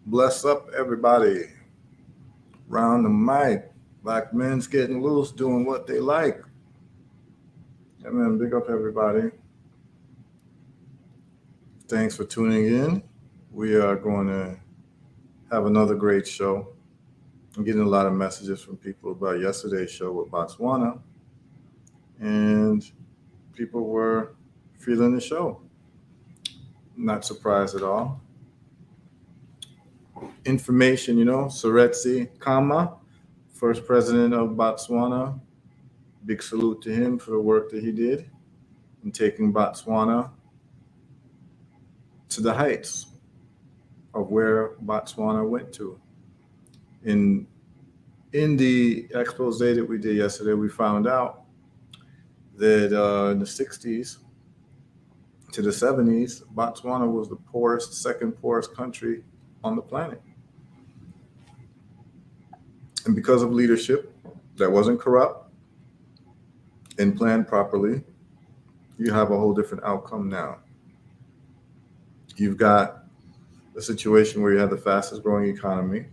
Bless up, everybody. Round the mic. Black men's getting loose, doing what they like. Yeah, man, big up, everybody. Thanks for tuning in. We are going to have another great show. I'm getting a lot of messages from people about yesterday's show with Botswana, and people were feeling the show. Not surprised at all. Information, Seretse Khama, first president of Botswana. Big salute to him for the work that he did in taking Botswana to the heights of where Botswana went to. In in the expose that we did yesterday, we found out that in the 60s to the 70s, Botswana was the poorest, second poorest country on the planet. And because of leadership that wasn't corrupt and planned properly, you have a whole different outcome now. You've got a situation where you have the fastest growing economy.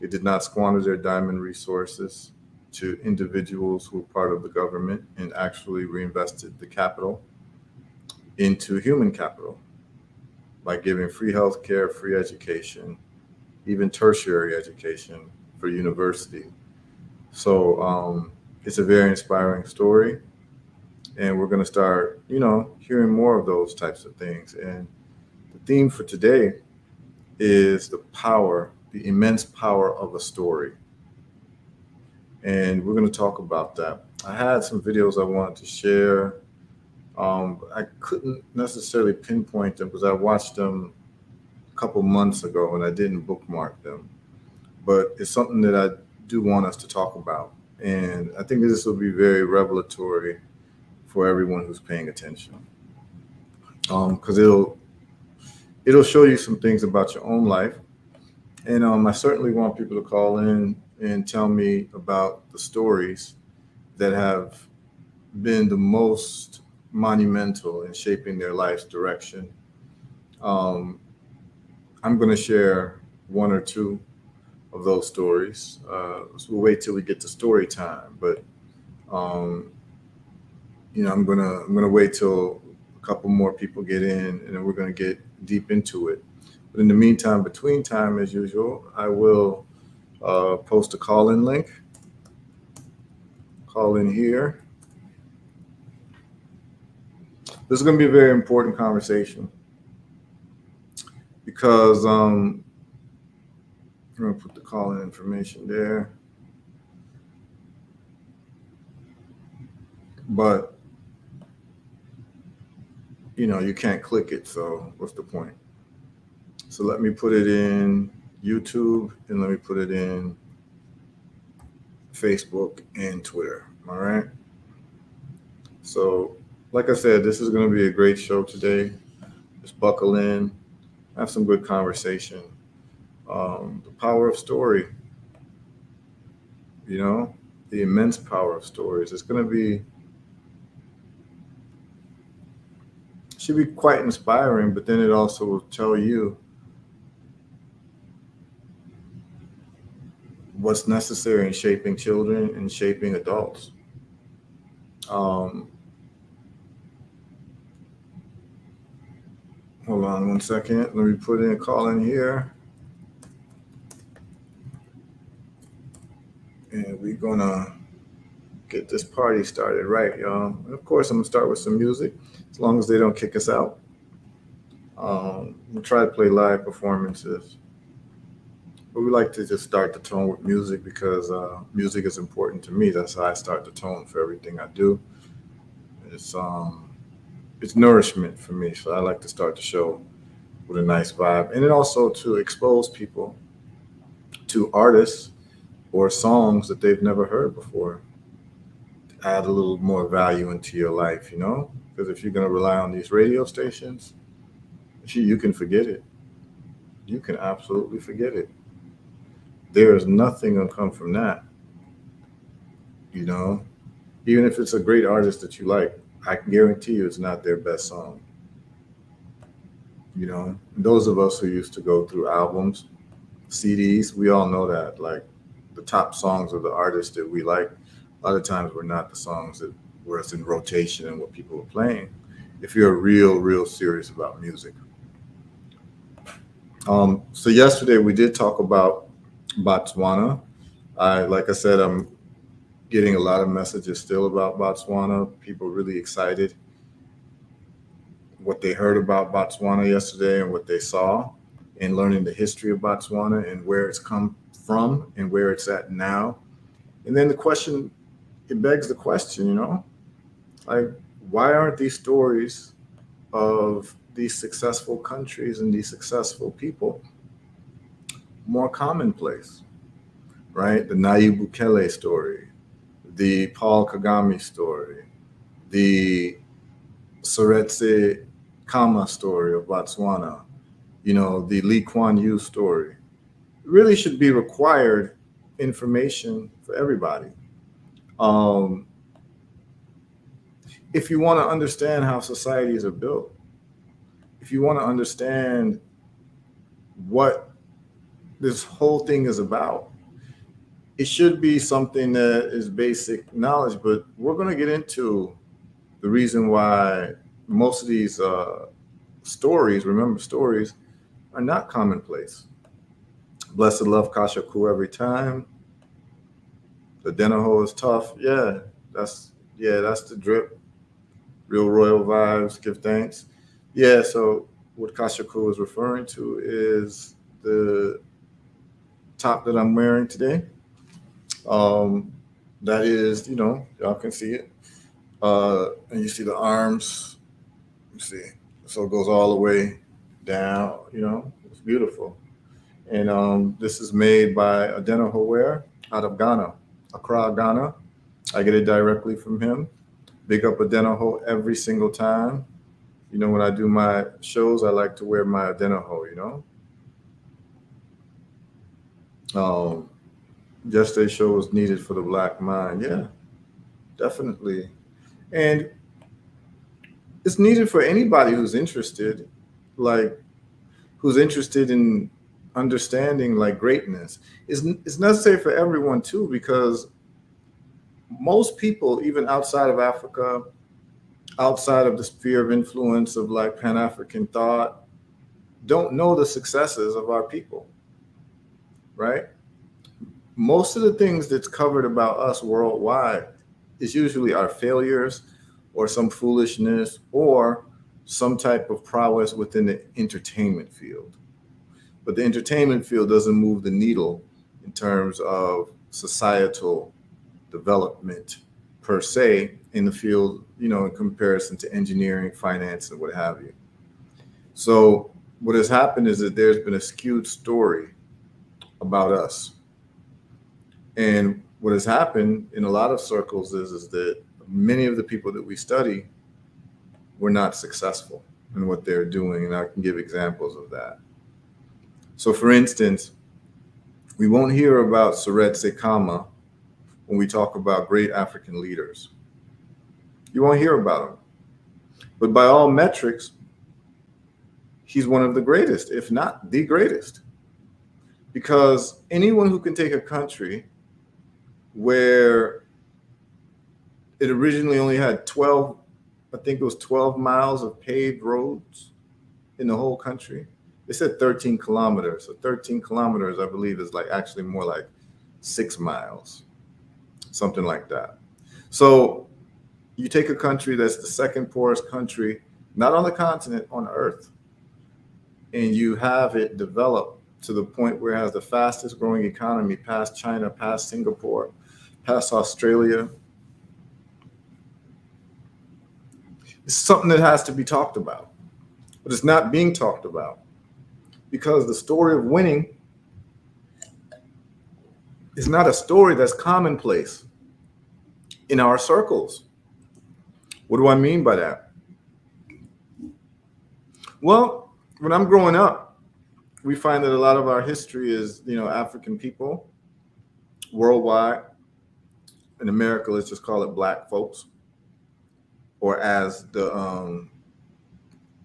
They did not squander their diamond resources to individuals who were part of the government and actually reinvested the capital into human capital by giving free healthcare, free education, even tertiary education for university. So it's a very inspiring story. And we're going to start, hearing more of those types of things. And the theme for today is the immense power of a story. And we're going to talk about that. I had some videos I wanted to share. I couldn't necessarily pinpoint them because I watched them a couple months ago and I didn't bookmark them. But it's something that I do want us to talk about. And I think this will be very revelatory for everyone who's paying attention. Because it'll show you some things about your own life. And I certainly want people to call in and tell me about the stories that have been the most monumental in shaping their life's direction. I'm going to share one or two of those stories. So we'll wait till we get to story time. But I'm gonna wait till a couple more people get in, and then we're gonna get deep into it. But in the meantime, between time, as usual, I will post a call-in link. Call in here. This is going to be a very important conversation because I'm going to put the call-in information there. But, you can't click it, so what's the point? So let me put it in YouTube and let me put it in Facebook and Twitter. All right. So, like I said, this is going to be a great show today. Just buckle in, have some good conversation. The power of story, the immense power of stories. It's going to be, should be quite inspiring, but then it also will tell you what's necessary in shaping children and shaping adults. Hold on one second. Let me put in a call in here. And we're going to get this party started right, y'all. And of course, I'm going to start with some music, as long as they don't kick us out. We'll try to play live performances. But we like to just start the tone with music because music is important to me. That's how I start the tone for everything I do. It's nourishment for me. So I like to start the show with a nice vibe. And then also to expose people to artists or songs that they've never heard before. Add a little more value into your life, Because if you're going to rely on these radio stations, you can forget it. You can absolutely forget it. There is nothing going to come from that. Even if it's a great artist that you like, I can guarantee you it's not their best song. Those of us who used to go through albums CDs. We all know that. Like the top songs of the artists that we like, a lot of times were not the songs that were in rotation and what people were playing. If you're real serious about music. So yesterday we did talk about Botswana. Like I said, I'm getting a lot of messages still about Botswana. People really excited what they heard about Botswana yesterday and what they saw, and learning the history of Botswana and where it's come from and where it's at now. And then the question, it begs the question, like, why aren't these stories of these successful countries and these successful people more commonplace, right? The Nayib Bukele story, the Paul Kagame story, the Seretse Kama story of Botswana, the Lee Kuan Yew story. It really should be required information for everybody. Um, if you want to understand how societies are built, if you want to understand what this whole thing is about, it should be something that is basic knowledge. But we're going to get into the reason why most of these stories, remember stories, are not commonplace. Blessed love Kashaku every time. The Denaho is tough. That's the drip. Real royal vibes. Give thanks. Yeah. So what Kashaku is referring to is the top that I'm wearing today. Um, that is, y'all can see it. And you see the arms. You see, so it goes all the way down. It's beautiful. And this is made by Adeno Howare out of Ghana, Accra, Ghana. I get it directly from him. Big up Adenoho every single time. When I do my shows, I like to wear my Adenoho, Just a show is needed for the black mind. Yeah, definitely. And it's needed for anybody who's interested, like who's interested in understanding like greatness. It's necessary for everyone too, because most people, even outside of Africa, outside of the sphere of influence of like Pan-African thought, don't know the successes of our people, right? Most of the things that's covered about us worldwide is usually our failures or some foolishness or some type of prowess within the entertainment field. But the entertainment field doesn't move the needle in terms of societal development per se in the field, in comparison to engineering, finance, and what have you. So what has happened is that there's been a skewed story about us. And what has happened in a lot of circles is that many of the people that we study were not successful in what they're doing. And I can give examples of that. So for instance, we won't hear about Seretse Khama when we talk about great African leaders. You won't hear about him. But by all metrics, he's one of the greatest, if not the greatest. Because anyone who can take a country where it originally only had 12, I think it was 12 miles of paved roads in the whole country. They said 13 kilometers. So 13 kilometers, I believe, is like actually more like 6 miles, something like that. So you take a country that's the second poorest country, not on the continent, on Earth, and you have it develop to the point where it has the fastest growing economy past China, past Singapore, past Australia. It's something that has to be talked about, but it's not being talked about because the story of winning is not a story that's commonplace in our circles. What do I mean by that? Well, when I'm growing up, we find that a lot of our history is, African people worldwide. In America, let's just call it black folks, or as the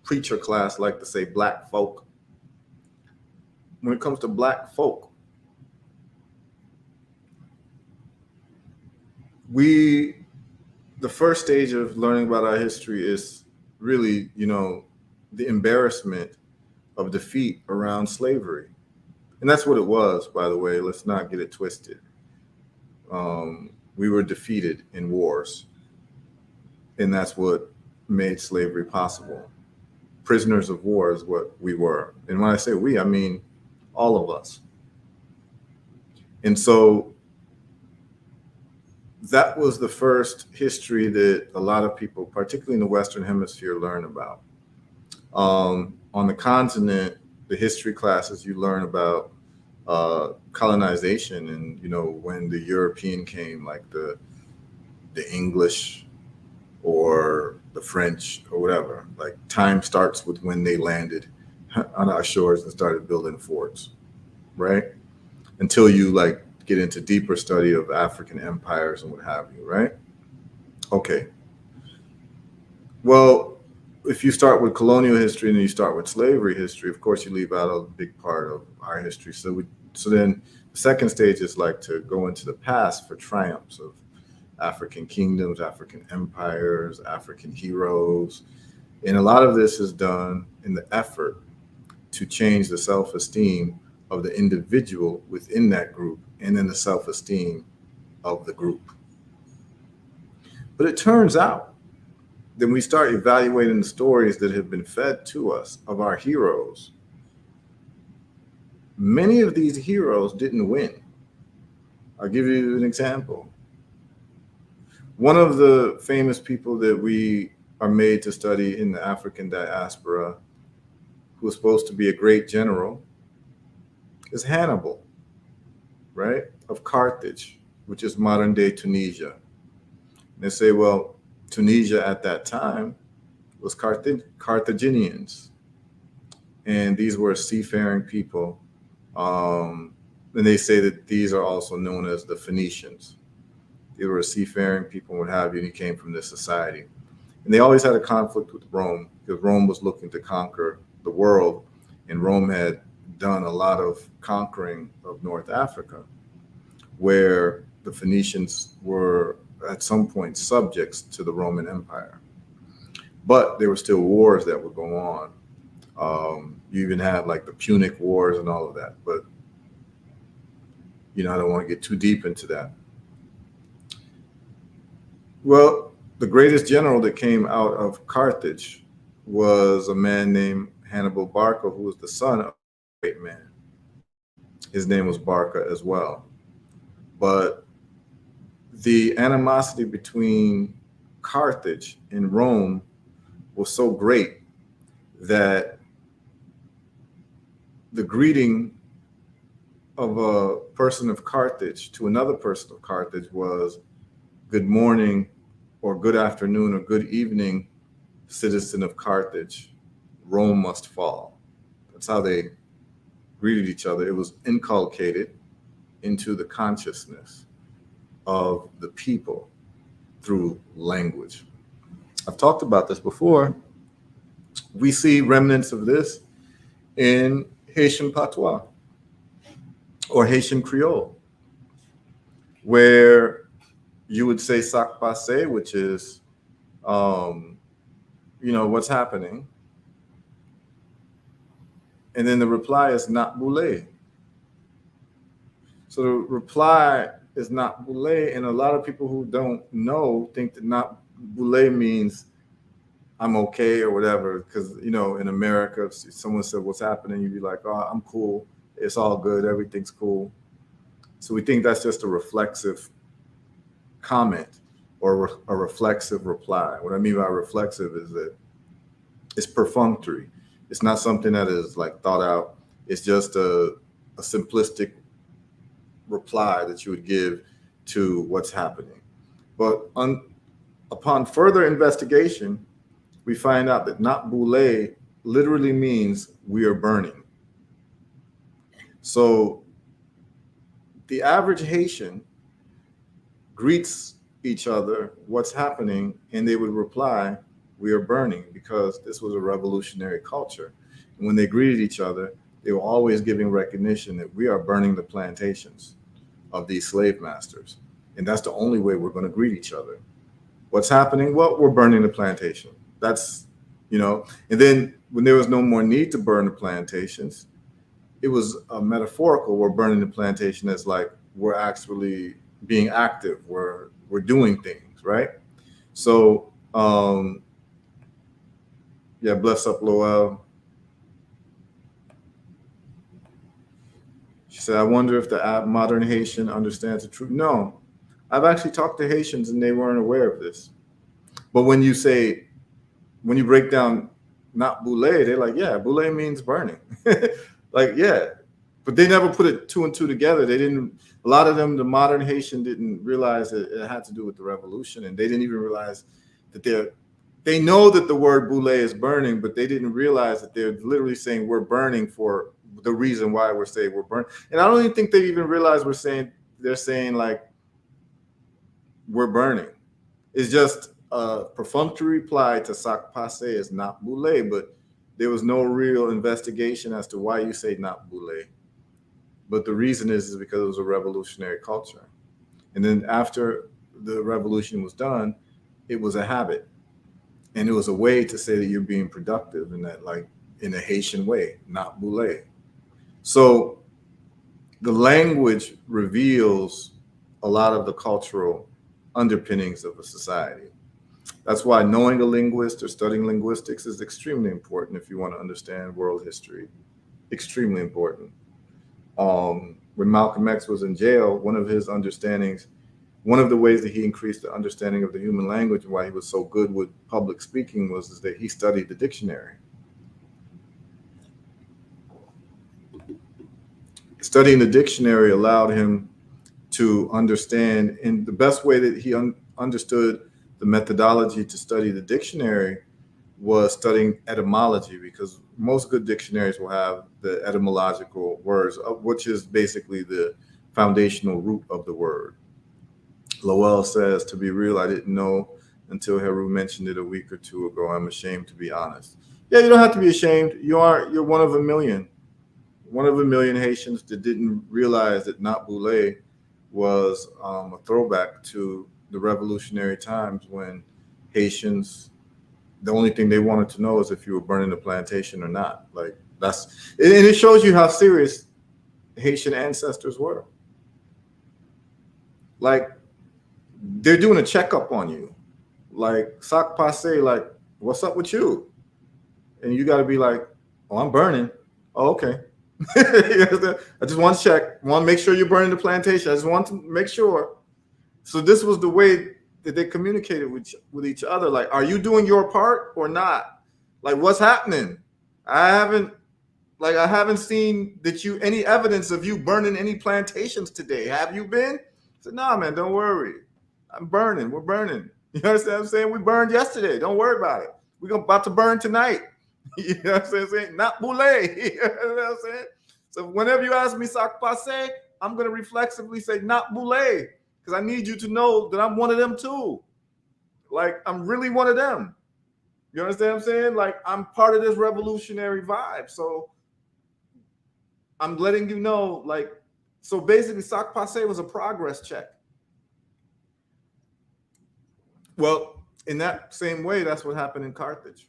preacher class like to say, black folk. when it comes to Black folk, the first stage of learning about our history is really, the embarrassment of defeat around slavery. And that's what it was, by the way. Let's not get it twisted. We were defeated in wars, and that's what made slavery possible. Prisoners of war is what we were. And when I say we, I mean all of us. And so that was the first history that a lot of people, particularly in the Western Hemisphere, learn about. On the continent, the history classes, you learn about colonization and, when the European came, like the English or the French or whatever. Like, time starts with when they landed on our shores and started building forts, right? Until you get into deeper study of African empires and what have you, right? Okay. Well, if you start with colonial history and then you start with slavery history, of course you leave out a big part of our history. So then the second stage is to go into the past for triumphs of African kingdoms, African empires, African heroes. And a lot of this is done in the effort to change the self-esteem of the individual within that group, and then the self-esteem of the group. But it turns out, then we start evaluating the stories that have been fed to us of our heroes. Many of these heroes didn't win. I'll give you an example. One of the famous people that we are made to study in the African diaspora, who was supposed to be a great general, is Hannibal, right? Of Carthage, which is modern day Tunisia. And they say, well, Tunisia at that time was Carthaginians. And these were seafaring people. And they say that these are also known as the Phoenicians. They were seafaring people, what have you, and he came from this society. And they always had a conflict with Rome, because Rome was looking to conquer the world, and Rome had done a lot of conquering of North Africa, where the Phoenicians were at some point subjects to the Roman Empire. But there were still wars that would go on. You even had the Punic Wars and all of that. But, I don't want to get too deep into that. Well, the greatest general that came out of Carthage was a man named Hannibal Barca, who was the son of a great man. His name was Barca as well. But the animosity between Carthage and Rome was so great that the greeting of a person of Carthage to another person of Carthage was good morning or good afternoon or good evening, citizen of Carthage. Rome must fall. That's how they greeted each other. It was inculcated into the consciousness of the people through language. I've talked about this before. We see remnants of this in Haitian patois or Haitian Creole, where you would say "sac passe," which is, what's happening, and then the reply is "not boule." So the reply is "not boule," and a lot of people who don't know think that "not boule" means I'm okay or whatever. Because in America, if someone said what's happening, you'd be like, "Oh, I'm cool. It's all good. Everything's cool." So we think that's just a reflexive comment or a reflexive reply. What I mean by reflexive is that it's perfunctory. It's not something that is thought out. It's just a simplistic reply that you would give to what's happening. But upon further investigation, we find out that "not boule" literally means we are burning. So the average Haitian greets each other, what's happening, and they would reply, "We are burning," because this was a revolutionary culture. And when they greeted each other, they were always giving recognition that we are burning the plantations of these slave masters. And that's the only way we're going to greet each other. What's happening? Well, we're burning the plantation. That's, and then when there was no more need to burn the plantations, it was a metaphorical. We're burning the plantation as like we're actually being active. We're doing things, right? So, yeah, bless up, Lowell. She said, I wonder if the modern Haitian understands the truth. No, I've actually talked to Haitians and they weren't aware of this. But when you break down not boule, they're like, yeah, boule means burning. Like, yeah. But they never put it two and two together. They didn't, a lot of them, the modern Haitian didn't realize that it had to do with the revolution. And they didn't even realize that they know that the word boule is burning, but they didn't realize that they're literally saying we're burning for the reason why we're saying we're burning. And I don't even think they even realize they're saying like we're burning. It's just a perfunctory reply to sac passe is not boule, but there was no real investigation as to why you say not boule. But the reason is because it was a revolutionary culture. And then after the revolution was done, it was a habit. And it was a way to say that you're being productive in that, like in a Haitian way, not boule. So the language reveals a lot of the cultural underpinnings of a society. That's why knowing a linguist or studying linguistics is extremely important if you want to understand world history. Extremely important. When Malcolm X was in jail, one of his understandings, one of the ways that he increased the understanding of the human language and why he was so good with public speaking was that he studied the dictionary. Studying the dictionary allowed him to understand, in the best way that he understood the methodology to study the dictionary was studying etymology, because most good dictionaries will have the etymological words, which is basically the foundational root of the word. Lowell says, to be real, I didn't know until Heru mentioned it a week or two ago. I'm ashamed to be honest. Yeah, you don't have to be ashamed. You're one of a million. One of a million Haitians that didn't realize that not boule was a throwback to the revolutionary times when Haitians, the only thing they wanted to know is if you were burning the plantation or not. Like and it shows you how serious Haitian ancestors were. Like they're doing a checkup on you. Like sac passe, like, what's up with you? And you got to be like, oh, I'm burning. Oh, okay. I just want to check. Want to make sure you're burning the plantation. I just want to make sure. So this was the way that they communicated with each other. Like, are you doing your part or not? Like, what's happening? I haven't seen any evidence of you burning any plantations today. Have you been? I said, nah, man, don't worry. I'm burning. We're burning. You understand what I'm saying? We burned yesterday. Don't worry about it. We're about to burn tonight. You know what I'm saying? Not boule. You know what I'm saying? So whenever you ask me sac passe, I'm going to reflexively say not boule, because I need you to know that I'm one of them too. Like, I'm really one of them. You understand what I'm saying? Like, I'm part of this revolutionary vibe. So I'm letting you know, like, so basically sac passe was a progress check. Well, in that same way, that's what happened in Carthage.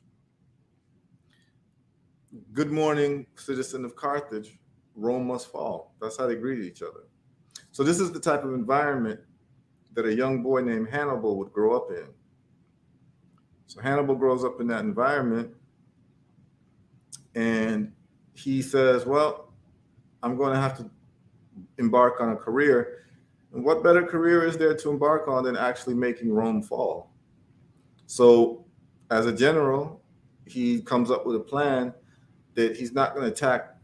Good morning, citizen of Carthage. Rome must fall. That's how they greeted each other. So this is the type of environment that a young boy named Hannibal would grow up in. So Hannibal grows up in that environment, and he says, well, I'm going to have to embark on a career. And what better career is there to embark on than actually making Rome fall? So as a general, he comes up with a plan that he's not going to attack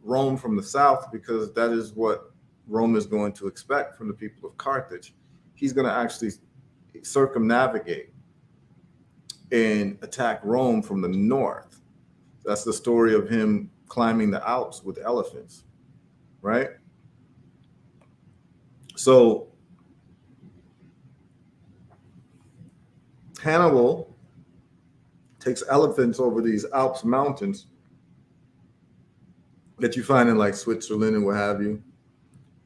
Rome from the south, because that is what Rome is going to expect from the people of Carthage. He's going to actually circumnavigate and attack Rome from the north. That's the story of him climbing the Alps with elephants, right? So Hannibal takes elephants over these Alps mountains that you find in like Switzerland and what have you.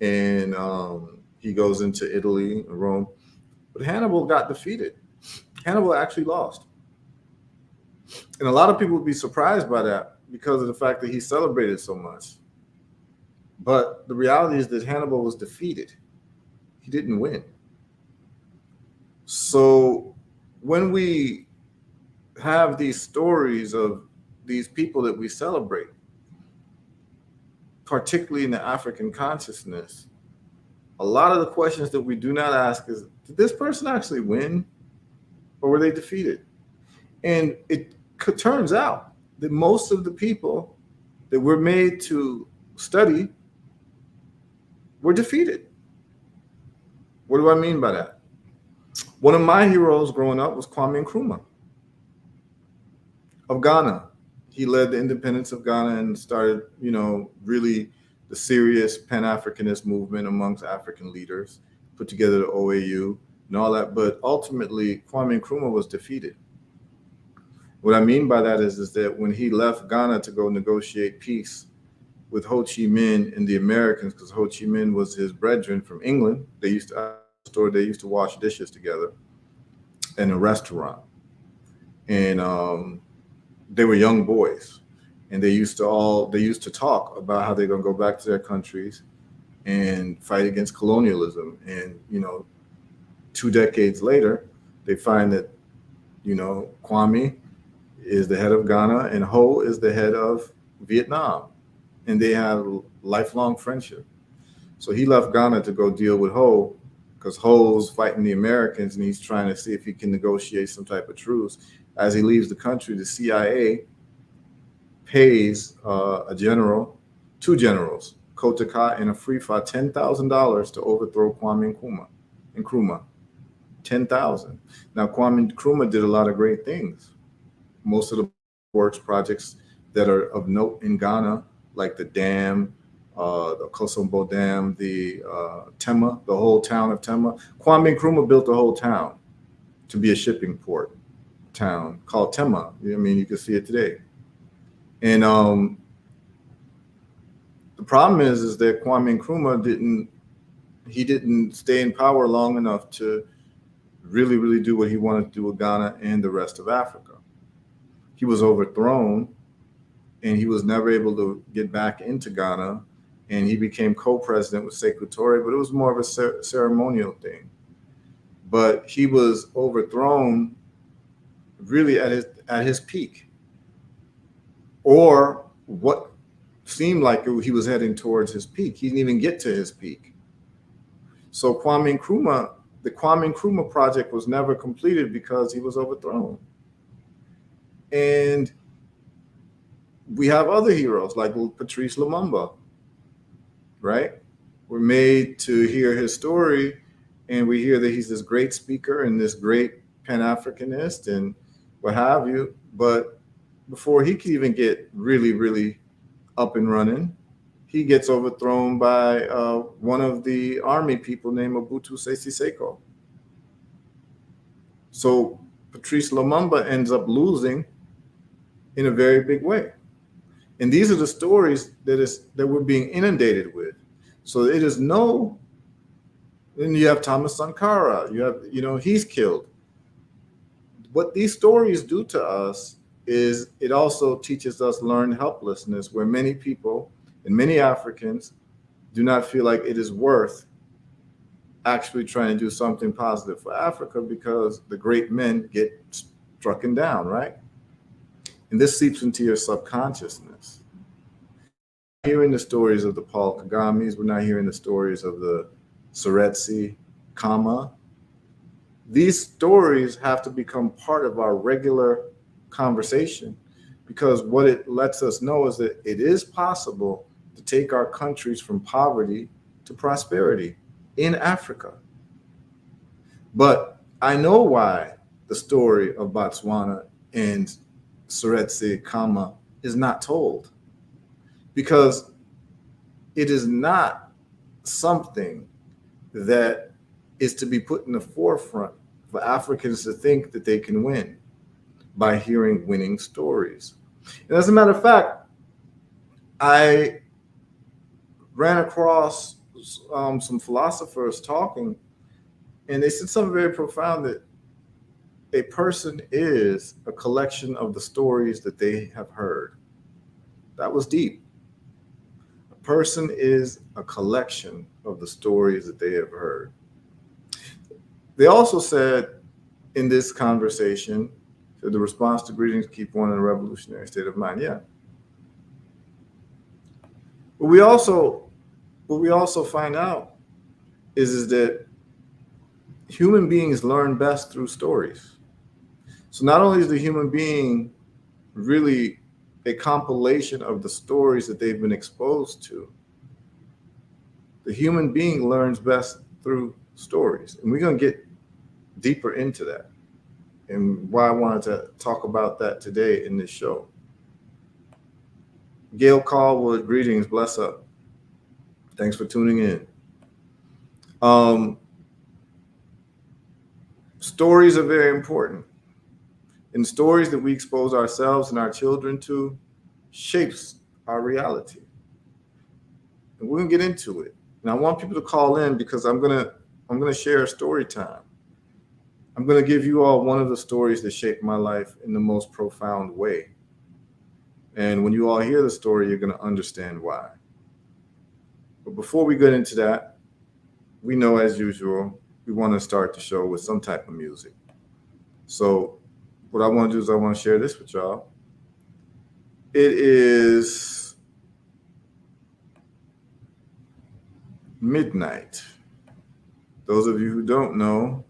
And he goes into Italy, Rome. But Hannibal got defeated. Hannibal actually lost. And a lot of people would be surprised by that because of the fact that he celebrated so much. But the reality is that Hannibal was defeated. He didn't win. So when we have these stories of these people that we celebrate, particularly in the African consciousness, a lot of the questions that we do not ask is, did this person actually win or were they defeated? And it turns out that most of the people that were made to study were defeated. What do I mean by that? One of my heroes growing up was Kwame Nkrumah of Ghana. He led the independence of Ghana and started, really the serious Pan-Africanist movement amongst African leaders, put together the OAU and all that. But ultimately, Kwame Nkrumah was defeated. What I mean by that is that when he left Ghana to go negotiate peace with Ho Chi Minh and the Americans, because Ho Chi Minh was his brethren from England, they used to wash dishes together in a restaurant. And they were young boys, and they used to talk about how they're going to go back to their countries and fight against colonialism. And 2 decades later, they find that Kwame is the head of Ghana and Ho is the head of Vietnam, and they have lifelong friendship. So he left Ghana to go deal with Ho, because Ho's fighting the Americans and he's trying to see if he can negotiate some type of truce. As he leaves the country, the CIA pays two generals, Kotaka and Afrifa, $10,000 to overthrow Kwame Nkrumah. 10,000. Now, Kwame Nkrumah did a lot of great things. Most of the projects that are of note in Ghana, like the dam, the Kosombo Dam, the Tema, the whole town of Tema. Kwame Nkrumah built the whole town to be a shipping port town called Tema. You can see it today. And the problem is that Kwame Nkrumah didn't stay in power long enough to really, really do what he wanted to do with Ghana and the rest of Africa. He was overthrown, and he was never able to get back into Ghana. And he became co-president with Sekou Touré, but it was more of a ceremonial thing. But he was overthrown really at his peak, or what seemed like he was heading towards his peak. He didn't even get to his peak. So the Kwame Nkrumah project was never completed because he was overthrown. And we have other heroes like Patrice Lumumba, right? We're made to hear his story, and we hear that he's this great speaker and this great Pan-Africanist and what have you. But before he could even get really, really up and running, he gets overthrown by one of the army people named Mobutu Sese Seko. So Patrice Lumumba ends up losing in a very big way. And these are the stories that we're being inundated with. So it is then you have Thomas Sankara, he's killed. What these stories do to us is it also teaches us learned helplessness, where many people and many Africans do not feel like it is worth actually trying to do something positive for Africa because the great men get struck down, right? And this seeps into your subconsciousness. We're hearing the stories of the Paul Kagames, we're not hearing the stories of the Seretse Khama. These stories have to become part of our regular conversation, because what it lets us know is that it is possible to take our countries from poverty to prosperity in Africa. But I know why the story of Botswana and Seretse Khama is not told, because it is not something that is to be put in the forefront for Africans to think that they can win by hearing winning stories. And as a matter of fact, I ran across some philosophers talking, and they said something very profound, that a person is a collection of the stories that they have heard. That was deep. A person is a collection of the stories that they have heard. They also said in this conversation, that the response to greetings keep one in a revolutionary state of mind. Yeah. But what we also find out is that human beings learn best through stories. So not only is the human being really a compilation of the stories that they've been exposed to, the human being learns best through stories. And we're going to get deeper into that, and why I wanted to talk about that today in this show. Gail Caldwell, greetings, bless up. Thanks for tuning in. Stories are very important. And stories that we expose ourselves and our children to shapes our reality. And we're gonna get into it. And I want people to call in, because I'm gonna share a story time. I'm gonna give you all one of the stories that shaped my life in the most profound way. And when you all hear the story, you're gonna understand why. But before we get into that, we know, as usual, we want to start the show with some type of music. So what I want to do is I want to share this with y'all. It is midnight. Those of you who don't know,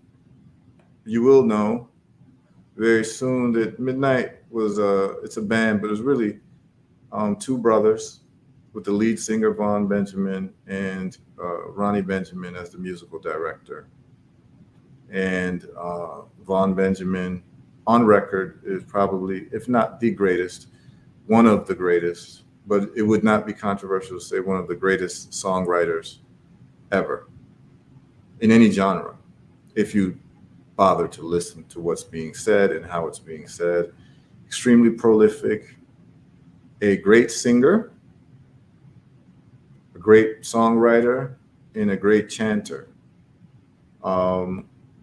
you will know very soon that Midnight was it's a band, but it's really two brothers with the lead singer Vaughn Benjamin and Ronnie Benjamin as the musical director. And Vaughn Benjamin, on record, is probably, if not the greatest, one of the greatest, but it would not be controversial to say one of the greatest songwriters ever in any genre, if you bother to listen to what's being said and how it's being said. Extremely prolific, a great singer, a great songwriter, and a great chanter.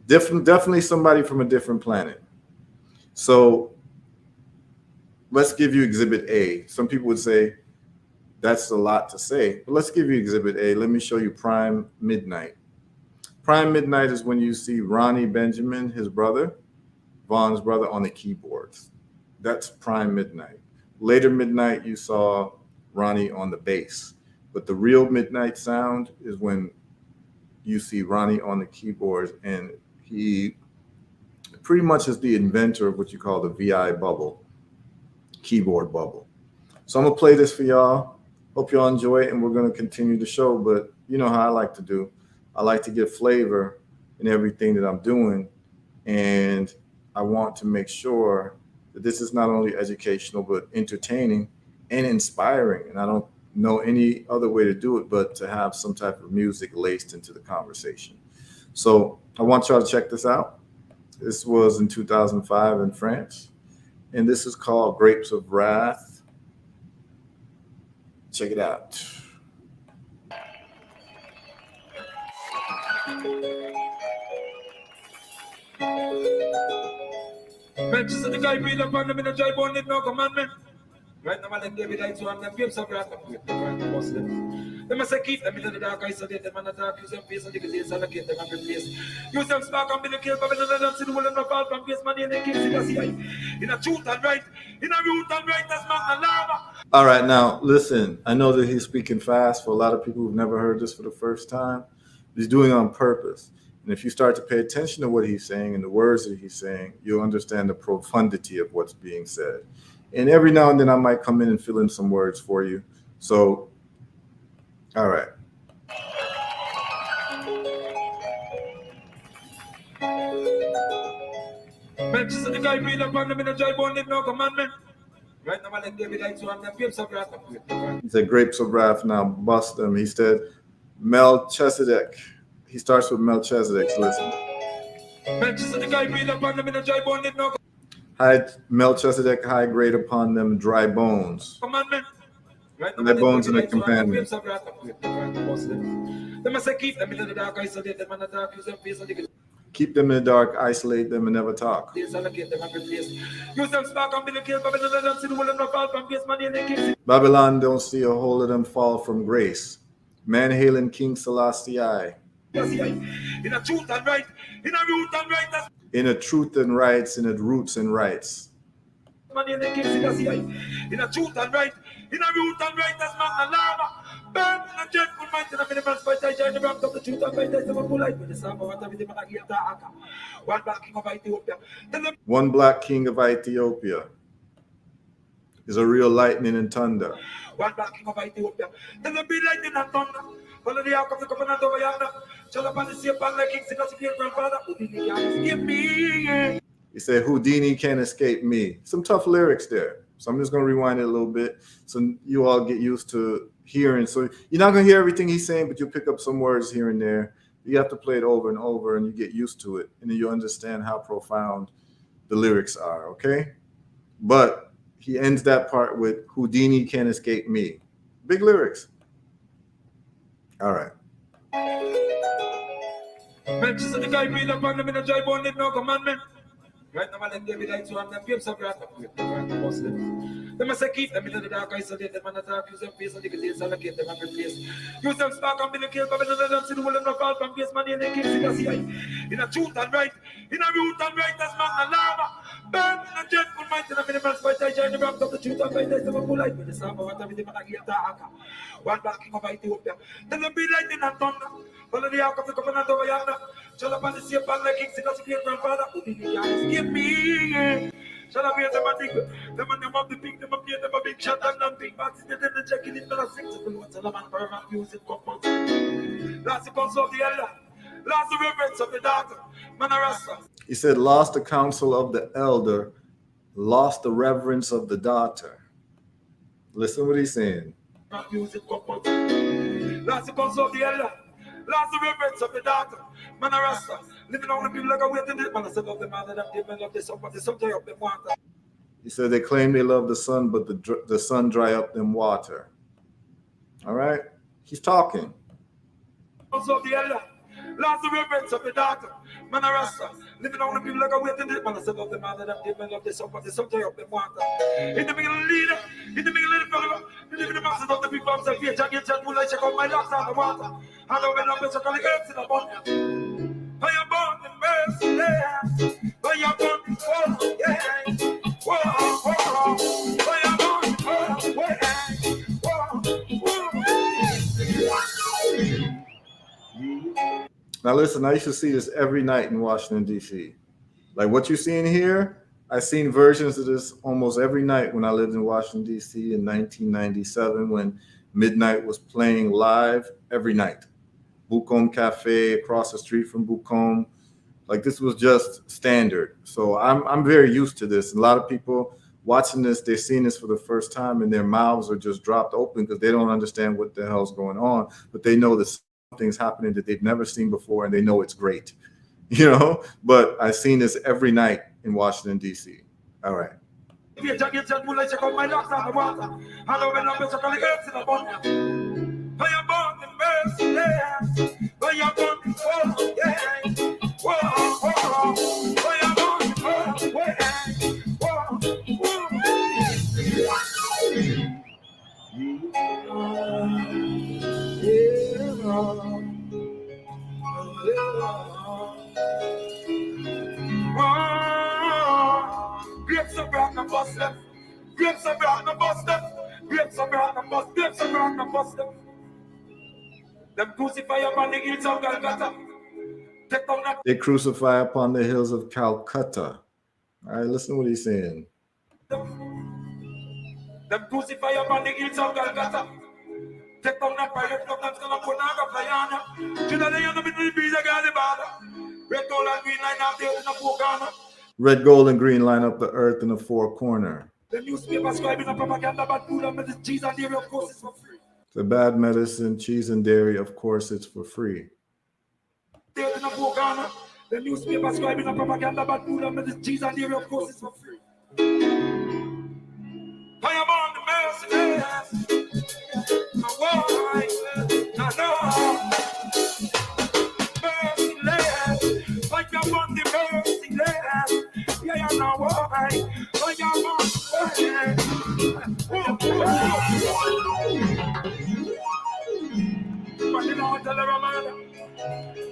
Definitely somebody from a different planet. So let's give you Exhibit A. Some people would say that's a lot to say, but let's give you Exhibit A. Let me show you Prime Midnight. Prime Midnight is when you see Ronnie Benjamin, his brother, Vaughn's brother, on the keyboards. That's Prime Midnight. Later Midnight, you saw Ronnie on the bass. But the real Midnight sound is when you see Ronnie on the keyboards, and he pretty much is the inventor of what you call the VI bubble, keyboard bubble. So I'm gonna play this for y'all. Hope y'all enjoy it, and we're gonna continue the show. But you know how I like to do. I like to get flavor in everything that I'm doing, and I want to make sure that this is not only educational, but entertaining and inspiring. And I don't know any other way to do it but to have some type of music laced into the conversation. So I want y'all to check this out. This was in 2005 in France, and this is called Grapes of Wrath. Check it out. Mentions of the guy breathe upon them in a dry bone, did no commandment. Right now, man, David, I to them grapes of wrath. They must say, keep them in the dark, isolate them and attack, use them face and the days, allocate them and replace. Use them spark and be the kill, but in the dance, the world and the fall from place, money and they keep in a truth and right, in a root and right, that's not a lava. All right, now listen, I know that he's speaking fast for a lot of people who've never heard this for the first time. He's doing it on purpose. And if you start to pay attention to what he's saying and the words that he's saying, you'll understand the profundity of what's being said. And every now and then I might come in and fill in some words for you. So, all right. Mentions of the guy breathe upon them in a dry bone, did no commandment. Right now, man, David, I to them grapes of wrath. He said, grapes of wrath, now bust them. He said, Melchizedek. He starts with Melchizedek. So listen. Mentions of the guy breathe upon them in a dry bone, did no High Melchizedek, high grade upon them dry bones. commandment. Right now, and their man, bones in the lights on the companion. flames of wrath of great Muslims. They must say keep them in the dark, isolate them, and attack, use them face and the Keep them in the dark, isolate them, and never talk. allocate them every place. Use them spark and be the kill, Babylon, let them see the will of the fall from base, money, and the kings. Babylon don't see a whole of them fall from grace. Man hailing King Selassie. In a truth and right, in a root and right, that's In a truth and rights, in a roots and rights. money in the kings. In a truth and right, in a root and right, that's not a lava. Burn in a dreadful might in a minimal fight. I join the rank of the truth and right, there's a full light with the sound of what everything I hear. One black king of Ethiopia. One black king of Ethiopia is a real lightning and thunder. One black king of Ethiopia. Then there be lightning and thunder. Follow the ark of the covenant over yonder. Shall upon the sea upon the king, sit as your grandfather. Give me. He said, Houdini can't escape me. Some tough lyrics there. So I'm just going to rewind it a little bit so you all get used to hearing. So you're not going to hear everything he's saying, but you'll pick up some words here and there. You have to play it over and over and you get used to it. And then you understand how profound the lyrics are, okay? But he ends that part with Houdini can't escape me. Big lyrics. All right. Mention the guy breathe upon them in a dry bone, did no commandment. Right now, man, David lights on them, babes of wrath of Muslims. They must say keep them in the dark, isolate them, and attack, use them face and the days, allocate them every place. Use them spark and be the kill, Babylon, let them see the will of the fall from base, money, and the kings. In a truth and right, in a root and right, that's not a lava. Burn in a dreadful might in a minimal fight. I join the rank of the truth and right, there's a full light with the sound of what everything I hear. One black king of Ethiopia. Then there be lightning and thunder. Follow the ark of the covenant over yonder. Shall upon the sea upon the king, sit as your grandfather. Give me. Shall I be at the man? The man of the big, the man of the big shot and non big box. Then the checking in the six of the Lord. Tell the man paramount music comfort. Last the counsel of the elder. Last the reverence of the daughter. Manarasa. He said, lost the counsel of the elder, lost the reverence of the daughter. Listen what he's saying. Music comfort. Last the counsel of the elder. Last the reverence of the daughter. Manarasa. Living on the people like a way to this. Man, I said, love the man that they love the sun, but the sun dry up them water. He said they claim they love the sun, but the sun dry up them water. All right? He's talking. Also the elder. Last the reverence of the daughter. Manarasa. Living on the people like a way to this. Man, I said, love the man that they love the sun, but the sun dry up them water. In the beginning, leader. In the beginning, the fellow. In the masses of the people of the page. I get to pull like check out my locks out the water. I know when I'm better calling earth in the bottom. By your born in mercy, yeah. By your born in whoa, yeah. Whoa, whoa. By your born in whoa, yeah. Whoa. Now listen, I used to see this every night in Washington, D.C. Like what you're seeing here, I've seen versions of this almost every night when I lived in Washington, D.C. in 1997 when Midnight was playing live every night. Bucom Cafe across the street from Bucom. Like this was just standard. So I'm very used to this. A lot of people watching this, they're seeing this for the first time and their mouths are just dropped open because they don't understand what the hell's going on, but they know that something's happening that they've never seen before and they know it's great, you know? But I've seen this every night in Washington, D.C. All right. Grapes of rock and bust them. Grapes of rock and bust them. Grapes of rock and bust. Grapes of rock and bust them. Them crucify upon the hills of Calcutta. They crucify upon the hills of Calcutta. All right, listen to what he's saying. Them crucify upon the hills of Calcutta. Take down that pirate club that's gonna put on a flyana. To the day of the middle breeze, I got the border. Red, gold, and green line out there in the four corner. Red, gold, and green line up the earth in the four corner. The newspaper scribing a propaganda about food and medicine, cheese and dairy, of course, it's for free. The bad medicine, cheese and dairy, of course, it's for free. There in the four corner. The newspaper scribing a propaganda about food and medicine, cheese and dairy, of course, it's for free. I am on the mercy, know. Merciless, I am on the merciless. Yeah, you know why. I am on but you know, tell her, man,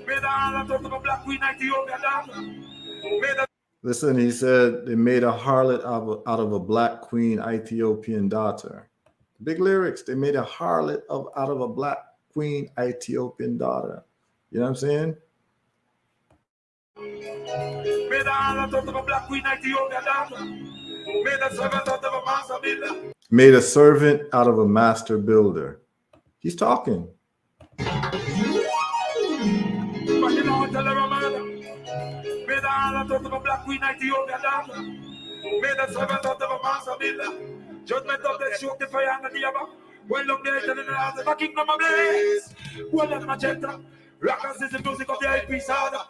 made a harlot out of a black queen, Ethiopia daughter. Listen, he said they made a harlot out of a black queen Ethiopian daughter. Big lyrics. They made a harlot out of a black queen Ethiopian daughter. You know what I'm saying? Made a harlot out of a black queen Ethiopian daughter. Made a servant out of a master builder. Made a servant out of a master builder. He's talking. But you know, tell her, man, made a harlot out of a black queen Ethiopian daughter. Made a servant out of a master builder. Judgment of the shoot the fire and the above. Well, look there, telling the house of a kingdom of blaze. Well, and magenta. Rockers is the music of the high priest order.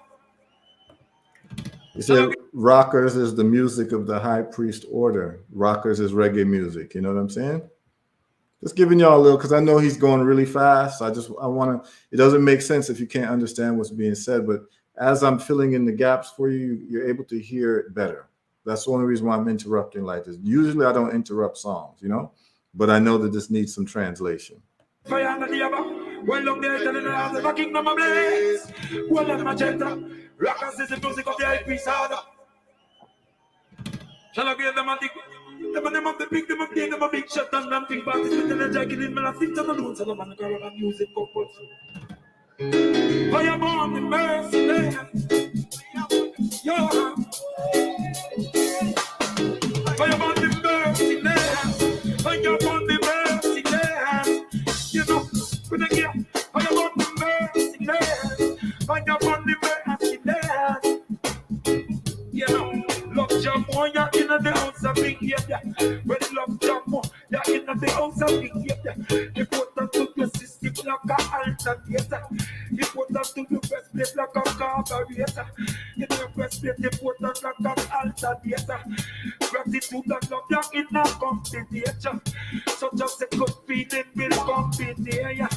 He said rockers is the music of the high priest order. Rockers is reggae music. You know what I'm saying? Just giving y'all a little, because I know he's going really fast. I want to, it doesn't make sense if you can't understand what's being said. But as I'm filling in the gaps for you, you're able to hear it better. That's the only reason why I'm interrupting like this. Usually I don't interrupt songs, you know, but I know that this needs some translation. Well, look there, telling the house of a kingdom of blaze. Well, and magenta. Rockers is the music of the high priest order. Shall I give them a dick? Them of the big, them of the big shut down them big parties with the jacket in my feet and the notes of the man and music couples. I am on the mercy land. Yeah. I am on the mercy land. I am on the mercy land. You know, when I get, I am on the mercy land. I am on the mercy land. You know, love jam on ya in the house of big yeah. When love jam on ya in the house of big yeah. You put them to your system like a alternator. You put them to your breastplate like a carburetor. You do your breastplate, you put them like an alternator. Gratitude and love ya in a combination. So just a good feeling will come in there.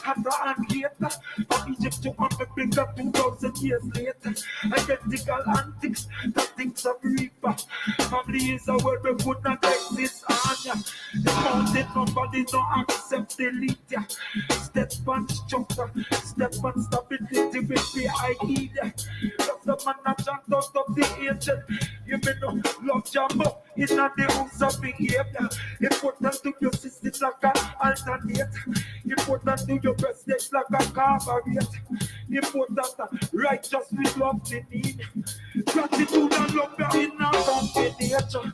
Hatter and hater. From Egypt to America 2,000 years later. Identical antics, the things of reaper. Family is a word we would not exist on ya. The mountain nobody don't accept delete ya. Step on structure, step on stability with the idea. Love the man that chant out of the ancient. You may know love jambo is not the house of behavior. Important to your system like an alternator. Important to your president like a carburetor. Important righteous with love they need. Gratitude and love are in a combination.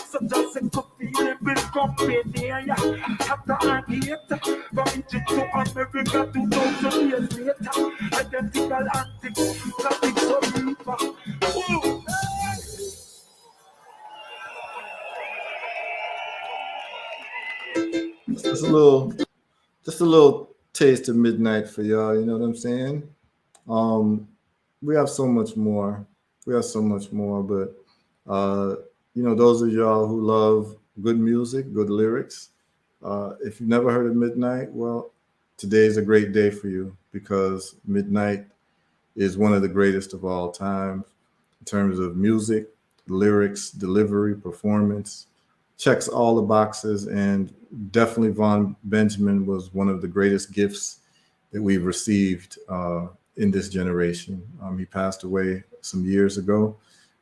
So just a good feeling will come in here. After I hate from Egypt to America 2,000 years later. Identical antics, nothing so deeper. Ooh. Just a little taste of midnight for y'all. You know what I'm saying? We have so much more. But you know, those of y'all who love good music, good lyrics, if you've never heard of Midnight, well, today is a great day for you, because Midnight is one of the greatest of all time in terms of music, lyrics, delivery, performance. Checks all the boxes, and definitely Von Benjamin was one of the greatest gifts that we've received in this generation. He passed away some years ago.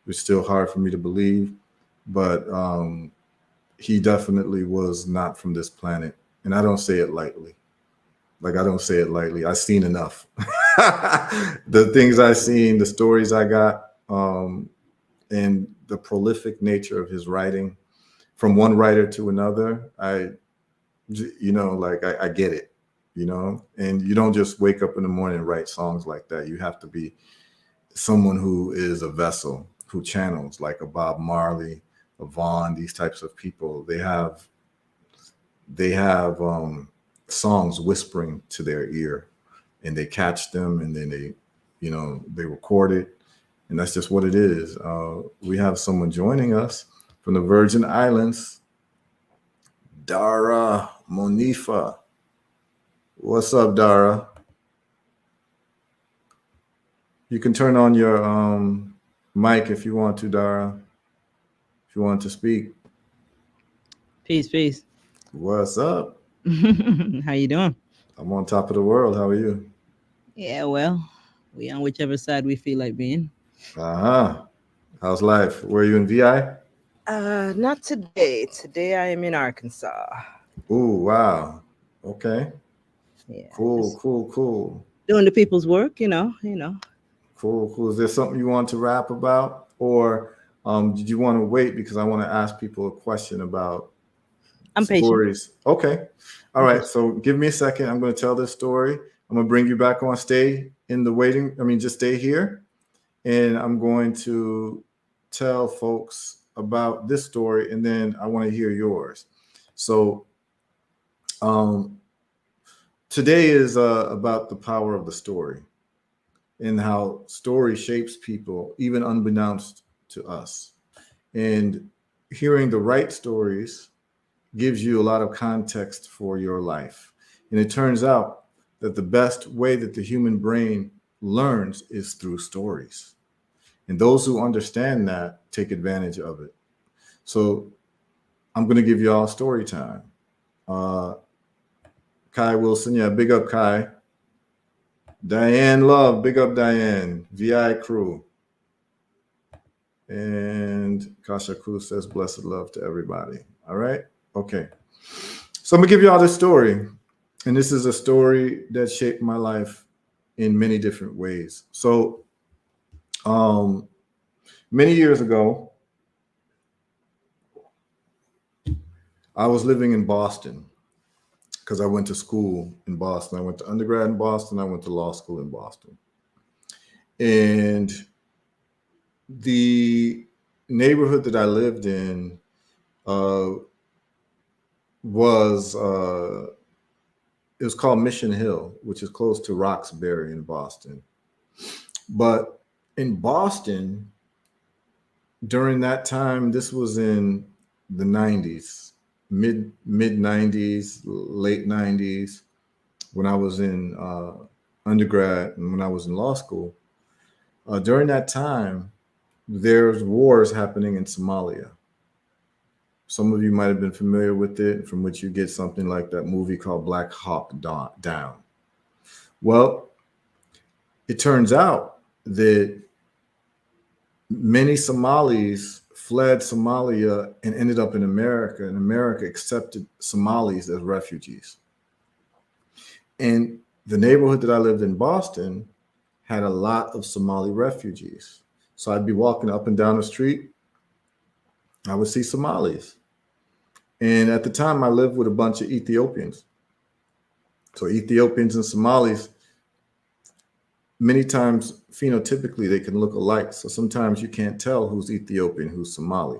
It's still hard for me to believe, but he definitely was not from this planet. And I don't say it lightly. Like, I don't say it lightly. I've seen enough. The things I've seen, the stories I got, and the prolific nature of his writing, from one writer to another, I get it, you know, and you don't just wake up in the morning and write songs like that. You have to be someone who is a vessel, who channels, like a Bob Marley, a Vaughn, these types of people. They have songs whispering to their ear, and they catch them, and then they record it. And that's just what it is. We have someone joining us from the Virgin Islands, Dara Monifa. What's up, Dara? You can turn on your mic if you want to, Dara. If you want to speak. Peace, peace. What's up? How you doing? I'm on top of the world. How are you? Yeah, well, we on whichever side we feel like being. Uh-huh. How's life? Were you in VI? Not today. Today I am in Arkansas. Ooh, wow. Okay. Yeah, Cool, just cool, cool. doing the people's work. Cool, cool. Is there something you want to rap about? Or did you want to wait because I want to ask people a question about I'm patient. stories? Okay. All I'm right. patient. So give me a second. I'm going to tell this story. I'm going to bring you back on. Stay in the waiting. I mean, just stay here. And I'm going to tell folks about this story. And then I want to hear yours. So um, today is about the power of the story and how story shapes people, even unbeknownst to us. And hearing the right stories gives you a lot of context for your life. And it turns out that the best way that the human brain learns is through stories. And those who understand that take advantage of it. So I'm going to give you all story time. Uh, Kai Wilson, yeah, big up Kai. Diane Love, big up Diane. VI crew. And Kasha Cruz says, blessed love to everybody. All right. Okay. So I'm going to give you all this story. And this is a story that shaped my life in many different ways. So um, many years ago, I was living in Boston because I went to school in Boston. I went to undergrad in Boston. I went to law school in Boston. And the neighborhood that I lived in uh, was it was called Mission Hill, which is close to Roxbury in Boston. But in Boston, during that time, this was in the 90s, mid 90s, late 90s, when I was in undergrad and when I was in law school. During that time, there's wars happening in Somalia. Some of you might have been familiar with it, from which you get something like that movie called Black Hawk Down. Well, it turns out that many Somalis fled Somalia and ended up in America, and America accepted Somalis as refugees. And the neighborhood that I lived in, Boston, had a lot of Somali refugees. So I'd be walking up and down the street, I would see Somalis. And at the time, I lived with a bunch of Ethiopians. So Ethiopians and Somalis, many times phenotypically, they can look alike. So sometimes you can't tell who's Ethiopian, who's Somali.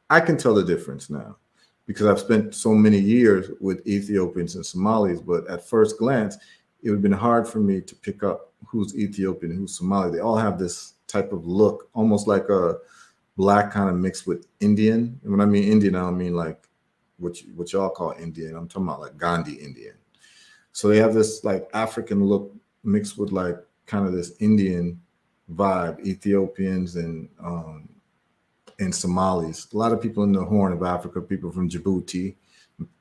I can tell the difference now because I've spent so many years with Ethiopians and Somalis. But at first glance, it would have been hard for me to pick up who's Ethiopian, who's Somali. They all have this type of look, almost like a black kind of mixed with Indian. And when I mean Indian, I don't mean like what y'all call Indian. I'm talking about like Gandhi Indian. So they have this like African look mixed with like kind of this Indian vibe, Ethiopians and Somalis. A lot of people in the Horn of Africa, people from Djibouti,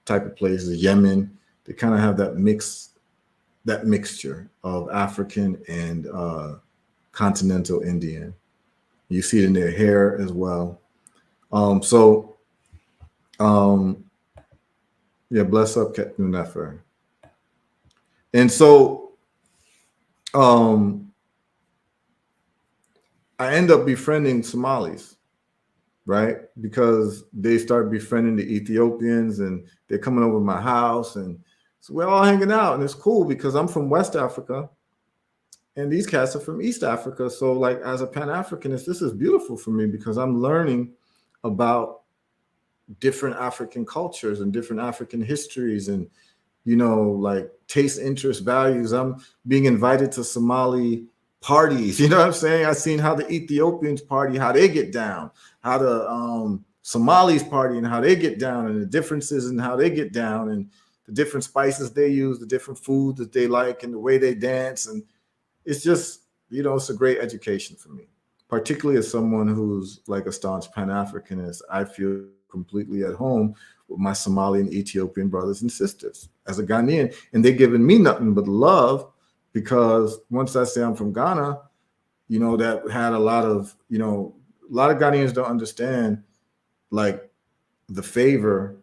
type of places, Yemen, they kind of have that mixture of African and continental Indian. You see it in their hair as well. So yeah, bless up Captain Nefer. And so I end up befriending Somalis, right? Because they start befriending the Ethiopians and they're coming over to my house. And so we're all hanging out. And it's cool because I'm from West Africa and these cats are from East Africa. So, like, as a Pan Africanist, this is beautiful for me because I'm learning about different African cultures and different African histories and, you know, like taste, interest, values. I'm being invited to Somali parties. You know what I'm saying? I've seen how the Ethiopians party, how they get down, how the Somalis party and how they get down, and the differences in how they get down. And the different spices they use, the different food that they like, and the way they dance. And it's just, it's a great education for me, particularly as someone who's like a staunch Pan-Africanist. I feel completely at home with my Somali and Ethiopian brothers and sisters as a Ghanaian, and they're giving me nothing but love, because once I say I'm from Ghana, that had a lot of Ghanaians don't understand like the favor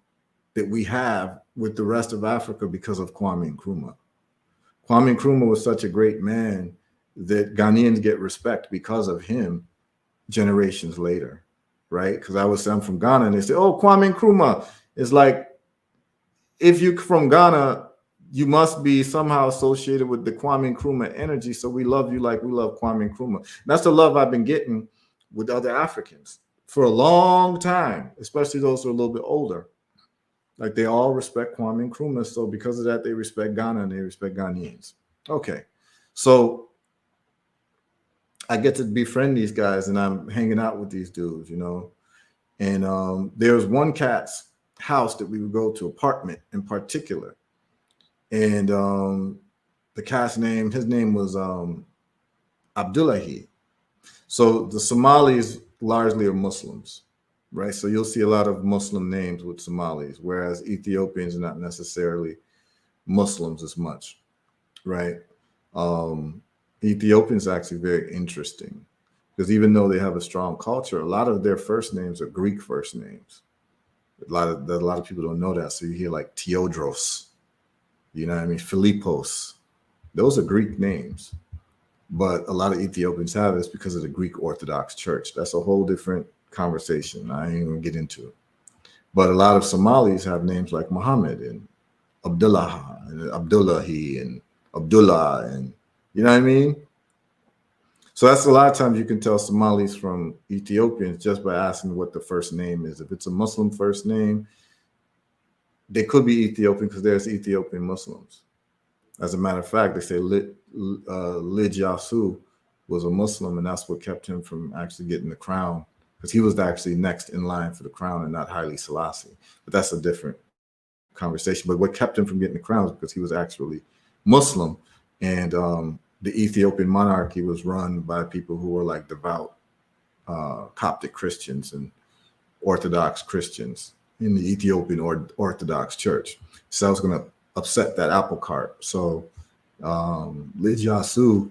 that we have with the rest of Africa because of Kwame Nkrumah. Kwame Nkrumah was such a great man that Ghanaians get respect because of him generations later, right? Because I'm from Ghana, and they say, oh, Kwame Nkrumah. It's like, if you're from Ghana, you must be somehow associated with the Kwame Nkrumah energy, so we love you like we love Kwame Nkrumah. That's the love I've been getting with other Africans for a long time, especially those who are a little bit older. Like, they all respect Kwame Nkrumah, so because of that, they respect Ghana and they respect Ghanaians. Okay, so I get to befriend these guys, and I'm hanging out with these dudes, and there's one cat's house that we would go to, apartment in particular, and the cat's name, his name was Abdullahi. So the Somalis largely are Muslims, right? So you'll see a lot of Muslim names with Somalis, whereas Ethiopians are not necessarily Muslims as much, right? Ethiopians are actually very interesting, because even though they have a strong culture, a lot of their first names are Greek first names. A lot of people don't know that. So you hear like Theodros, you know what I mean? Philippos. Those are Greek names. But a lot of Ethiopians have it because of the Greek Orthodox Church. That's a whole different conversation. I ain't gonna get into it. But a lot of Somalis have names like Muhammad and Abdullah and Abdullahi and Abdullah, and you know what I mean? So that's a lot of times you can tell Somalis from Ethiopians just by asking what the first name is. If it's a Muslim first name, they could be Ethiopian because there's Ethiopian Muslims. As a matter of fact, they say Lid Yasu was a Muslim, and that's what kept him from actually getting the crown, because he was actually next in line for the crown and not Haile Selassie. But that's a different conversation. But what kept him from getting the crown was because he was actually Muslim, and the Ethiopian monarchy was run by people who were like devout Coptic Christians and Orthodox Christians in the Ethiopian Orthodox Church. So I was going to upset that apple cart. So Lid Yasu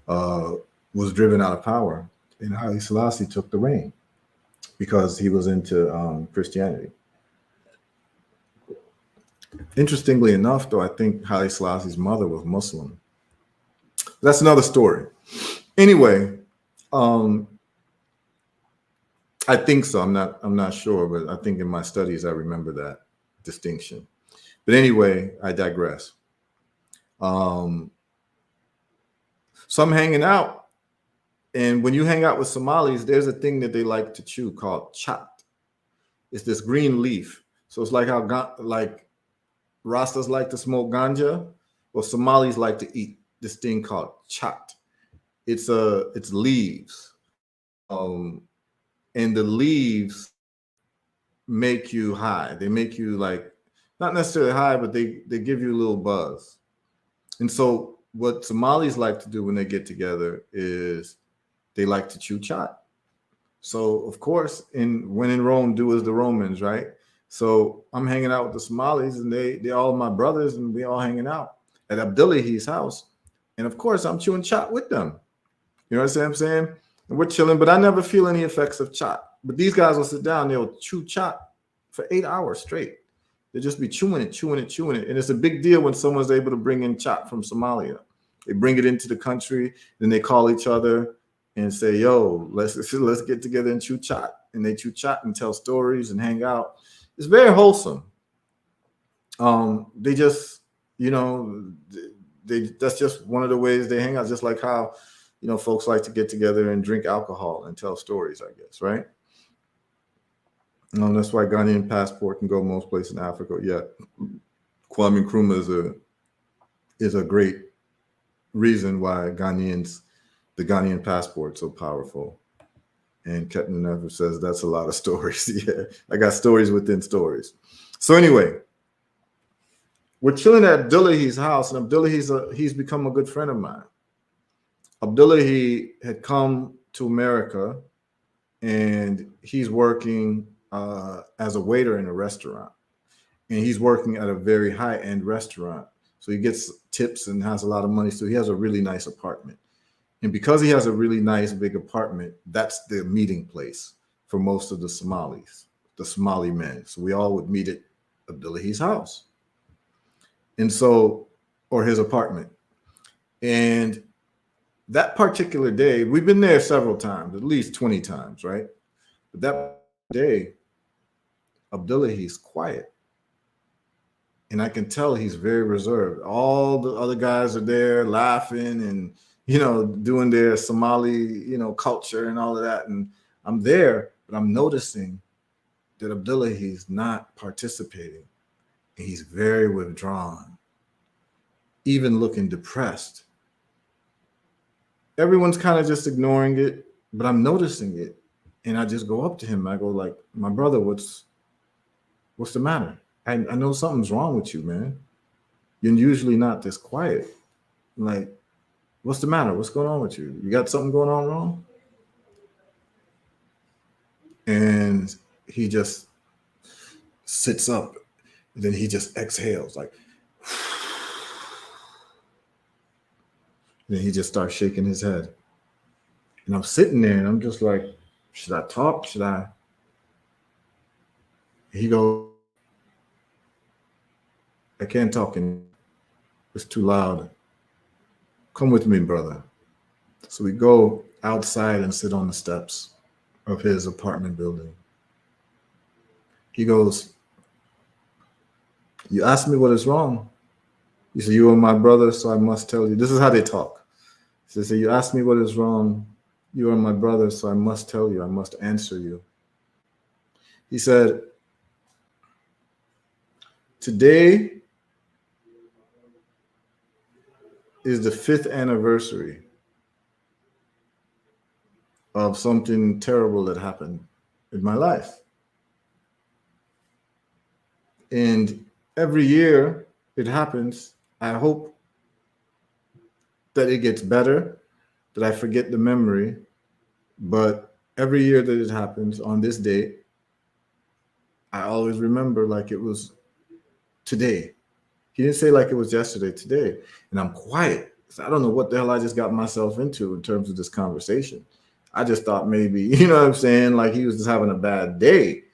was driven out of power, and Haile Selassie took the reign because he was into Christianity. Interestingly enough, though, I think Haile Selassie's mother was Muslim. That's another story. Anyway, I think so. I'm not sure, but I think in my studies I remember that distinction. But anyway, I digress. So I'm hanging out, and when you hang out with Somalis, there's a thing that they like to chew called chat. It's this green leaf. So it's like how Rastas like to smoke ganja, or Somalis like to eat this thing called chat. It's leaves, and the leaves make you high. They make you like not necessarily high, but they give you a little buzz. And so what Somalis like to do when they get together is they like to chew chat. So of course, when in Rome, do as the Romans, right? So I'm hanging out with the Somalis, and they all my brothers, and we all hanging out at Abdullahi's house. And of course, I'm chewing chat with them. You know what I'm saying? And we're chilling, but I never feel any effects of chat. But these guys will sit down, they'll chew chat for 8 hours straight. They'll just be chewing it. And it's a big deal when someone's able to bring in chat from Somalia. They bring it into the country, then they call each other and say, yo, let's get together and chew chat. And they chew chat and tell stories and hang out. It's very wholesome. They just, that's just one of the ways they hang out, just like how, folks like to get together and drink alcohol and tell stories, I guess, right? That's why Ghanaian passport can go most places in Africa. Yeah, Kwame Nkrumah is a great reason why the Ghanaian passport is so powerful. And Captain Never says that's a lot of stories. Yeah, I got stories within stories. So anyway, we're chilling at Abdullahi's house, and he's become a good friend of mine. Abdullahi had come to America, and he's working as a waiter in a restaurant, and he's working at a very high-end restaurant. So he gets tips and has a lot of money. So he has a really nice apartment. And because he has a really nice big apartment, that's the meeting place for most of the Somalis, the Somali men. So we all would meet at Abdullahi's house. And so, or his apartment. And that particular day, we've been there several times, at least 20 times, right? But that day, Abdullahi's quiet. And I can tell he's very reserved. All the other guys are there laughing and, doing their Somali, culture and all of that. And I'm there, but I'm noticing that Abdullahi's not participating. And he's very withdrawn, even looking depressed. Everyone's kind of just ignoring it, but I'm noticing it. And I just go up to him. I go like, my brother, what's the matter? I know something's wrong with you, man. You're usually not this quiet. Like, what's the matter? What's going on with you? You got something going on wrong? And he just sits up. And then he just exhales like, then he just starts shaking his head. And I'm sitting there and I'm just like, should I talk? Should I? He goes, I can't talk anymore. It's too loud. Come with me, brother. So we go outside and sit on the steps of his apartment building. He goes, you asked me what is wrong. He said, you are my brother, so I must tell you. This is how they talk. He said, you asked me what is wrong. You are my brother, so I must tell you. I must answer you. He said, today is the 5th anniversary of something terrible that happened in my life. And every year it happens, I hope that it gets better, that I forget the memory. But every year that it happens on this date, I always remember like it was today. He didn't say like it was yesterday, today. And I'm quiet. I don't know what the hell I just got myself into in terms of this conversation. I just thought maybe, you know what I'm saying? Like he was just having a bad day.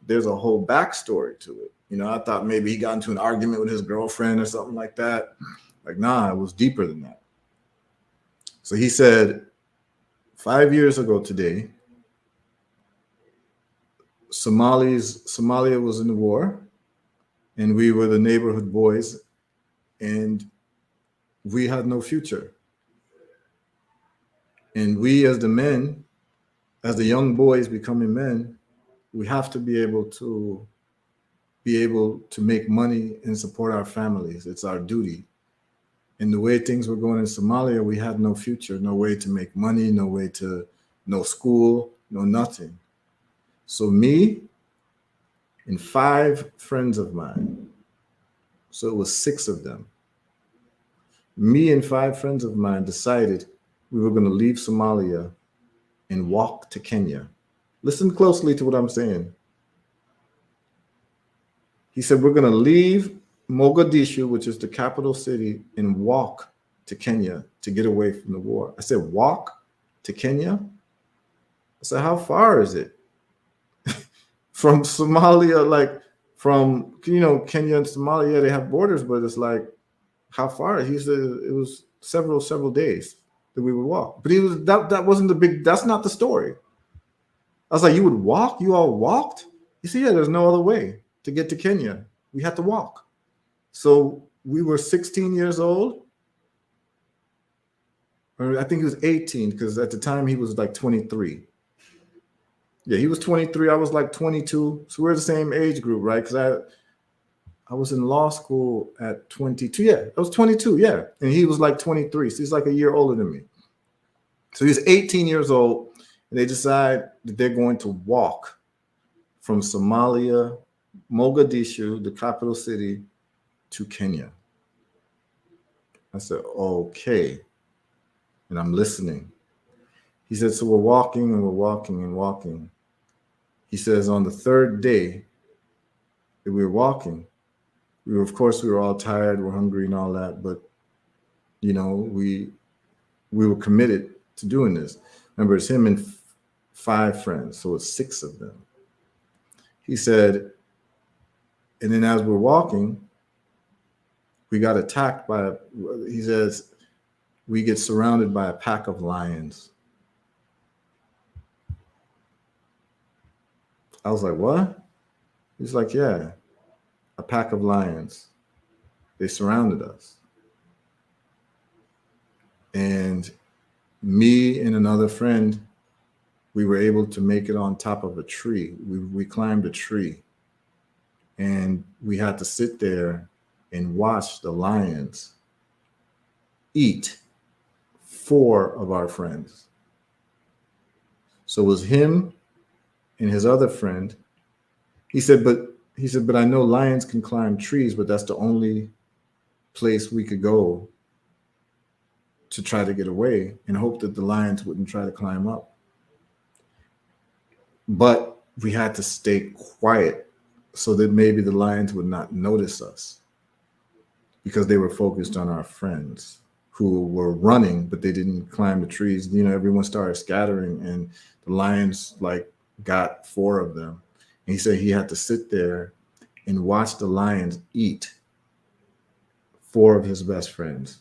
There's a whole backstory to it. I thought maybe he got into an argument with his girlfriend or something like that. Like, nah, it was deeper than that. So he said, 5 years ago today, Somalia was in the war, and we were the neighborhood boys, and we had no future. And we as the men, as the young boys becoming men, we have to be able to make money and support our families. It's our duty. And the way things were going in Somalia, we had no future, no way to make money, no school, no nothing. So me and 5 friends of mine, so it was 6 of them, me and 5 friends of mine decided we were going to leave Somalia and walk to Kenya. Listen closely to what I'm saying. He said, we're going to leave Mogadishu, which is the capital city, and walk to Kenya to get away from the war. I said, walk to Kenya? I said, how far is it? From Somalia, like from, Kenya and Somalia, they have borders, but it's like, how far? He said it was several days that we would walk. But that wasn't that's not the story. I was like, you would walk? You all walked? He said, yeah, there's no other way to get to Kenya. We had to walk. So we were 16 years old. Or I think he was 18 because at the time he was like 23. Yeah, he was 23. I was like 22. So we're the same age group, right? Because I was in law school at 22. Yeah, I was 22. Yeah. And he was like 23. So he's like a year older than me. So he's 18 years old. And they decide that they're going to walk from Somalia, Mogadishu, the capital city, to Kenya. I said, okay. And I'm listening. He said, so we're walking and we're walking and walking. He says, on the third day that we were walking, of course, we were all tired, we're hungry and all that, but you know, we were committed to doing this. Remember, it's him and 5 friends, so it's 6 of them. He said, and then as we're walking, we got attacked by, he says, we get surrounded by a pack of lions. I was like, what? He's like, yeah, a pack of lions. They surrounded us. And me and another friend, we were able to make it on top of a tree. We climbed a tree. And we had to sit there and watch the lions eat 4 of our friends. So it was him and his other friend. He said, but I know lions can climb trees, but that's the only place we could go to try to get away and hope that the lions wouldn't try to climb up. But we had to stay quiet so that maybe the lions would not notice us, because they were focused on our friends who were running, but they didn't climb the trees. You know, everyone started scattering and the lions like got 4 of them. And he said he had to sit there and watch the lions eat 4 of his best friends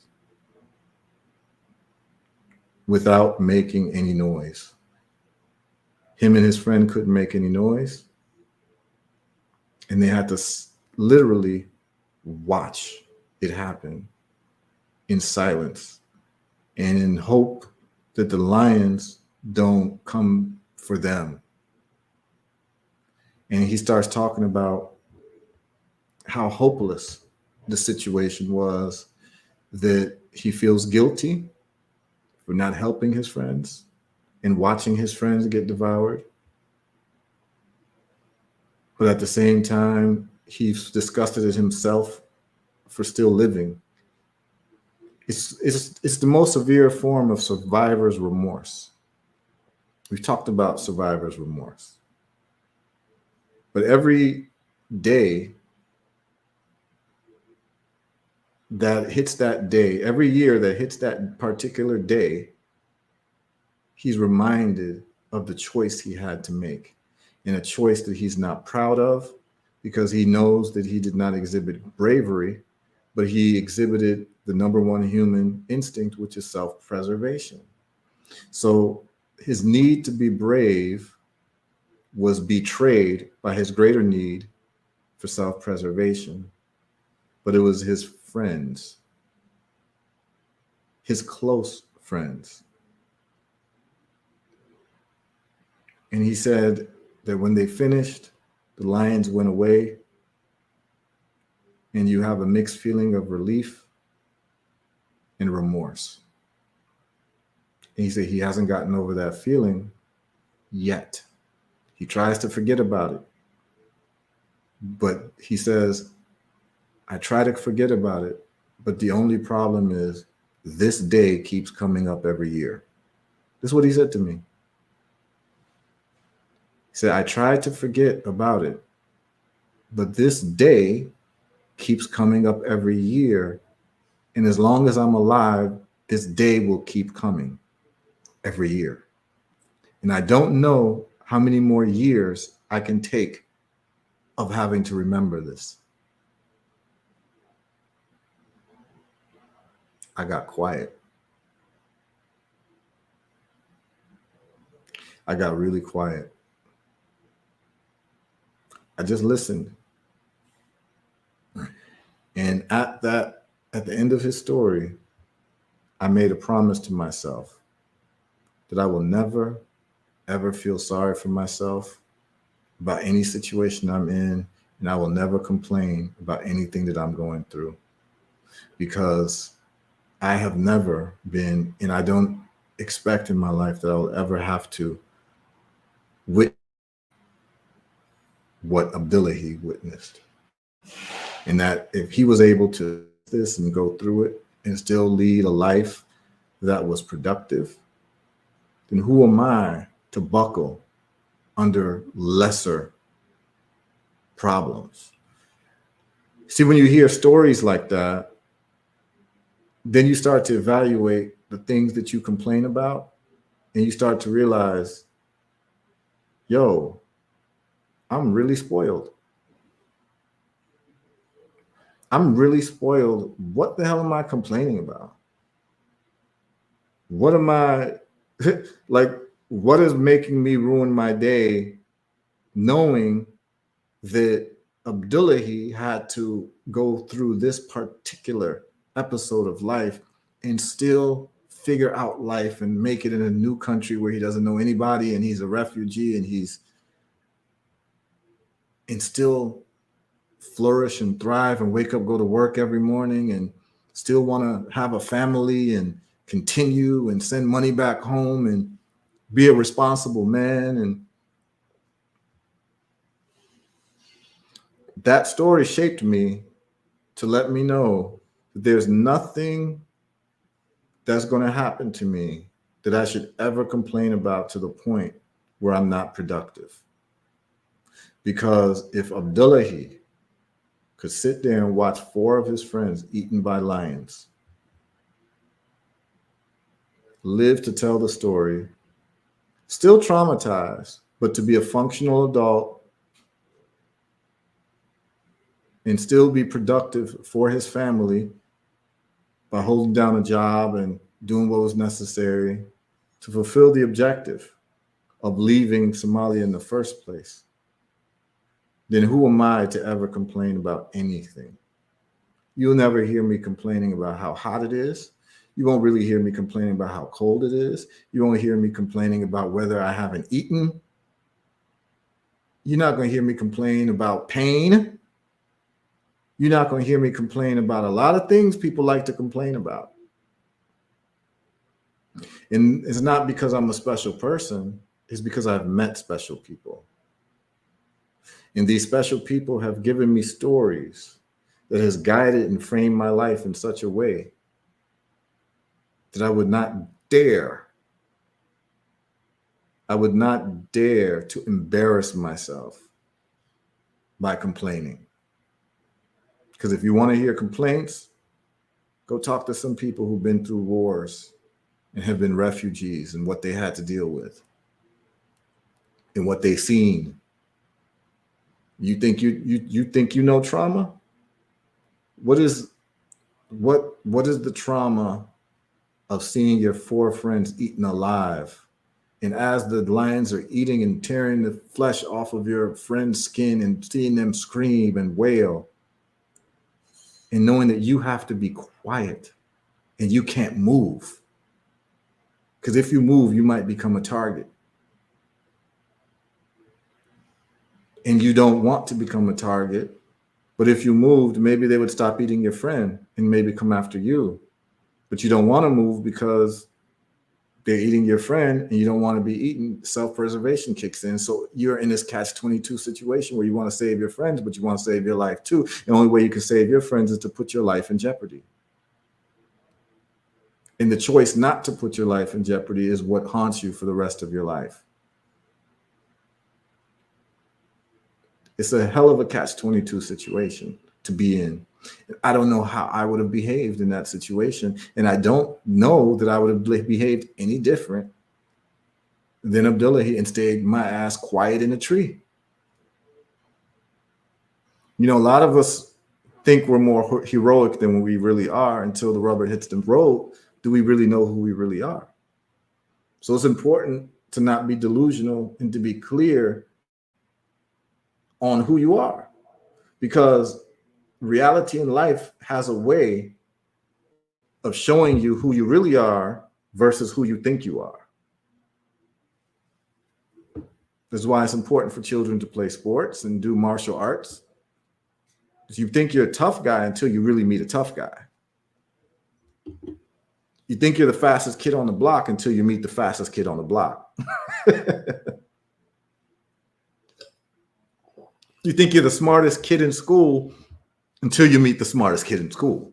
without making any noise. Him and his friend couldn't make any noise. And they had to literally watch it happen in silence and in hope that the lions don't come for them. And he starts talking about how hopeless the situation was, that he feels guilty for not helping his friends and watching his friends get devoured. But at the same time, he's disgusted at himself for still living. It's the most severe form of survivor's remorse. We've talked about survivor's remorse. But every day that hits that day, every year that hits that particular day, he's reminded of the choice he had to make, and a choice that he's not proud of, because he knows that he did not exhibit bravery, but he exhibited the number one human instinct, which is self-preservation. So his need to be brave was betrayed by his greater need for self-preservation. But it was his friends, his close friends. And he said that when they finished, the lions went away, and you have a mixed feeling of relief and remorse. And he said he hasn't gotten over that feeling yet. He tries to forget about it. But he says, I try to forget about it, but the only problem is this day keeps coming up every year. This is what he said to me. He said, I tried to forget about it, but this day keeps coming up every year. And as long as I'm alive, this day will keep coming every year. And I don't know how many more years I can take of having to remember this. I got quiet. I got really quiet. I just listened. And at the end of his story, I made a promise to myself that I will never, ever feel sorry for myself about any situation I'm in, and I will never complain about anything that I'm going through, because I have never been, and I don't expect in my life that I will ever have to witness what Abdullahi witnessed. And that if he was able to this and go through it and still lead a life that was productive, then who am I to buckle under lesser problems? See, when you hear stories like that, then you start to evaluate the things that you complain about, and you start to realize, yo, I'm really spoiled. I'm really spoiled. What the hell am I complaining about? What am I like? What is making me ruin my day knowing that Abdullahi had to go through this particular episode of life and still figure out life and make it in a new country where he doesn't know anybody and he's a refugee and still flourish and thrive and wake up, go to work every morning and still want to have a family and continue and send money back home and be a responsible man. And that story shaped me to let me know that there's nothing that's going to happen to me that I should ever complain about to the point where I'm not productive. Because if Abdullahi could sit there and watch 4 of his friends eaten by lions, live to tell the story, still traumatized, but to be a functional adult and still be productive for his family by holding down a job and doing what was necessary to fulfill the objective of leaving Somalia in the first place, then who am I to ever complain about anything? You'll never hear me complaining about how hot it is. You won't really hear me complaining about how cold it is. You won't hear me complaining about whether I haven't eaten. You're not going to hear me complain about pain. You're not going to hear me complain about a lot of things people like to complain about. And it's not because I'm a special person. It's because I've met special people. And these special people have given me stories that has guided and framed my life in such a way that I would not dare to embarrass myself by complaining. Because if you want to hear complaints, go talk to some people who've been through wars and have been refugees and what they had to deal with and what they've seen. You think you know trauma? What is the trauma of seeing your 4 friends eaten alive? And as the lions are eating and tearing the flesh off of your friend's skin and seeing them scream and wail, and knowing that you have to be quiet and you can't move. Because if you move, you might become a target. And you don't want to become a target. But if you moved, maybe they would stop eating your friend and maybe come after you. But you don't want to move because they're eating your friend and you don't want to be eaten. Self-preservation kicks in. So you're in this catch-22 situation where you want to save your friends, but you want to save your life too. The only way you can save your friends is to put your life in jeopardy. And the choice not to put your life in jeopardy is what haunts you for the rest of your life. It's a hell of a catch-22 situation to be in. I don't know how I would have behaved in that situation. And I don't know that I would have behaved any different than Abdullahi and stayed my ass quiet in a tree. You know, a lot of us think we're more heroic than we really are. Until the rubber hits the road, do we really know who we really are? So it's important to not be delusional and to be clear on who you are, because reality in life has a way of showing you who you really are versus who you think you are. This is why it's important for children to play sports and do martial arts. You think you're a tough guy until you really meet a tough guy. You think you're the fastest kid on the block until you meet the fastest kid on the block. You think you're the smartest kid in school until you meet the smartest kid in school.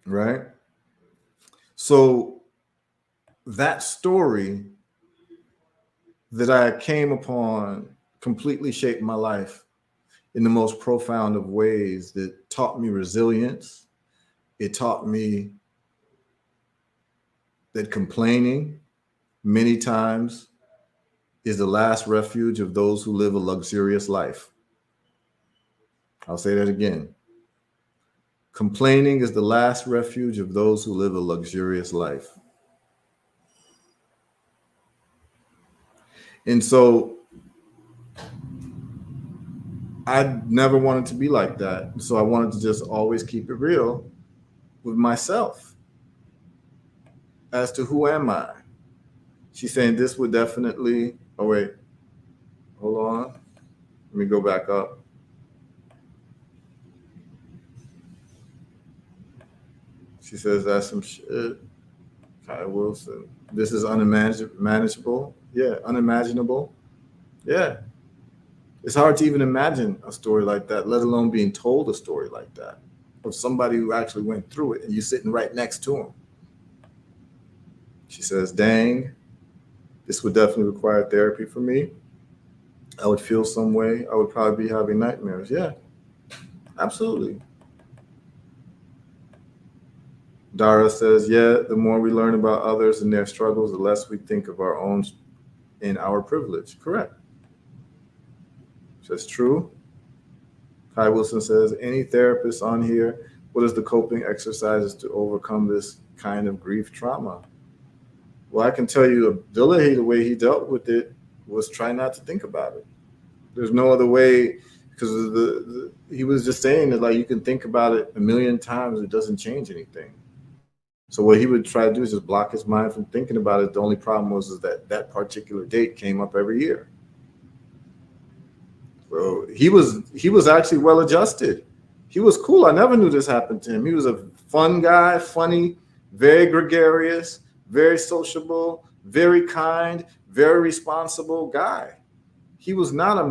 Right? So that story that I came upon completely shaped my life in the most profound of ways that taught me resilience. It taught me that complaining many times is the last refuge of those who live a luxurious life. I'll say that again. Complaining is the last refuge of those who live a luxurious life. And so I never wanted to be like that. So I wanted to just always keep it real with myself as to who am I. She's saying this would definitely, oh wait, hold on. Let me go back up. She says that's some shit. Kai Wilson. This is unimaginable. Yeah, unimaginable. Yeah. It's hard to even imagine a story like that, let alone being told a story like that of somebody who actually went through it and you're sitting right next to him. She says, dang, this would definitely require therapy for me. I would feel some way. I would probably be having nightmares. Yeah, absolutely. Dara says, yeah, the more we learn about others and their struggles, the less we think of our own and our privilege. Correct. That's true. Kai Wilson says, any therapist on here, what is the coping exercises to overcome this kind of grief trauma? Well, I can tell you, Abdullahi, the way he dealt with it was try not to think about it. There's no other way, because he was just saying that like you can think about it a million times, it doesn't change anything. So what he would try to do is just block his mind from thinking about it. The only problem was that that particular date came up every year. So he was actually well adjusted. He was cool. I never knew this happened to him. He was a fun guy, funny, very gregarious, very sociable, very kind, very responsible guy. He was not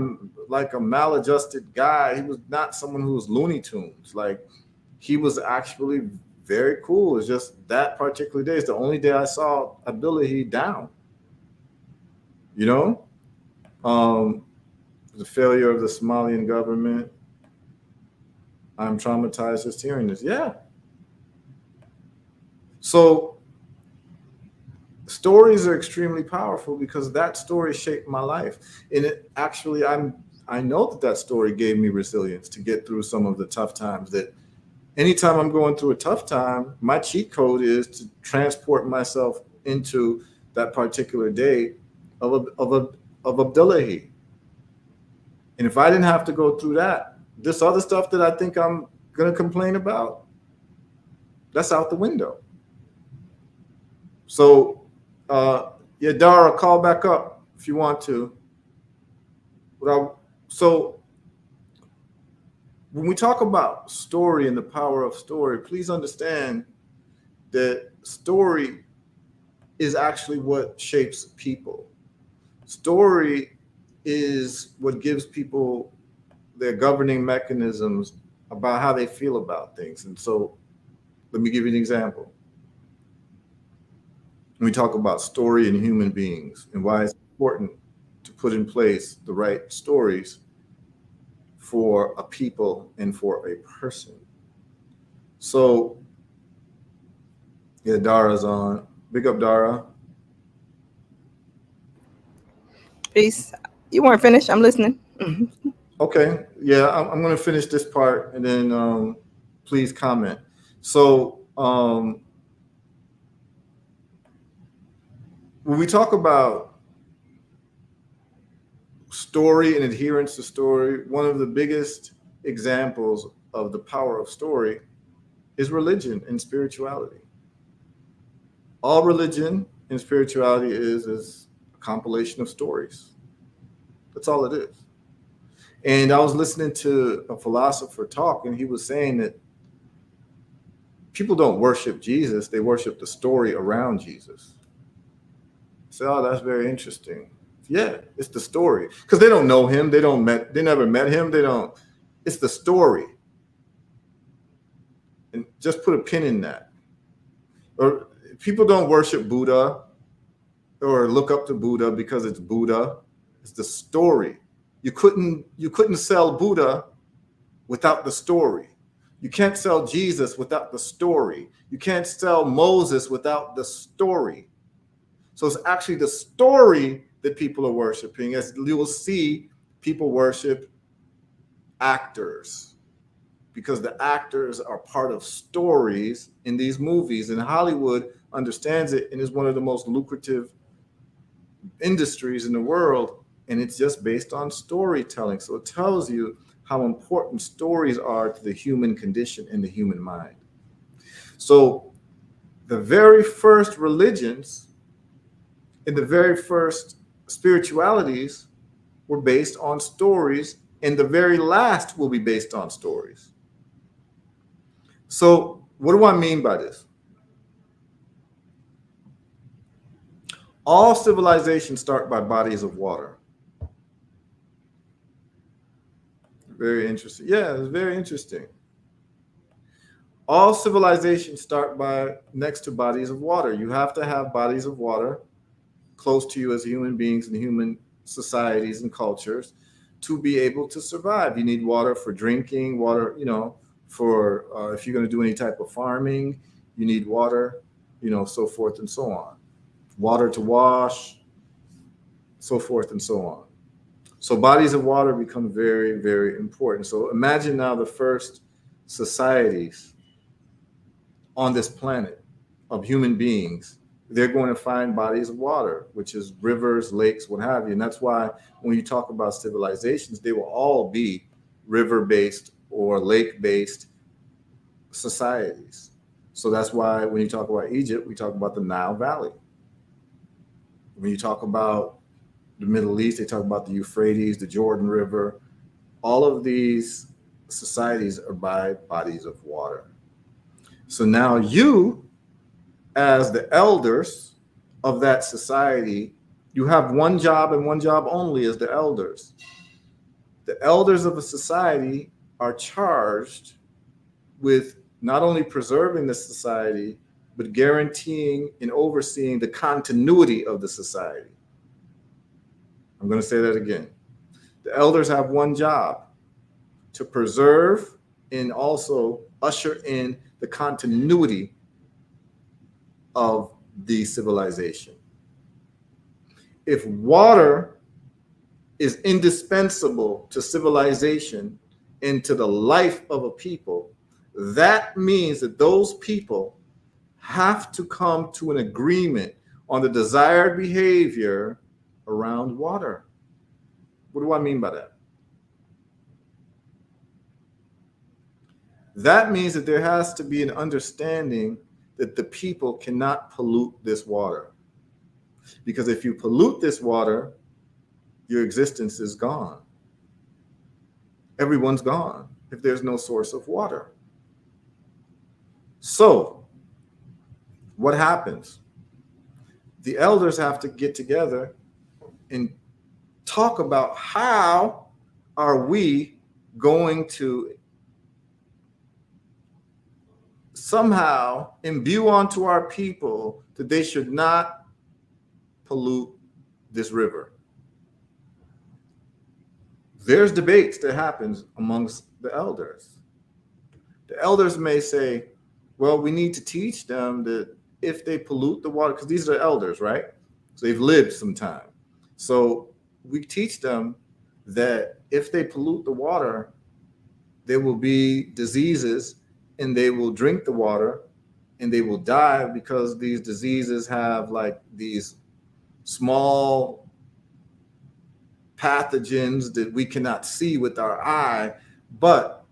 like a maladjusted guy. He was not someone who was Looney Tunes. Like he was actually very cool. It's just that particular day is the only day I saw Abdullahi down. You know, the failure of the Somalian government. I'm traumatized just hearing this. Yeah. So stories are extremely powerful because that story shaped my life. And it actually, I know that story gave me resilience to get through some of the tough times. That anytime I'm going through a tough time, my cheat code is to transport myself into that particular day of Abdullahi. And if I didn't have to go through that, this other stuff that I think I'm going to complain about, that's out the window. So, yeah, Dara, call back up if you want to. So when we talk about story and the power of story, please understand that story is actually what shapes people. Story is what gives people their governing mechanisms about how they feel about things. And so let me give you an example. When we talk about story in human beings and why it's important to put in place the right stories for a people and for a person. So, yeah, Dara's on. Big up, Dara. Peace. You weren't finished. I'm listening. Okay, yeah, I'm going to finish this part and then please comment. So, when we talk about story and adherence to story, one of the biggest examples of the power of story is religion and spirituality. All religion and spirituality is a compilation of stories. That's all it is. And I was listening to a philosopher talk, and he was saying that people don't worship Jesus, they worship the story around Jesus. I said, oh, that's very interesting. Yeah, it's the story. Because they don't know him. They never met him. It's the story. And just put a pin in that. Or people don't worship Buddha or look up to Buddha because it's Buddha. It's the story. You couldn't sell Buddha without the story. You can't sell Jesus without the story. You can't sell Moses without the story. So it's actually the story that people are worshiping. As you will see, people worship actors because the actors are part of stories in these movies. And Hollywood understands it and is one of the most lucrative industries in the world. And it's just based on storytelling. So it tells you how important stories are to the human condition and the human mind. So the very first religions and the very first spiritualities were based on stories, and the very last will be based on stories. So what do I mean by this? All civilizations start by bodies of water. Very interesting. Yeah, it's very interesting. All civilizations start by next to bodies of water. You have to have bodies of water close to you as human beings and human societies and cultures to be able to survive. You need water for drinking, water, for if you're going to do any type of farming, you need water, so forth and so on. Water to wash, so forth and so on. So bodies of water become very, very important. So imagine now the first societies on this planet of human beings, they're going to find bodies of water, which is rivers, lakes, what have you. And that's why when you talk about civilizations, they will all be river-based or lake-based societies. So that's why when you talk about Egypt, we talk about the Nile Valley. When you talk about the Middle East, they talk about the Euphrates, the Jordan River. All of these societies are by bodies of water. So now you, as the elders of that society, you have one job and one job only as the elders. The elders of a society are charged with not only preserving the society, but guaranteeing and overseeing the continuity of the society. I'm going to say that again. The elders have one job: to preserve and also usher in the continuity of the civilization. If water is indispensable to civilization and to the life of a people, that means that those people have to come to an agreement on the desired behavior around water. What do I mean by that? That means that there has to be an understanding that the people cannot pollute this water. Because if you pollute this water, your existence is gone. Everyone's gone if there's no source of water. So, what happens? The elders have to get together and talk about how are we going to somehow imbue onto our people that they should not pollute this river. There's debates that happens amongst the elders. The elders may say, well, we need to teach them that if they pollute the water, because these are elders, right? So they've lived some time. So we teach them that if they pollute the water, there will be diseases and they will drink the water and they will die because these diseases have like these small pathogens that we cannot see with our eye. But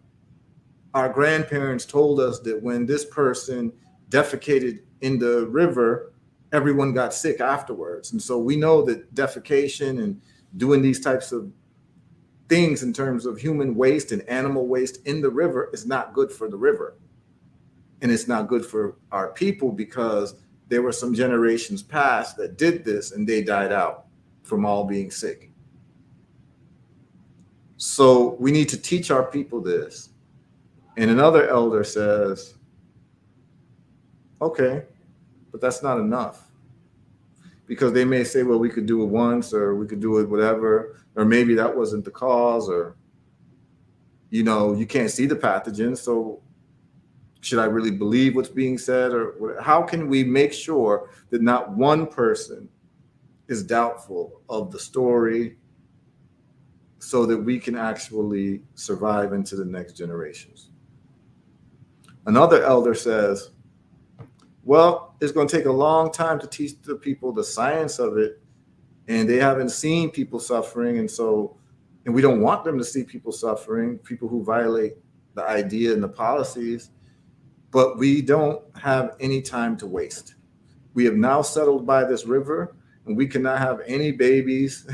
our grandparents told us that when this person defecated in the river, everyone got sick afterwards. And so we know that defecation and doing these types of things in terms of human waste and animal waste in the river is not good for the river. And it's not good for our people because there were some generations past that did this and they died out. from all being sick. So we need to teach our people this. And another elder says, okay, but that's not enough. Because they may say, well, we could do it once, or we could do it whatever, or maybe that wasn't the cause, or, you can't see the pathogen. So should I really believe what's being said? Or how can we make sure that not one person is doubtful of the story so that we can actually survive into the next generations? Another elder says, well, it's going to take a long time to teach the people the science of it, and they haven't seen people suffering, and we don't want them to see people suffering, people who violate the idea and the policies, but we don't have any time to waste. We have now settled by this river, and we cannot have any babies,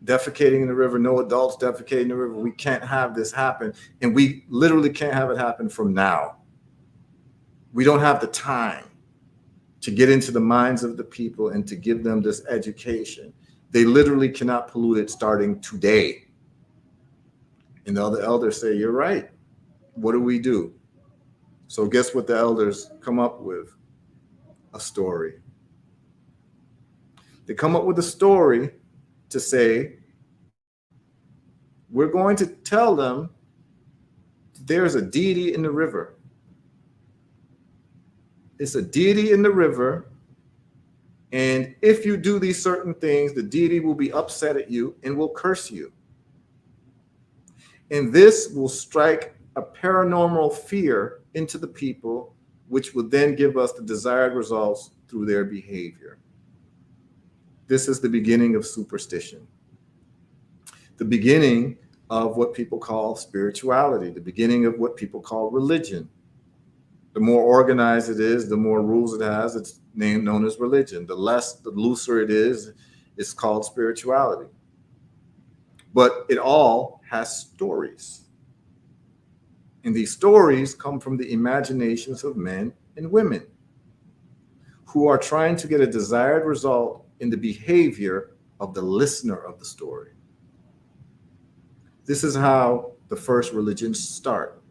defecating in the river, no adults defecating in the river. We can't have this happen, and we literally can't have it happen from now. We don't have the time to get into the minds of the people and to give them this education. They literally cannot pollute it starting today. And the other elders say, you're right. What do we do? So guess what the elders come up with? A story. They come up with a story to say, we're going to tell them there's a deity in the river. It's a deity in the river, and if you do these certain things, the deity will be upset at you and will curse you. And this will strike a paranormal fear into the people, which will then give us the desired results through their behavior. This is the beginning of superstition, the beginning of what people call spirituality, the beginning of what people call religion. The more organized it is, the more rules it has, it's known as religion. The looser it is, it's called spirituality. But it all has stories. And these stories come from the imaginations of men and women who are trying to get a desired result in the behavior of the listener of the story. This is how the first religions start.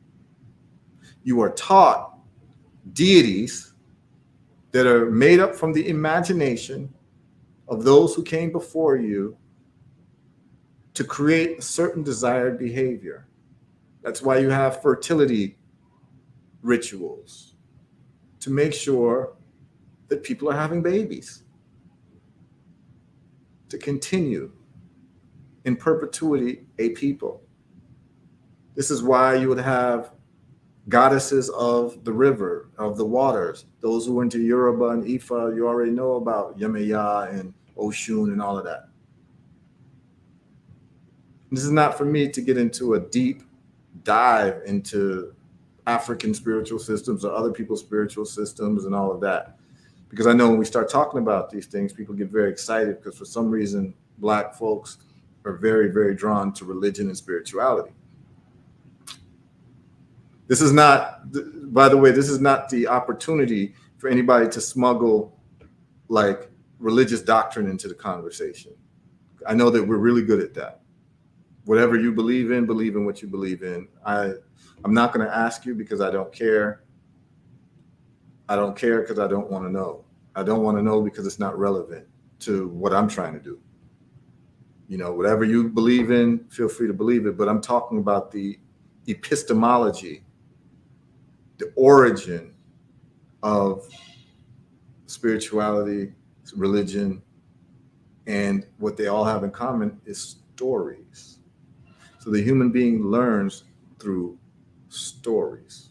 You are taught deities that are made up from the imagination of those who came before you to create a certain desired behavior. That's why you have fertility rituals, to make sure that people are having babies, to continue in perpetuity a people. This is why you would have goddesses of the river, of the waters. Those who went to Yoruba and Ifa, you already know about Yemeya and Oshun and all of that. This is not for me to get into a deep dive into African spiritual systems or other people's spiritual systems and all of that. Because I know when we start talking about these things, people get very excited because for some reason, Black folks are very, very drawn to religion and spirituality. This is not, by the way, this is not the opportunity for anybody to smuggle like religious doctrine into the conversation. I know that we're really good at that. Whatever you believe in what you believe in. I'm not going to ask you because I don't care. I don't care because I don't want to know. I don't want to know because it's not relevant to what I'm trying to do. Whatever you believe in, feel free to believe it. But I'm talking about the epistemology, the origin of spirituality, religion, and what they all have in common is stories. So the human being learns through stories.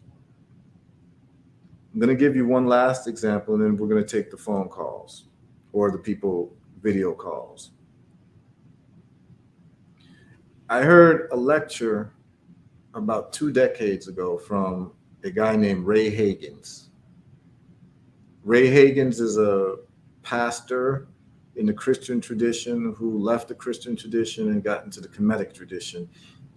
I'm going to give you one last example, and then we're going to take the phone calls or the people video calls. I heard a lecture about 2 decades ago from a guy named Ray Hagins. Ray Hagins is a pastor in the Christian tradition who left the Christian tradition and got into the Kemetic tradition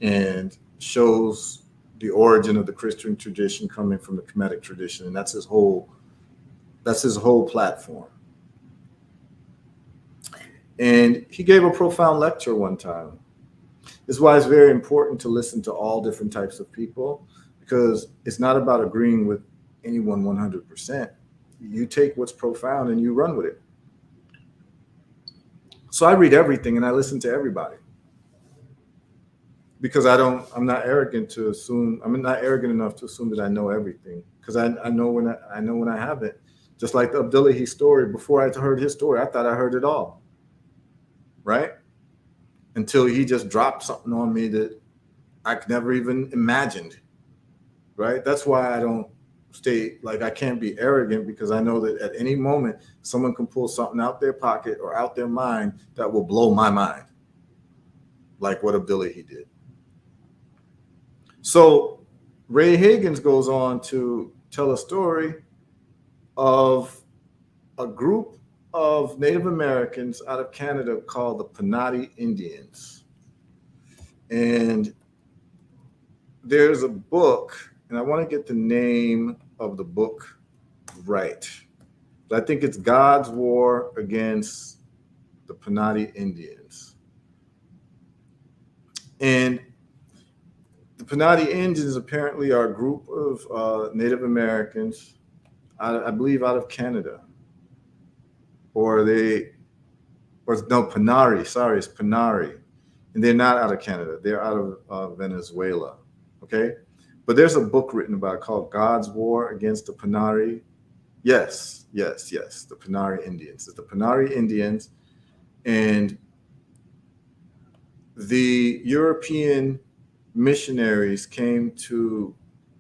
and shows the origin of the Christian tradition coming from the Kemetic tradition. And that's his whole platform. And he gave a profound lecture one time. This is why it's very important to listen to all different types of people, because it's not about agreeing with anyone 100%. You take what's profound and you run with it. So I read everything and I listen to everybody, because I'm not arrogant to assume, I'm not arrogant enough to assume that I know everything, because I know when I haven't. Just like the Abdullahi story, before I heard his story, I thought I heard it all, right? Until he just dropped something on me that I could never even imagined, right? That's why I don't stay, like, I can't be arrogant, because I know that at any moment someone can pull something out their pocket or out their mind that will blow my mind, like what Abdullahi did. So Ray Higgins goes on to tell a story of a group of Native Americans out of Canada called the Penati Indians. And there's a book, and I want to get the name of the book right. But I think it's God's War Against the Penati Indians. And the Penati Indians apparently are a group of Native Americans, I believe out of Canada. Penari, sorry, it's Penari. And they're not out of Canada, they're out of Venezuela, okay? But there's a book written about it called God's War Against the Penari. Yes, the Penari Indians. It's the Penari Indians, and the European missionaries came to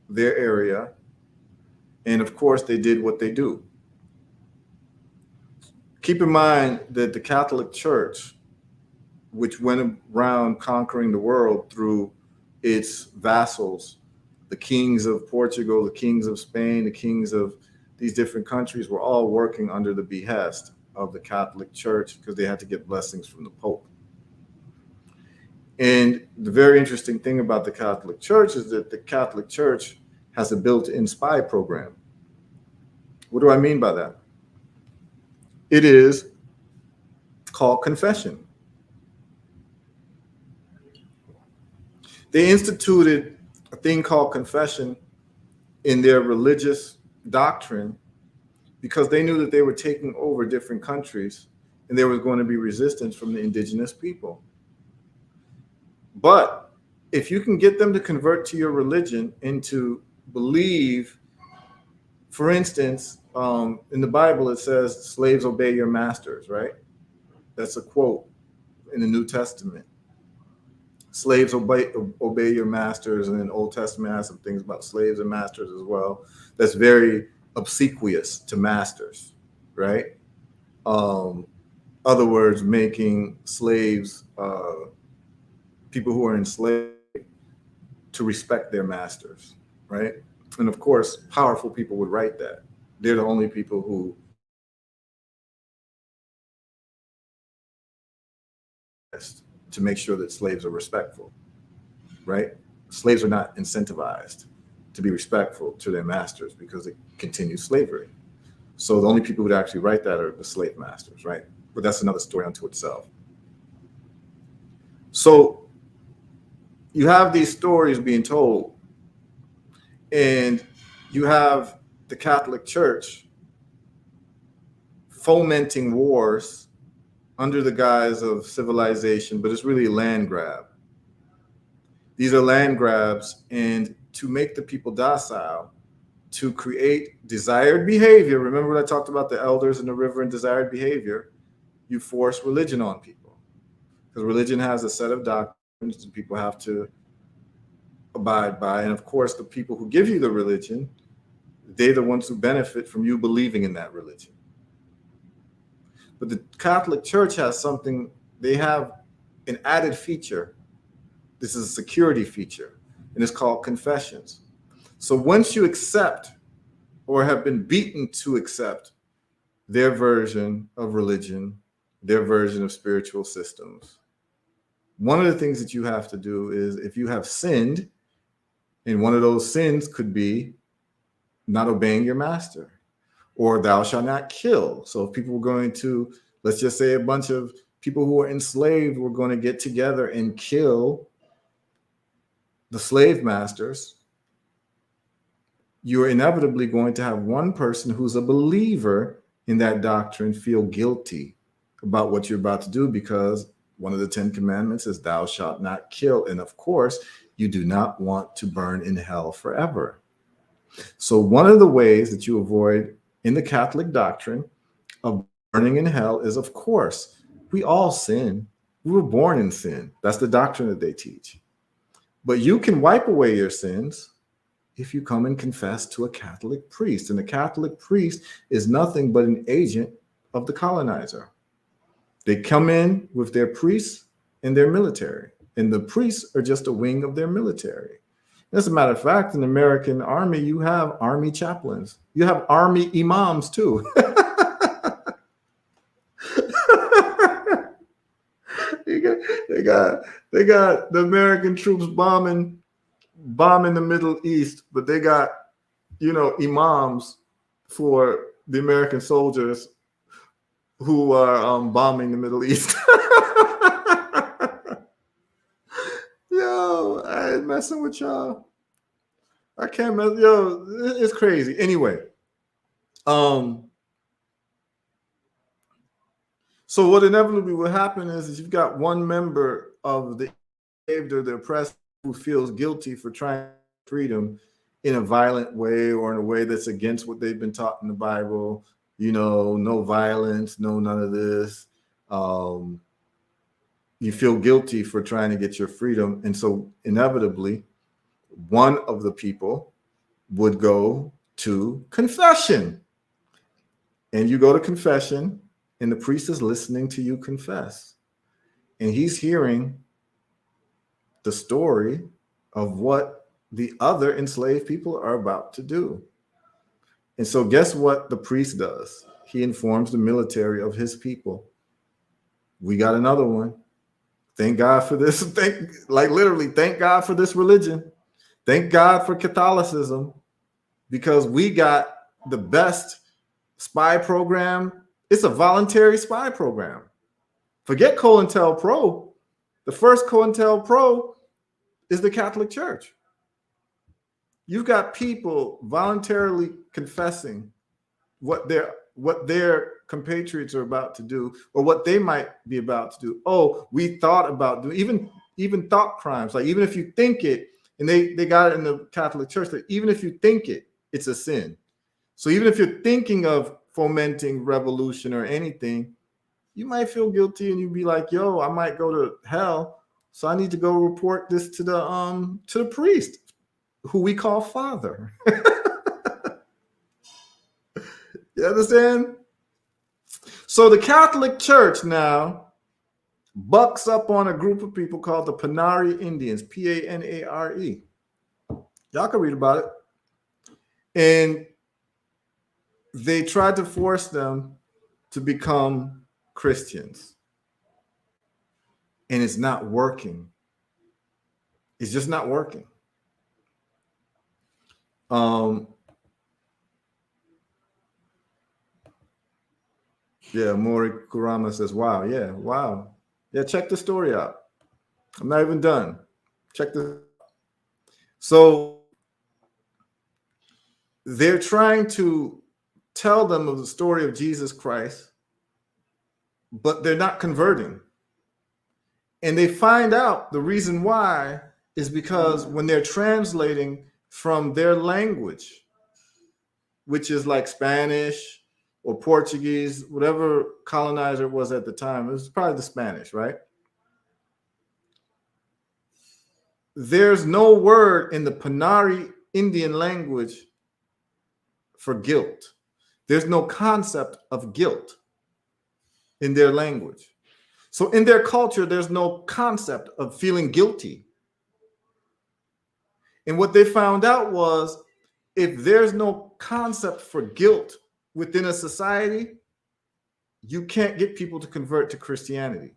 their area, and of course they did what they do. Keep in mind that the Catholic Church, which went around conquering the world through its vassals, the kings of Portugal, the kings of Spain, the kings of these different countries, were all working under the behest of the Catholic Church, because they had to get blessings from the Pope. And the very interesting thing about the Catholic Church is that the Catholic Church has a built-in spy program. What do I mean by that? It is called confession. They instituted a thing called confession in their religious doctrine, because they knew that they were taking over different countries and there was going to be resistance from the indigenous people. But if you can get them to convert to your religion and to believe, for instance, in the Bible, it says, slaves obey your masters, right? That's a quote in the New Testament. Slaves obey your masters, and then Old Testament has some things about slaves and masters as well. That's very obsequious to masters, right? Other words, making slaves, people who are enslaved, to respect their masters, right? And of course, powerful people would write that. They're the only people who to make sure that slaves are respectful, right? Slaves are not incentivized to be respectful to their masters because it continues slavery. So the only people who would actually write that are the slave masters, right? But that's another story unto itself. So you have these stories being told, and you have the Catholic Church fomenting wars under the guise of civilization, but it's really a land grab. These are land grabs, and to make the people docile, to create desired behavior. Remember what I talked about the elders in the river and desired behavior? You force religion on people, because religion has a set of doctrines that people have to abide by. And of course, the people who give you the religion, they're the ones who benefit from you believing in that religion. But the Catholic Church has something, they have an added feature. This is a security feature, and it's called confessions. So once you accept or have been beaten to accept their version of religion, their version of spiritual systems, one of the things that you have to do is, if you have sinned, and one of those sins could be not obeying your master, or thou shalt not kill. So if people were going to, let's just say a bunch of people who were enslaved were going to get together and kill the slave masters, you're inevitably going to have one person who's a believer in that doctrine feel guilty about what you're about to do, because one of the 10 commandments is thou shalt not kill. And of course, you do not want to burn in hell forever. So one of the ways that you avoid in the Catholic doctrine of burning in hell is, of course, we all sin. We were born in sin. That's the doctrine that they teach. But you can wipe away your sins if you come and confess to a Catholic priest. And the Catholic priest is nothing but an agent of the colonizer. They come in with their priests and their military, and the priests are just a wing of their military. As a matter of fact, in the American Army, you have army chaplains. You have army imams too. They got the American troops bombing the Middle East, but they got, imams for the American soldiers who are bombing the Middle East. Yo, I ain't messing with y'all. I can't mess. Yo, it's crazy. Anyway, so what inevitably will happen is you've got one member of the enslaved or the oppressed who feels guilty for trying freedom in a violent way or in a way that's against what they've been taught in the Bible. No violence, no none of this. You feel guilty for trying to get your freedom. And so inevitably, one of the people would go to confession. And you go to confession, and the priest is listening to you confess. And he's hearing the story of what the other enslaved people are about to do. And so guess what the priest does? He informs the military of his people. We got another one. Thank God for this. Literally, thank God for this religion. Thank God for Catholicism, because we got the best spy program. It's a voluntary spy program. Forget COINTELPRO. The first COINTELPRO is the Catholic Church. You've got people voluntarily confessing what their compatriots are about to do, or what they might be about to do. Oh, we thought about doing even thought crimes. Like, even if you think it, and they got it in the Catholic Church, that even if you think it, it's a sin. So even if you're thinking of fomenting revolution or anything, you might feel guilty, and you'd be like, yo, I might go to hell, so I need to go report this to the priest, who we call Father. You understand? So the Catholic Church now bucks up on a group of people called the Panare Indians, P-A-N-A-R-E. Y'all can read about it. And they tried to force them to become Christians. And it's not working. It's just not working. Yeah, Mori Kurama says, wow. Yeah, check the story out. I'm not even done. Check this. So they're trying to tell them of the story of Jesus Christ, but they're not converting. And they find out the reason why is because when they're translating from their language, which is like Spanish or Portuguese, whatever colonizer it was at the time, it was probably the Spanish, right? There's no word in the Panare Indian language for guilt. There's no concept of guilt in their language. So in their culture, there's no concept of feeling guilty. And what they found out was, if there's no concept for guilt within a society, you can't get people to convert to Christianity,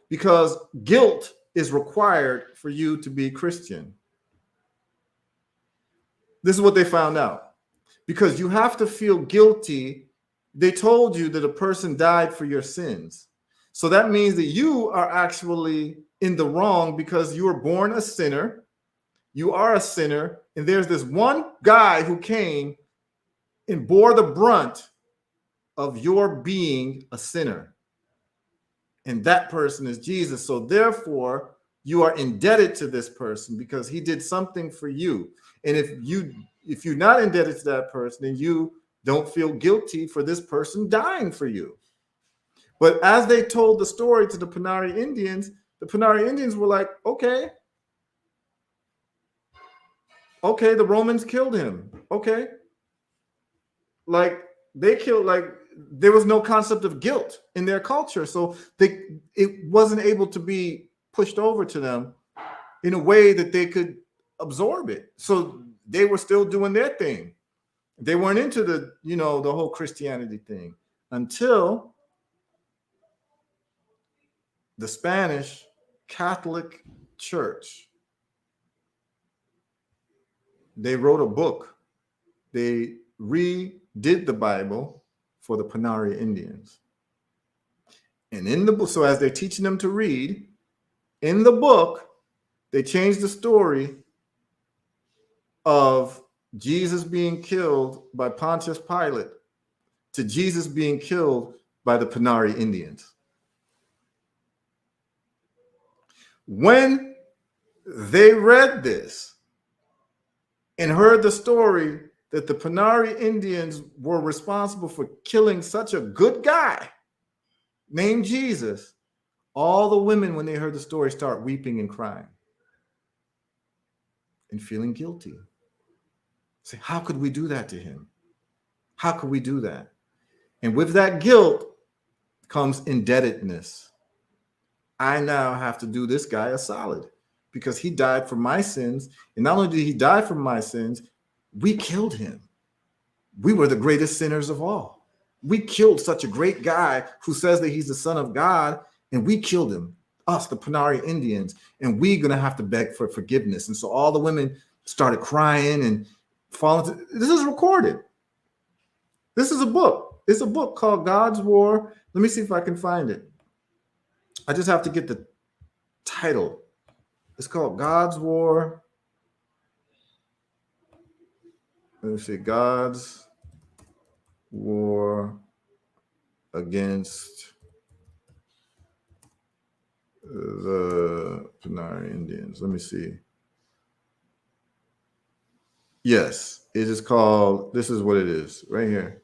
because guilt is required for you to be Christian. This is what they found out. Because you have to feel guilty. They told you that a person died for your sins. So that means that you are actually in the wrong because you were born a sinner. You are a sinner. And there's this one guy who came and bore the brunt of your being a sinner. And that person is Jesus. So therefore, you are indebted to this person because he did something for you. And if you're not indebted to that person, then you don't feel guilty for this person dying for you. But as they told the story to the Panari Indians were like, okay, the Romans killed him. Okay. Like they killed, like there was no concept of guilt in their culture. So it wasn't able to be pushed over to them in a way that they could absorb it. So they were still doing their thing. They weren't into the whole Christianity thing until the Spanish Catholic Church. They wrote a book. They redid the Bible for the Panari Indians. And in the book, so as they're teaching them to read, in the book, they changed the story of Jesus being killed by Pontius Pilate to Jesus being killed by the Panari Indians. When they read this and heard the story that the Panari Indians were responsible for killing such a good guy named Jesus, all the women, when they heard the story, start weeping and crying and feeling guilty. Say, how could we do that to him? How could we do that? And with that guilt comes indebtedness. I now have to do this guy a solid because he died for my sins. And not only did he die for my sins, we killed him. We were the greatest sinners of all. We killed such a great guy who says that he's the son of God, and we killed him, us, the Panari Indians, and we're going to have to beg for forgiveness. And so all the women started crying and falling. This is recorded. This is a book. It's a book called God's War. Let me see if I can find it. I just have to get the title. It's called God's War. Let me see. God's War against the Panari Indians. Let me see. Yes, it is called, this is what it is right here.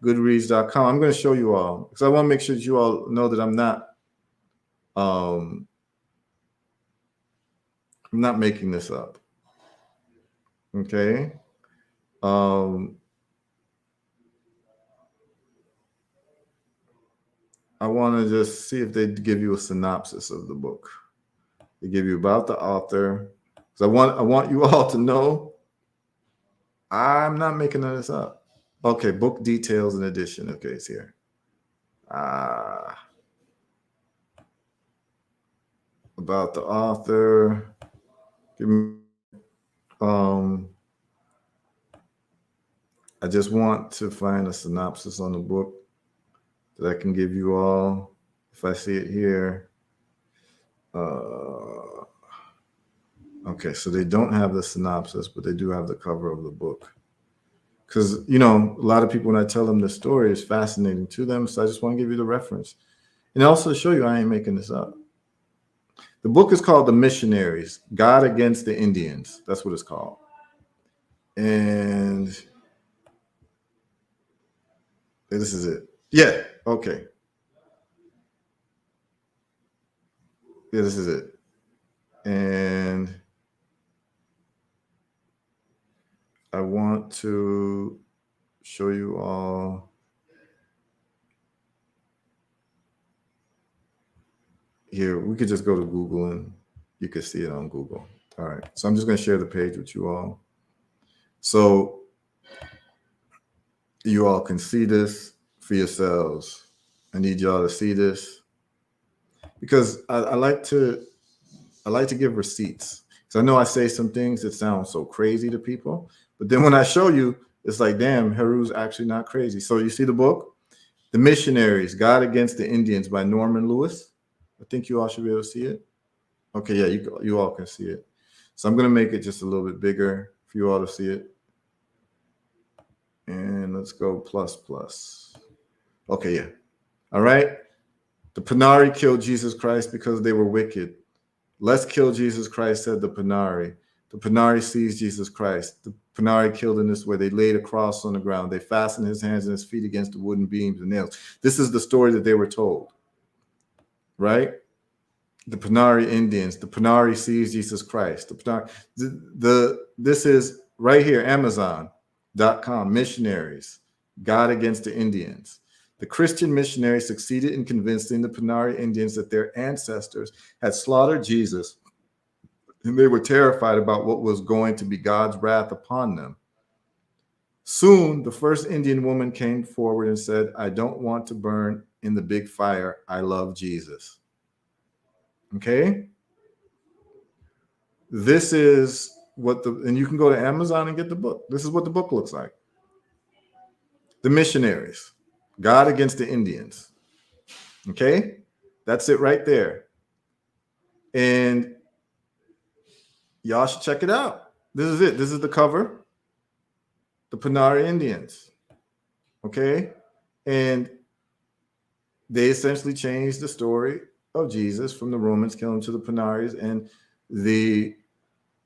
Goodreads.com. I'm going to show you all because I want to make sure that you all know that I'm not making this up. Okay. I want to just see if they give you a synopsis of the book. They give you about the author. So I want you all to know I'm not making this up. Okay, book details and edition. Okay, it's here. About the author. Give me, I just want to find a synopsis on the book that I can give you all. If I see it here. Okay, so they don't have the synopsis, but they do have the cover of the book. Because, a lot of people, when I tell them the story, is fascinating to them. So I just want to give you the reference. And also show you I ain't making this up. The book is called The Missionaries, God Against the Indians. That's what it's called. And this is it. Yeah, okay. Yeah, this is it. And I want to show you all. Here, we could just go to Google and you can see it on Google. All right. So I'm just going to share the page with you all. So you all can see this for yourselves. I need y'all to see this because I like to give receipts. So I know I say some things that sound so crazy to people, but then when I show you, it's like, damn, Heru's actually not crazy. So you see the book? The Missionaries, God Against the Indians by Norman Lewis. I think you all should be able to see it. Okay, yeah, you all can see it. So I'm going to make it just a little bit bigger for you all to see it. And let's go plus. Okay, yeah. All right. The Panari killed Jesus Christ because they were wicked. Let's kill Jesus Christ, said the Panari. The Panari seized Jesus Christ. The Panari killed in this way. They laid a cross on the ground. They fastened his hands and his feet against the wooden beams and nails. This is the story that they were told, right? The Panari Indians. The Panari seized Jesus Christ. This is right here, Amazon.com, missionaries, God Against the Indians. The Christian missionaries succeeded in convincing the Panari Indians that their ancestors had slaughtered Jesus, and they were terrified about what was going to be God's wrath upon them. Soon, the first Indian woman came forward and said, I don't want to burn in the big fire. I love Jesus. Okay? This is what and you can go to Amazon and get the book. This is what the book looks like. The Missionaries, God Against the Indians. Okay? That's it right there. And y'all should check it out. This is it. This is the cover. The Panari Indians. Okay? And they essentially changed the story of Jesus from the Romans killing him to the Panaris, and the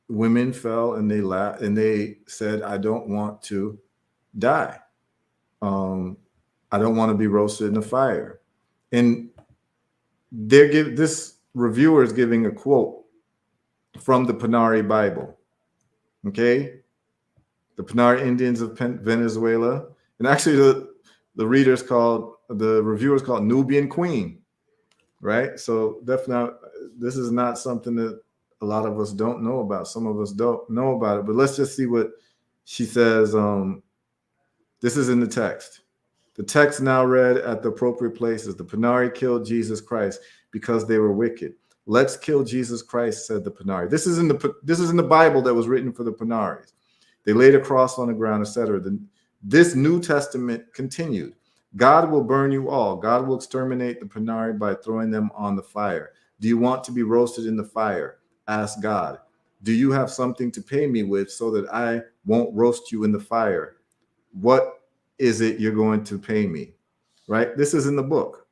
women fell and they laughed and they said, I don't want to die. I don't want to be roasted in the fire. And this reviewer is giving a quote from the Panari Bible. Okay? The Panari Indians of Venezuela. And actually the reviewers called Nubian Queen. Right? So definitely this is not something that a lot of us don't know about. Some of us don't know about it. But let's just see what she says. This is in the text. The text now read at the appropriate places. The Panari killed Jesus Christ because they were wicked. Let's kill Jesus Christ, said the Panari. This is in the Bible that was written for the Panaris. They laid a cross on the ground, etc. This New Testament continued. God will burn you all. God will exterminate the Panari by throwing them on the fire. Do you want to be roasted in the fire? Ask God. Do you have something to pay me with so that I won't roast you in the fire? What is it you're going to pay me? Right? This is in the book.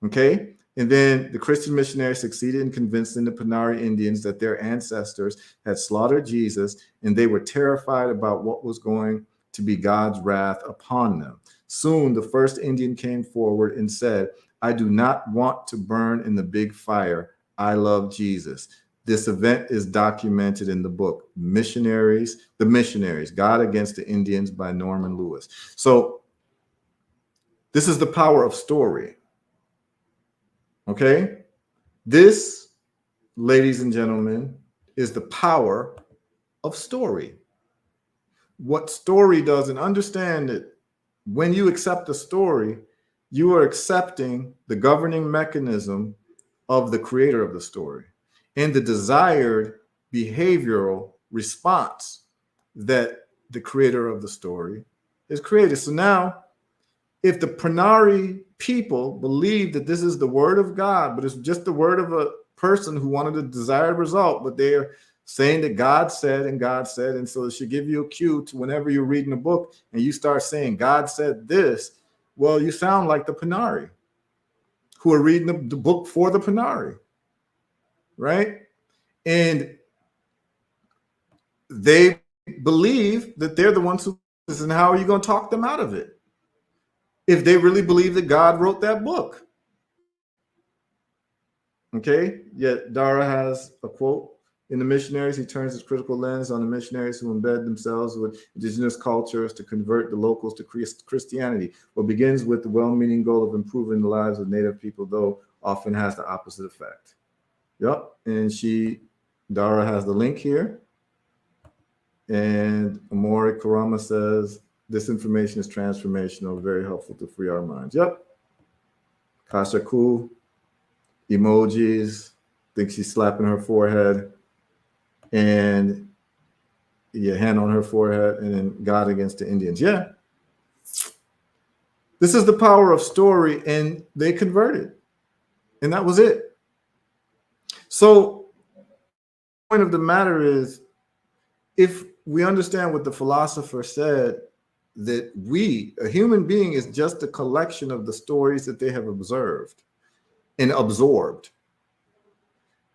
Okay? And then the Christian missionaries succeeded in convincing the Panari Indians that their ancestors had slaughtered Jesus, and they were terrified about what was going to be God's wrath upon them. Soon, the first Indian came forward and said, I do not want to burn in the big fire. I love Jesus. This event is documented in the book, The Missionaries, God Against the Indians by Norman Lewis. So this is the power of story. Okay? This, ladies and gentlemen, is the power of story. What story does, and understand that when you accept a story, you are accepting the governing mechanism of the creator of the story and the desired behavioral response that the creator of the story is created. So now, if the Panari people believe that this is the word of God, but it's just the word of a person who wanted a desired result, but they're saying that God said, and so it should give you a cue to whenever you're reading a book and you start saying, God said this, well, you sound like the Panari who are reading the book for the Panari, right? And they believe that they're the ones who, and how are you going to talk them out of it? If they really believe that God wrote that book. Okay, yet Dara has a quote. In the missionaries, he turns his critical lens on the missionaries who embed themselves with indigenous cultures to convert the locals to Christianity. What begins with the well-meaning goal of improving the lives of Native people, though, often has the opposite effect. Yep, and Dara has the link here. And Amori Karama says, this information is transformational, very helpful to free our minds. Yep. Kashaku, emojis, think she's slapping her forehead. And hand on her forehead, and then God Against the Indians. Yeah. This is the power of story, and they converted. And that was it. So the point of the matter is, if we understand what the philosopher said, that a human being is just a collection of the stories that they have observed and absorbed.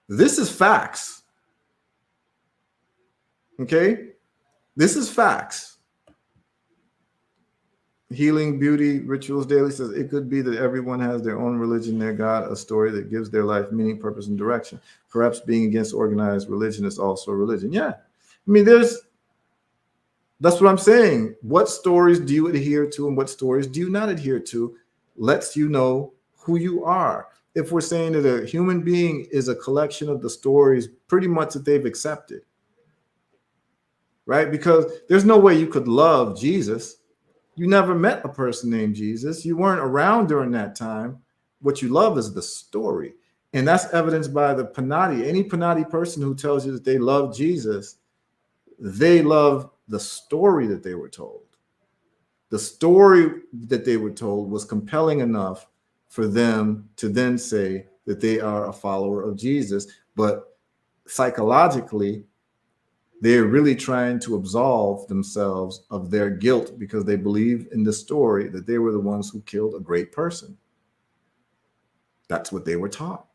This is facts. Okay? This is facts. Healing Beauty Rituals Daily says it could be that everyone has their own religion, their God, a story that gives their life meaning, purpose, and direction. Perhaps being against organized religion is also a religion. Yeah. I mean, that's what I'm saying. What stories do you adhere to and what stories do you not adhere to lets you know who you are. If we're saying that a human being is a collection of the stories pretty much that they've accepted, right? Because there's no way you could love Jesus. You never met a person named Jesus. You weren't around during that time. What you love is the story. And that's evidenced by the Panati. Any Panati person who tells you that they love Jesus, they love the story that they were told. The story that they were told was compelling enough for them to then say that they are a follower of Jesus. But psychologically, they're really trying to absolve themselves of their guilt because they believe in the story that they were the ones who killed a great person. That's what they were taught.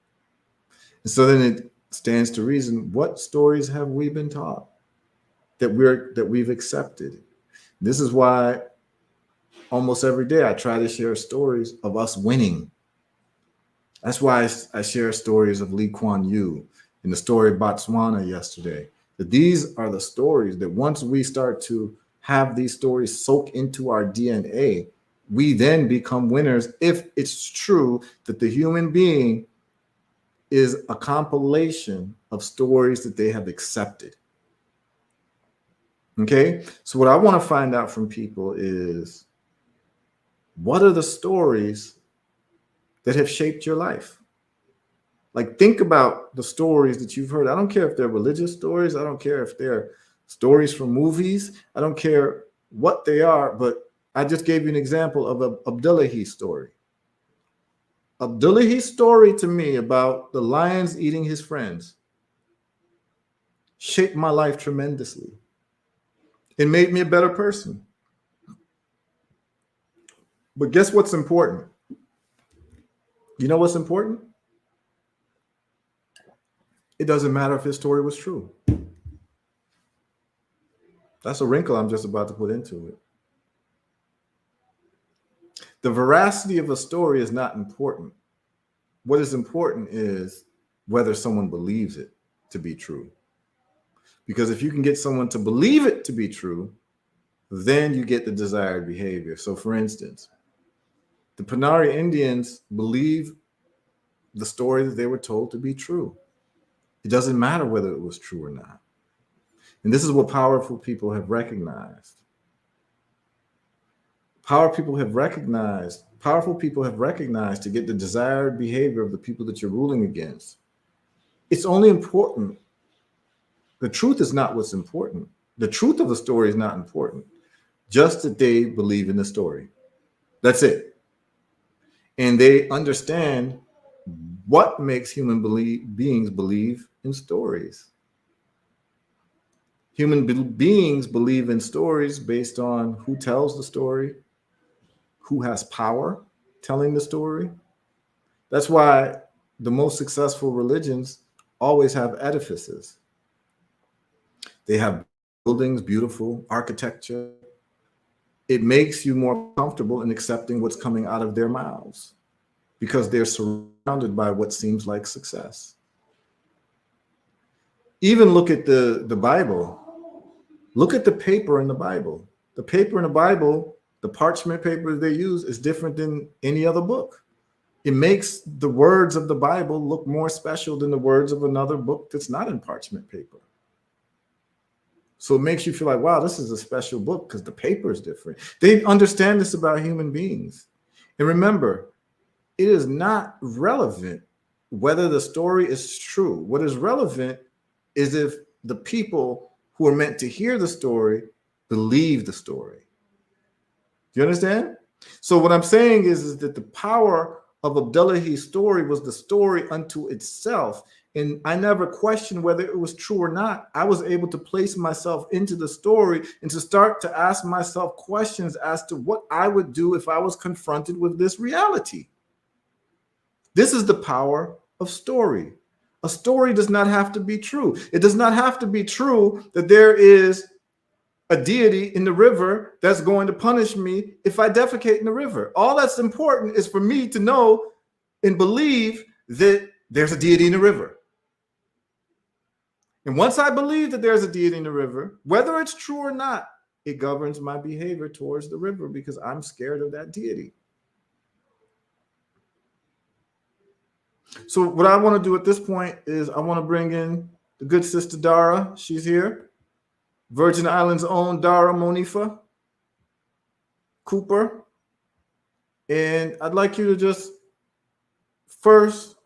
And so then it stands to reason, what stories have we been taught that we've accepted? This is why almost every day I try to share stories of us winning. That's why I share stories of Lee Kuan Yew in the story of Botswana yesterday. That these are the stories that once we start to have these stories soak into our DNA, we then become winners if it's true that the human being is a compilation of stories that they have accepted. Okay, so what I want to find out from people is, what are the stories that have shaped your life? Like, think about the stories that you've heard. I don't care if they're religious stories. I don't care if they're stories from movies. I don't care what they are, but I just gave you an example of Abdullahi's story. Abdullahi's story to me about the lions eating his friends shaped my life tremendously. It made me a better person. But guess what's important? You know what's important? It doesn't matter if his story was true. That's a wrinkle I'm just about to put into it. The veracity of a story is not important. What is important is whether someone believes it to be true. Because if you can get someone to believe it to be true, then you get the desired behavior. So for instance, the Panari Indians believe the story that they were told to be true. It doesn't matter whether it was true or not. And this is what powerful people have recognized. Powerful people have recognized to get the desired behavior of the people that you're ruling against. It's only important. The truth is not what's important. The truth of the story is not important. Just that they believe in the story. That's it. And they understand what makes human beings believe in stories. Human beings believe in stories based on who tells the story, who has power telling the story. That's why the most successful religions always have edifices. They have buildings, beautiful architecture. It makes you more comfortable in accepting what's coming out of their mouths because they're surrounded by what seems like success. Even look at the Bible. Look at the paper in the Bible. The paper in the Bible, the parchment paper they use is different than any other book. It makes the words of the Bible look more special than the words of another book that's not in parchment paper. So it makes you feel like, wow, this is a special book because the paper is different. They understand this about human beings. And remember, it is not relevant whether the story is true. What is relevant is if the people who are meant to hear the story believe the story. Do you understand? So what I'm saying is that the power of Abdullahi's story was the story unto itself. And I never questioned whether it was true or not. I was able to place myself into the story and to start to ask myself questions as to what I would do if I was confronted with this reality. This is the power of story. A story does not have to be true. It does not have to be true that there is a deity in the river that's going to punish me if I defecate in the river. All that's important is for me to know and believe that there's a deity in the river. And once I believe that there's a deity in the river, whether it's true or not, it governs my behavior towards the river because I'm scared of that deity. So what I want to do at this point is I want to bring in the good sister Dara. She's here. Virgin Islands' own Dara Monifa Cooper. And I'd like you to just first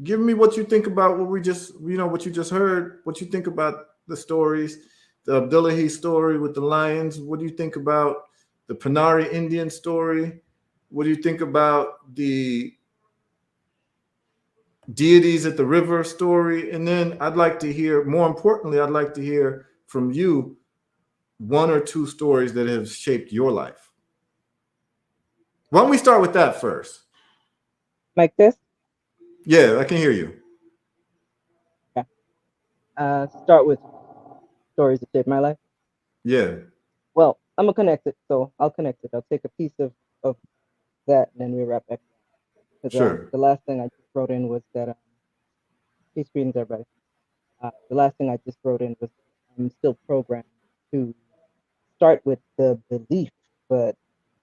give me what you think about what we just, what you just heard, what you think about the stories, the Abdullahi story with the lions. What do you think about the Panari Indian story? What do you think about the deities at the river story? And then I'd like to hear, more importantly, I'd like to hear from you one or two stories that have shaped your life. Why don't we start with that first? Like this? Yeah, I can hear you. Okay. Start with stories that shaped my life. Yeah. Well, I'm gonna connect it, so I'll connect it. I'll take a piece of that, and then we wrap back. Because Sure. the last thing I just wrote in was that peace greetings, everybody. The last thing I just wrote in was I'm still programmed to start with the belief, but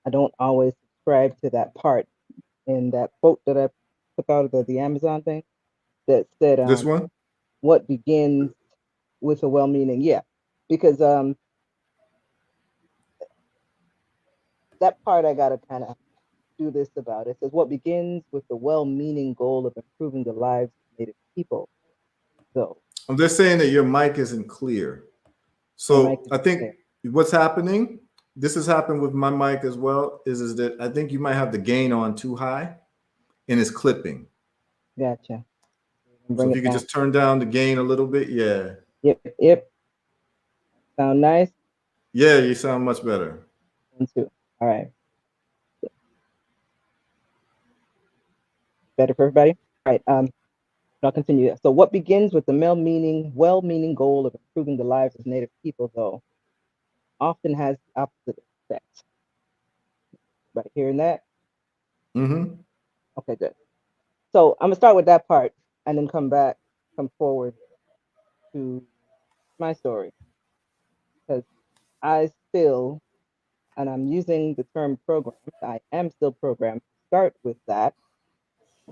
I don't always subscribe to that part in that quote that I took out of the Amazon thing that said, This one? what begins with a well-meaning, yeah, because that part I gotta kind of do this about. It says what begins with the well-meaning goal of improving the lives of Native people. So I'm just saying that your mic isn't clear. my mic So is I think there. what's happening, this has happened with my mic as well, is that I think you might have the gain on too high and it's clipping. Gotcha. So Bring if you it could down. just turn down the gain a little bit, yeah. Yep. Sound nice. Yeah, you sound much better. 1, 2. All right. Better for everybody. All right. I'll continue. So what begins with the well-meaning goal of improving the lives of Native people, though, often has the opposite effect. Everybody hearing that? Mm-hmm. Okay, good. So I'm gonna start with that part and then come forward to my story, because I still, and I'm using the term programmed, I am still programmed to start with that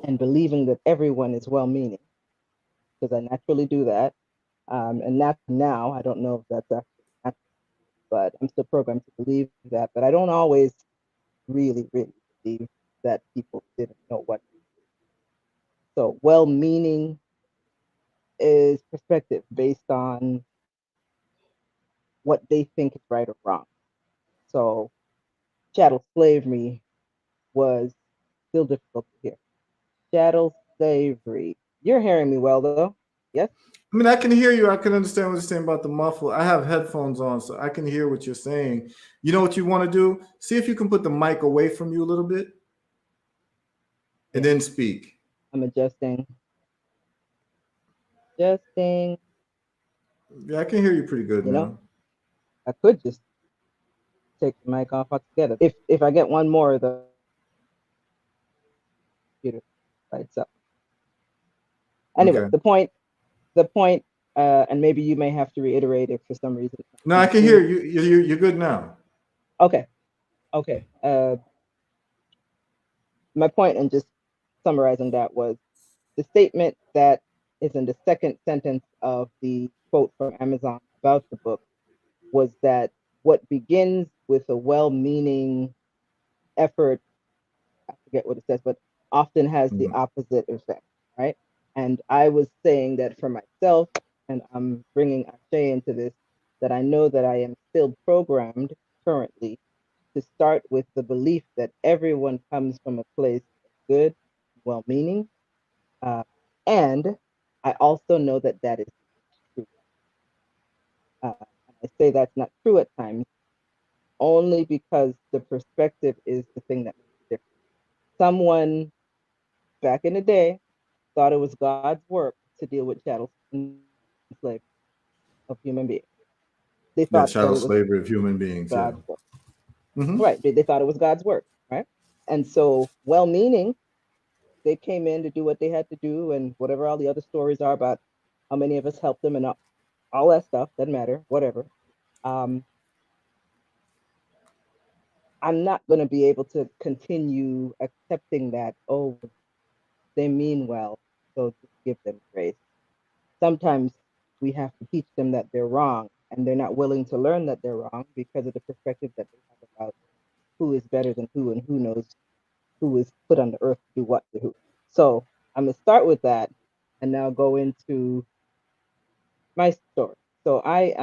and believing that everyone is well-meaning, because I naturally do that. And that's now, I don't know if that's actually natural, but I'm still programmed to believe that, but I don't always really believe that people didn't know what. So well-meaning is perspective based on what they think is right or wrong. So chattel slavery was still difficult to hear. Chattel slavery. You're hearing me well though. Yes? I mean, I can hear you. I can understand what you're saying about the muffle. I have headphones on, so I can hear what you're saying. You know what you want to do? See if you can put the mic away from you a little bit and then speak. I'm adjusting. Adjusting. Yeah, I can hear you pretty good You know, now. I could just take the mic off altogether. If I get one more of the computer by itself. Anyway, Okay. the point, and maybe you may have to reiterate if for some reason it's not No, I coming can hear through. you. You're good now. Okay. My point in just summarizing that was the statement that is in the second sentence of the quote from Amazon about the book was that what begins with a well-meaning effort, I forget what it says, but often has the opposite effect, right? And I was saying that for myself, and I'm bringing Ashe into this, that I know that I am still programmed currently to start with the belief that everyone comes from a place of good, well-meaning, uh, and I also know that that is true. And I say that's not true at times only because the perspective is the thing that makes it different. Someone back in the day thought it was God's work to deal with chattel slavery of human beings. They Yeah, thought that chattel it was slavery of human beings. Yeah. God's work. Hmm. Right. They thought it was God's work, right? And so, well meaning, they came in to do what they had to do, and whatever all the other stories are about how many of us helped them and all that stuff, doesn't matter, whatever. Um, I'm not going to be able to continue accepting that, oh, they mean well, so just give them grace. Sometimes we have to teach them that they're wrong, and they're not willing to learn that they're wrong because of the perspective that they have about who is better than who and who knows who is put on the earth to do what to who. So I'm gonna start with that and now go into my story. So I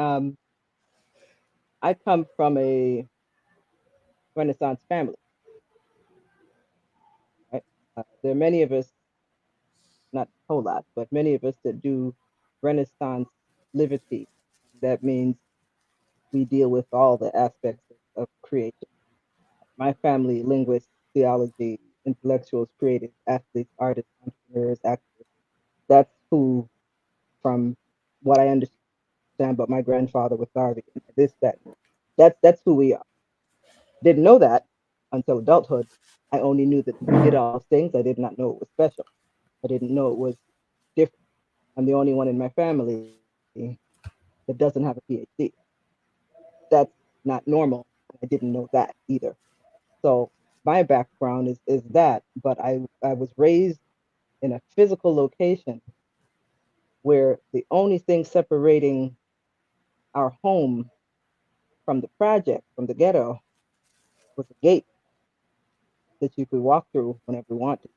come from a Renaissance family, right? There are many of us, not a whole lot, but many of us that do Renaissance liberty. That means we deal with all the aspects of creation. My family, linguists, theology, intellectuals, creatives, athletes, artists, entrepreneurs, actors. That's who, from what I understand about my grandfather with Garvey, this, that. That's who we are. Didn't know that until adulthood. I only knew that we did all those things. I did not know it was special. I didn't know it was different. I'm the only one in my family that doesn't have a PhD. That's not normal. I didn't know that either. So my background is that, but I was raised in a physical location where the only thing separating our home from the project, from the ghetto, was a gate that you could walk through whenever you wanted.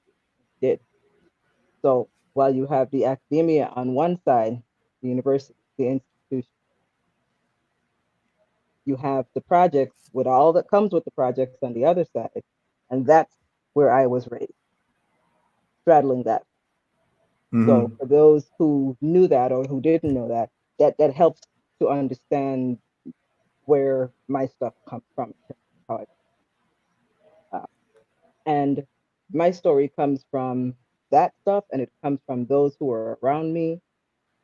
You did. So while you have the academia on one side, the university, the institution, you have the projects with all that comes with the projects on the other side. And that's where I was raised, straddling that. So Hmm. for those who knew that or who didn't know that, that helps to understand where my stuff comes from in terms of how and my story comes from that stuff, and it comes from those who were around me,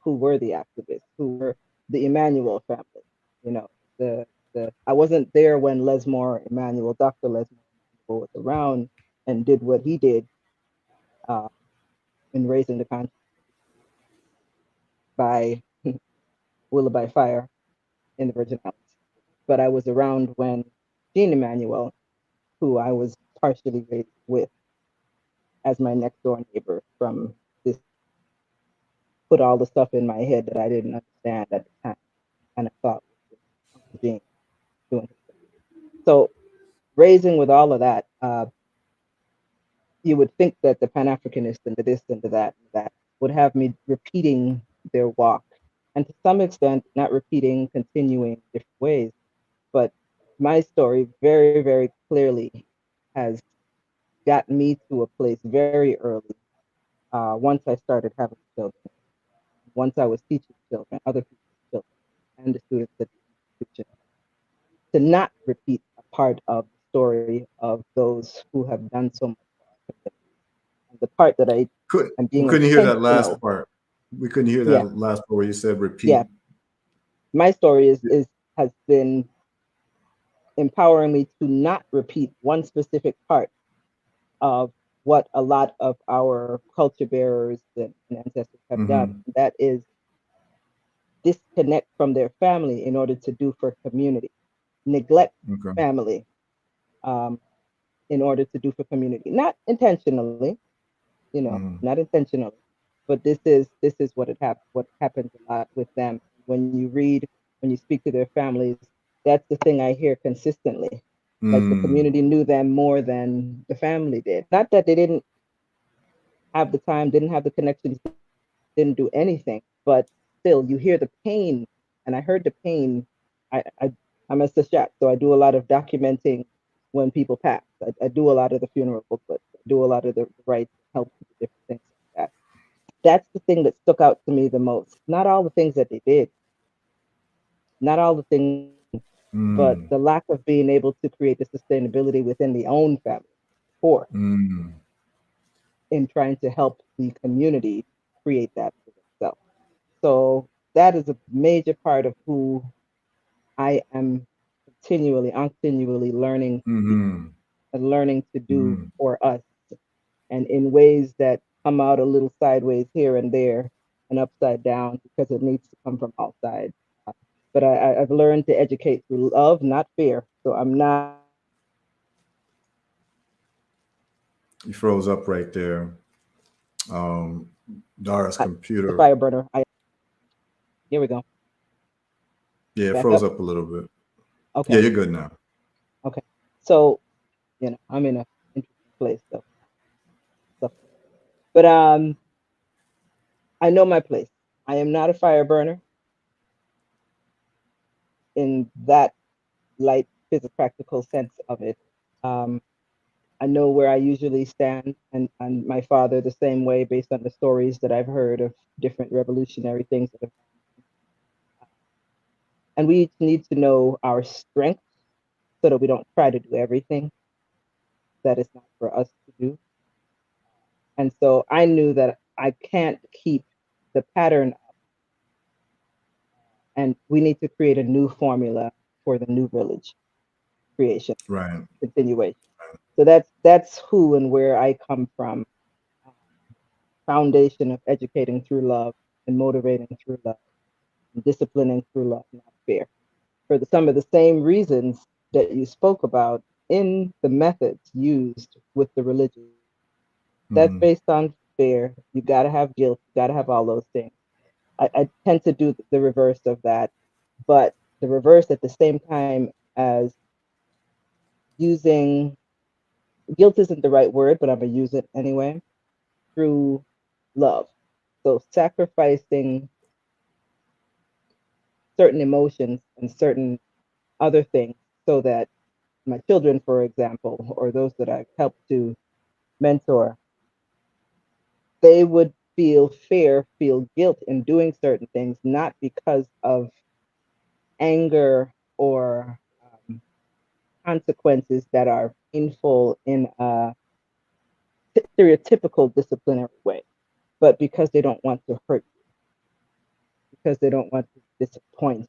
who were the activists, who were the Emmanuel family. You know, the I wasn't there when Dr. Lesmore Emmanuel was around and did what he did uh, in raising the conscience by will by fire in the Virgin Islands. But I was around when Jean Emmanuel, who I was partially raised with as my next door neighbor from this, put all the stuff in my head that I didn't understand at the time and I thought was Uncle Gene doing his thing. So raising with all of that, you would think that the Pan-Africanist and the this and the that and that would have me repeating their walk. And to some extent, not repeating, continuing different ways. But my story very, very clearly has got me to a place very early. Once I started having children, once I was teaching children, other people's children, and the students at the institution, to not repeat a part of the story of those who have done so much for our community. And the part that I am We being couldn't hear that last intentional, part. We couldn't hear yeah, that last part where you said yeah. repeat. My story is has been empowering me to not repeat one specific part of what a lot of our culture bearers and ancestors have done. Hmm. That is disconnect from their family in order to do for community, neglect Okay. family um, in order to do for community, not intentionally, Hmm. not intentionally, but this is what happens a lot with them. When you read, when you speak to their families, that's the thing I hear consistently. Like the Mm. community knew them more than the family did. Not that they didn't have the time, didn't have the connections, didn't do anything, but still you hear the pain. And I heard the pain. I I'm a Sashat, so I do a lot of documenting when people pass. I do a lot of the funeral booklets, I do a lot of the rites, help with different things like that. That's the thing that stuck out to me the most. Not all the things that they did, not all the things, but Mm, the lack of being able to create the sustainability within the own family for mm, in trying to help the community create that for themselves. So that is a major part of who I am continually learning to be mm, and learning to do mm. for us, and in ways that come out a little sideways here and there and upside down because it needs to come from all sides. But I've learned to educate through love, not fear. So I'm not You froze up right there. Um, Dara's the computer. fire burner. Here we go. Yeah, it Back froze up. up a little bit. Yeah, Okay. you're good now. Okay. So I'm in a interesting place. So, so but I know my place. I am not a fire burner in that light, physical, practical sense of it. Um, I know where I usually stand, and my father the same way, based on the stories that I've heard of different revolutionary things that have. And we each need to know our strengths so that we don't try to do everything that is not for us to do. And so I knew that I can't keep the pattern, and we need to create a new formula for the new village creation Right. continuation. So that's who and where I come from. Foundation of educating through love and motivating through love and disciplining through love, not fear. For some of the same reasons that you spoke about in the methods used with the religion. That's Mm-hmm. based on fear. You got to have guilt. You got to have all those things. I tend to do the reverse of that, but the reverse at the same time as using guilt isn't the right word, but I'm going to use it anyway through love. So sacrificing certain emotions and certain other things so that my children, for example, or those that I've helped to mentor, they would feel fear, feel guilt in doing certain things, not because of anger or consequences that are painful in a stereotypical disciplinary way, but because they don't want to hurt you, because they don't want to disappoint you.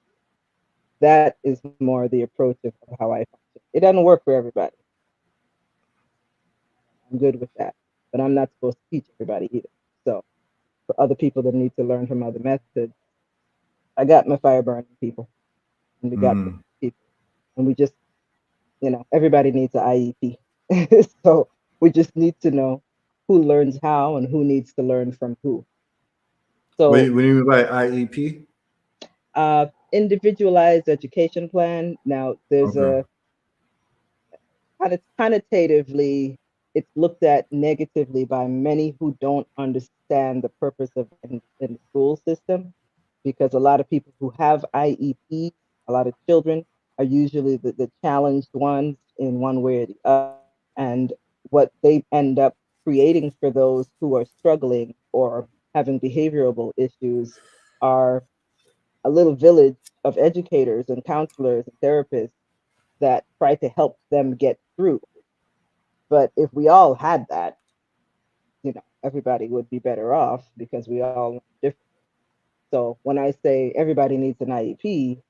That is more the approach of how I function. It doesn't work for everybody. I'm good with that, but I'm not supposed to teach everybody either. So for other people that need to learn from other methods, I got my fire burning people, and we got Mm-hmm. people, and we just, everybody needs an IEP. So we just need to know who learns how and who needs to learn from who. So What do you mean by IEP? individualized education plan. Now there's Okay. a connotatively, it's looked at negatively by many who don't understand the purpose of in the school system, because a lot of people who have IEPs, a lot of children are usually the challenged ones in one way or the other. And what they end up creating for those who are struggling or having behavioral issues are a little village of educators and counselors and therapists that try to help them get through. But if we all had that, everybody would be better off because we all learn different. So when I say everybody needs an IEP,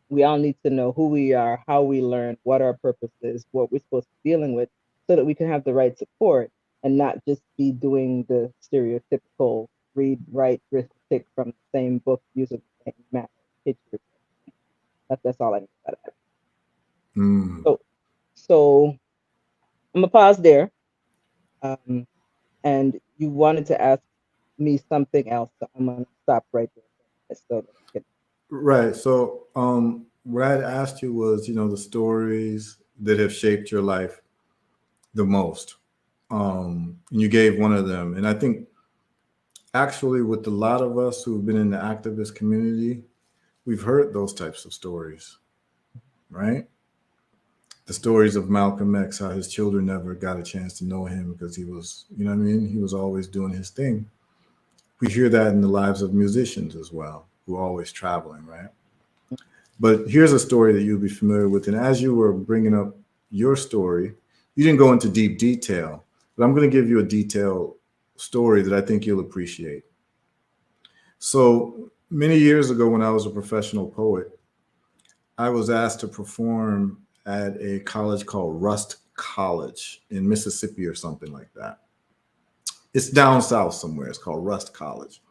we all need to know who we are, how we learn, what our purpose is, what we're supposed to be dealing with, so that we can have the right support and not just be doing the stereotypical read, write, arithmetic from the same book using the same math pictures. That's all I need about that. Mm. So I'm gonna pause there. Um, and you wanted to ask me something else, so I'm gonna stop right there so that I can. Right. So, what I had asked you was, the stories that have shaped your life the most. And you gave one of them. And I think actually, with a lot of us who've been in the activist community, we've heard those types of stories, right? the stories of Malcolm X, how his children never got a chance to know him because he was, you know what I mean? He was always doing his thing. We hear that in the lives of musicians as well, who are always traveling, right? But here's a story that you'll be familiar with. And as you were bringing up your story, you didn't go into deep detail, but I'm going to give you a detailed story that I think you'll appreciate. So many years ago, when I was a professional poet, I was asked to perform at a college called Rust College in Mississippi or something like that. It's down south somewhere. It's called Rust College.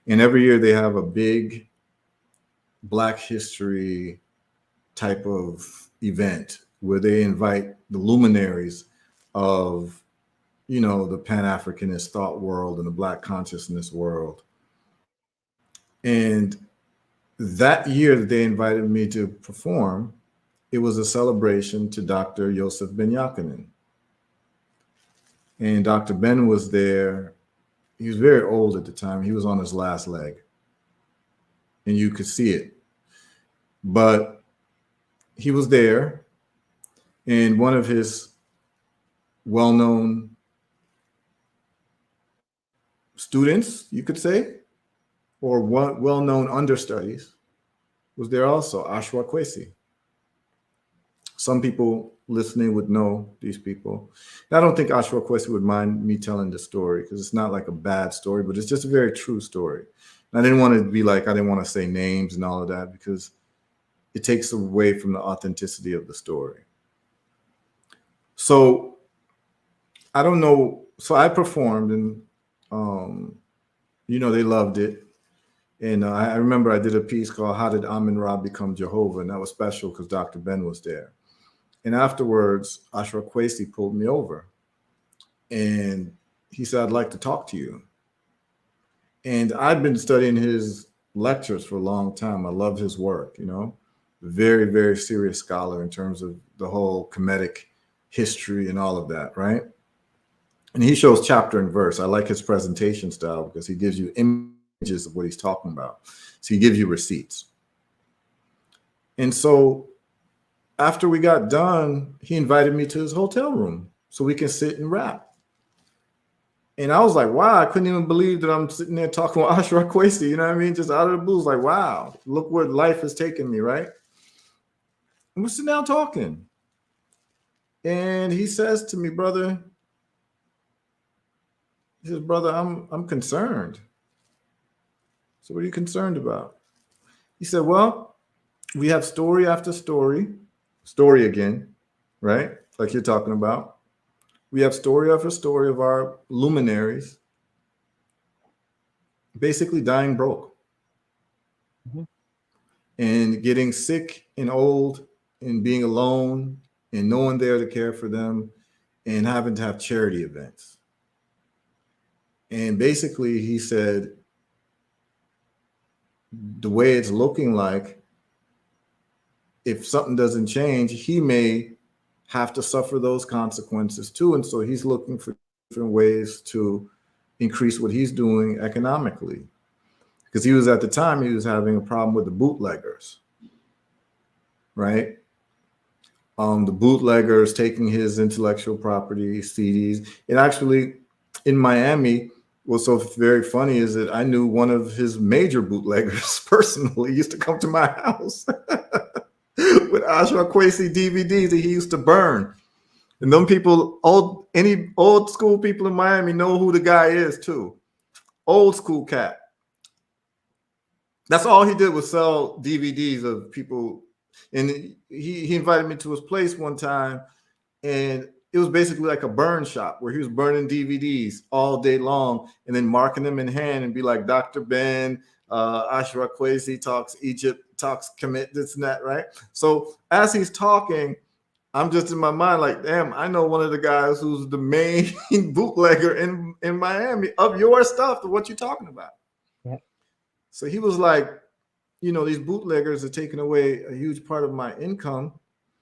And every year they have a big Black history type of event where they invite the luminaries of, you know, the Pan-Africanist thought world and the Black consciousness world. And that year that they invited me to perform, it was a celebration to Dr. Yosef Ben Yakinen. And Dr. Ben was there. He was very old at the time. He was on his last leg. And you could see it. But he was there. And one of his well-known students, you could say, or well-known understudies, was there also, Ashwa Kwesi. Some people listening would know these people. And I don't think Ashwa Kwesi would mind me telling the story because it's not like a bad story, but it's just a very true story. And I didn't want to be like, I didn't want to say names and all of that because it takes away from the authenticity of the story. So I don't know. So I performed and, you know, they loved it. And I remember I did a piece called How Did Amin-Ra Become Jehovah? And that was special because Dr. Ben was there. And afterwards, Ashra Kwesi pulled me over and he said, I'd like to talk to you. And I've been studying his lectures for a long time. I love his work, you know, very, very serious scholar in terms of the whole Kemetic history and all of that, right? And he shows chapter and verse. I like his presentation style because he gives you images of what he's talking about. So he gives you receipts. And so after we got done, he invited me to his hotel room so we can sit and rap. And I was like, wow, I couldn't even believe that I'm sitting there talking with Ashra Kwesi, you know what I mean? Just out of the blue, like, wow, look where life has taken me, right? And we're sitting down talking. And he says to me, brother, he says, brother, I'm concerned. So what are you concerned about? He said, well, we have story after story again, right? Like you're talking about. We have story after story of our luminaries basically dying broke and getting sick and old and being alone and no one there to care for them and having to have charity events. And basically he said, the way it's looking like, if something doesn't change, he may have to suffer those consequences too. And so he's looking for different ways to increase what he's doing economically. Because he was at the time, he was having a problem with the bootleggers, right? The bootleggers taking his intellectual property, CDs. And actually in Miami, what's so very funny is that I knew one of his major bootleggers personally. He used to come to my house with Ashra Kwesi DVDs that he used to burn. And them people, any old school people in Miami know who the guy is too. Old school cat. That's all he did was sell DVDs of people. And he invited me to his place one time, and it was basically like a burn shop where he was burning DVDs all day long and then marking them in hand and be like, Dr. Ben, Ashra Kwesi talks Egypt, talks commit this and that, right? So as he's talking, I'm just in my mind like, damn, I know one of the guys who's the main bootlegger in Miami of your stuff, of what you're talking about. Yeah. So he was like, you know, these bootleggers are taking away a huge part of my income.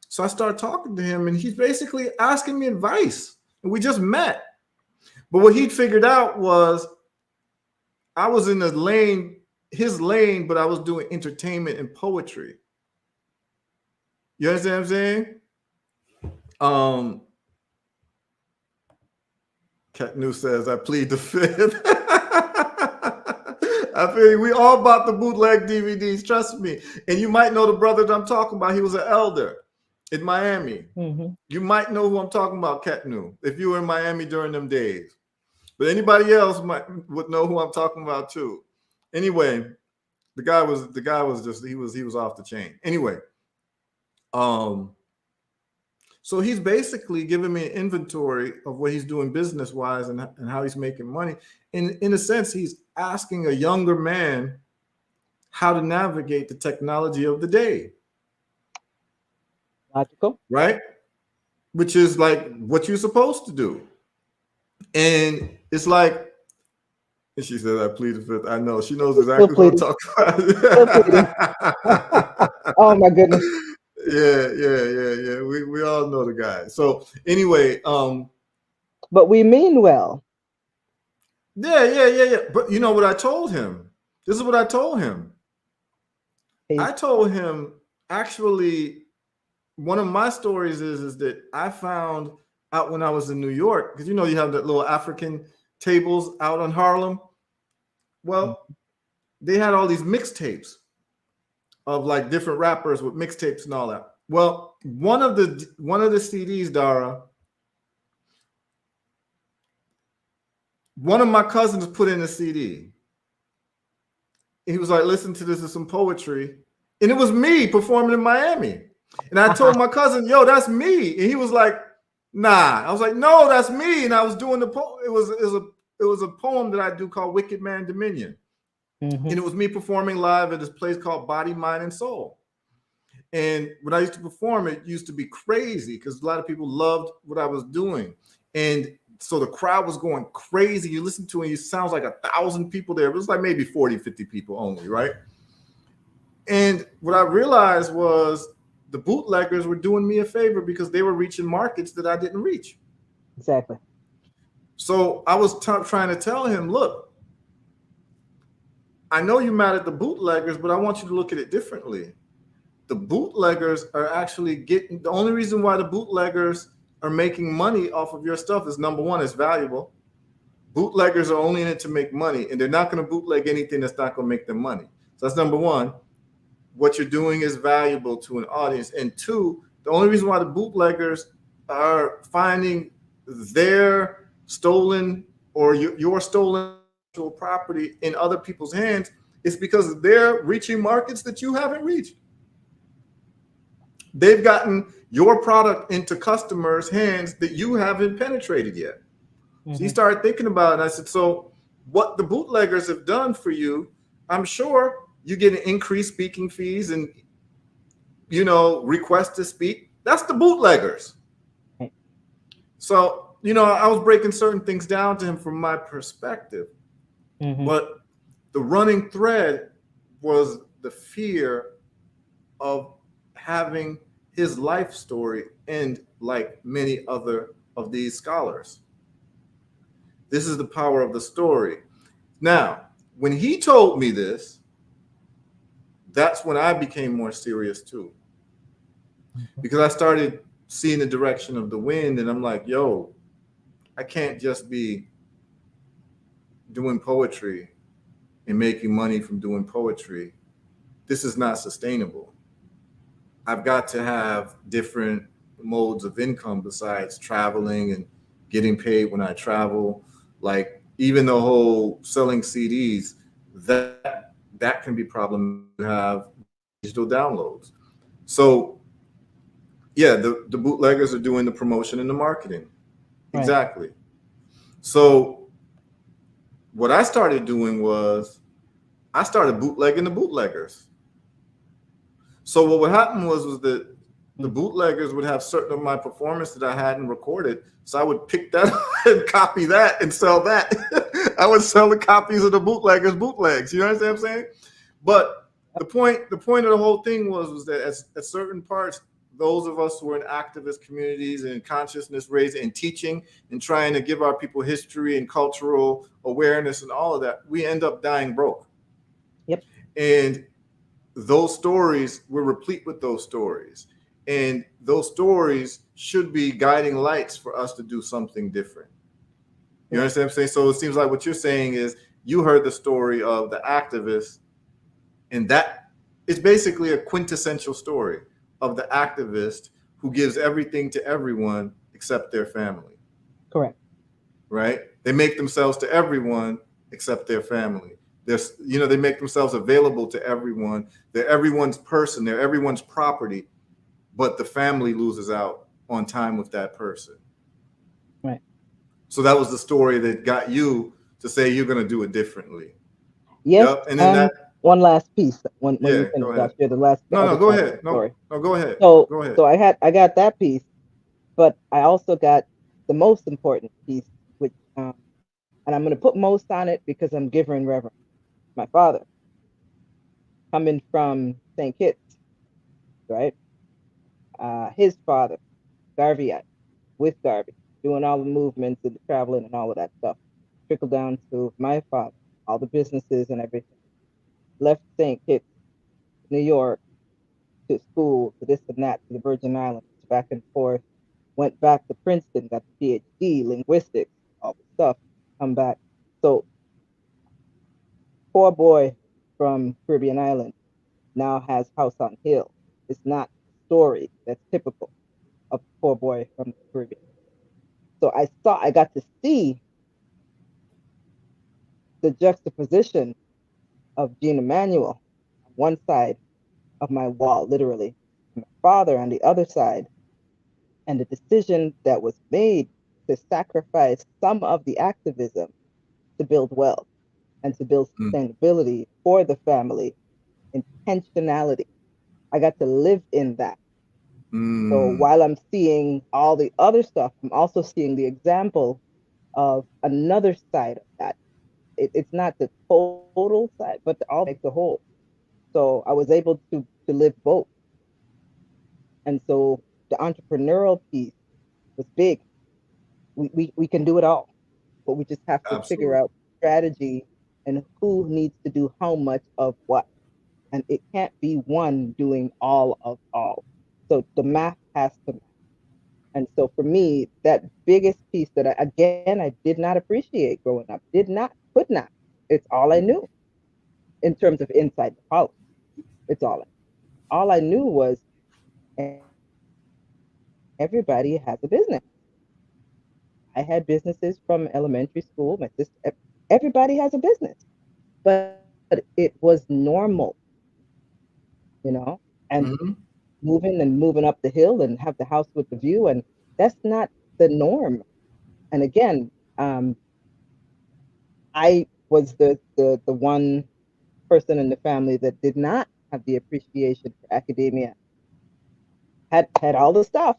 So I started talking to him and he's basically asking me advice. And we just met. But what he'd figured out was I was in his lane, but I was doing entertainment and poetry. You understand what I'm saying? Cat New says, I plead the fifth. I feel we all bought the bootleg DVDs, trust me. And you might know the brother that I'm talking about. He was an elder in Miami. Mm-hmm. You might know who I'm talking about, Cat New, if you were in Miami during them days. But anybody else would know who I'm talking about too. Anyway, the guy was just he was off the chain. Anyway, so he's basically giving me an inventory of what he's doing business wise and how he's making money. And in a sense, he's asking a younger man how to navigate the technology of the day. Logical. Right? Which is like what you're supposed to do. And it's like, and she said, I plead the fifth. I know. She knows exactly what I'm talking about. Oh, my goodness. Yeah. We all know the guy. So anyway, but we mean well. Yeah. But you know what I told him? This is what I told him. I told him, actually, one of my stories is that I found out when I was in New York, because you know you have that little African tables out on Harlem. Well, they had all these mixtapes of like different rappers with mixtapes and all that. Well, one of the CDs, Dara, one of my cousins put in a CD. He was like, listen to this, is some poetry. And it was me performing in Miami. And I told my cousin, yo, that's me. And he was like, nah. I was like, no, that's me. And I was doing it was a poem that I do called Wicked Man Dominion. Mm-hmm. And it was me performing live at this place called Body, Mind, and Soul. And when I used to perform, it used to be crazy because a lot of people loved what I was doing. And so the crowd was going crazy. You listen to it, it sounds like 1,000 people there. It was like maybe 40, 50 people only, right? And what I realized was the bootleggers were doing me a favor because they were reaching markets that I didn't reach. Exactly. So I was trying to tell him, look, I know you're mad at the bootleggers, but I want you to look at it differently. The bootleggers are actually the only reason why the bootleggers are making money off of your stuff is, number one, it's valuable. Bootleggers are only in it to make money, and they're not going to bootleg anything that's not going to make them money. So that's number one. What you're doing is valuable to an audience. And two, the only reason why the bootleggers are finding their stolen or your stolen property in other people's hands is because they're reaching markets that you haven't reached. They've gotten your product into customers' hands that you haven't penetrated yet. Mm-hmm. So he started thinking about it. And I said, so what the bootleggers have done for you, I'm sure you get an increased speaking fees and, request to speak. That's the bootleggers. Right. So, I was breaking certain things down to him from my perspective. Mm-hmm. But the running thread was the fear of having his life story end like many other of these scholars. This is the power of the story. Now, when he told me this, that's when I became more serious too. Because I started seeing the direction of the wind and I'm like, yo, I can't just be doing poetry and making money from doing poetry. This is not sustainable. I've got to have different modes of income besides traveling and getting paid when I travel. Like even the whole selling CDs, that can be problematic to have digital downloads. So yeah, the bootleggers are doing the promotion and the marketing. Right. Exactly. So what I started doing was I started bootlegging the bootleggers. So what would happen was that the bootleggers would have certain of my performance that I hadn't recorded. So I would pick that and copy that and sell that. I would sell the copies of the bootleggers bootlegs. You know what I'm saying? But the point of the whole thing was that at certain parts, those of us who are in activist communities and consciousness raising and teaching and trying to give our people history and cultural awareness and all of that, we end up dying broke. Yep. And those stories, we're replete with those stories. And those stories should be guiding lights for us to do something different. You Right. understand what I'm saying? So it seems like what you're saying is you heard the story of the activist, and that is basically a quintessential story of the activist who gives everything to everyone except their family, Correct. right? They make themselves to everyone except their family. There's, they make themselves available to everyone. They're everyone's person. They're everyone's property, but the family loses out on time with that person. Right. So that was the story that got you to say you're going to do it differently. Yes, Yep. And then and that, one last piece. When yeah, you go finish, I'll ahead. share the No, other no, go side of the ahead. No, story. no, go ahead. So Go ahead. so I got that piece, but I also got the most important piece, which and I'm going to put most on it because I'm giver and reverent. My father, coming from St. Kitts, right? His father, Garveyite, with Garvey, doing all the movements and the traveling and all of that stuff. Trickled down to my father, all the businesses and everything. Left St. Kitts, New York, to school, to this and that, to the Virgin Islands, back and forth. Went back to Princeton, got the PhD, linguistics, all the stuff, come back. So, poor boy from Caribbean island now has house on hill. It's not the story that's typical of poor boy from the Caribbean. So I got to see the juxtaposition of Jean Emmanuel on one side of my wall, literally, my father on the other side, and the decision that was made to sacrifice some of the activism to build wealth and to build Mm, sustainability for the family, intentionality. I got to live in that. So mm, while I'm seeing all the other stuff, I'm also seeing the example of another side of that. It's not the total side, but all makes the whole. So I was able to live both. And so the entrepreneurial piece was big. We can do it all, but we just have to figure absolutely. out strategy and who needs to do how much of what. And it can't be one doing all of all. So the math has to. And so for me, that biggest piece that I did not appreciate growing up, did not, could not. It's all I knew in terms of inside the house. It's all I knew was everybody has a business. I had businesses from elementary school. My sister, everybody has a business, but it was normal, and Hmm. moving and moving up the hill and have the house with the view, and that's not the norm. And again, I was the one person in the family that did not have the appreciation for academia. Had all the stuff,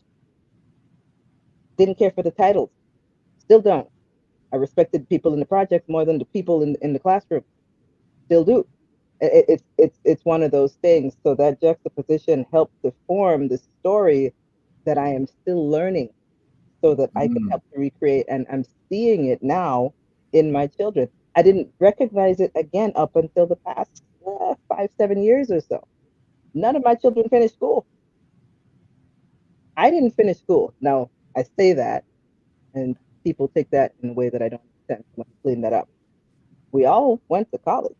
didn't care for the titles, still don't. I respected people in the projects more than the people in the classroom, still do. It's one of those things. So that juxtaposition helped to form the story that I am still learning so that I can Mm, help to recreate. And I'm seeing it now in my children. I didn't recognize it again up until the past 5, 7 years or so. None of my children finished school. I didn't finish school. Now, I say that, and people take that in a way that I don't understand. I want to clean that up. We all went to college.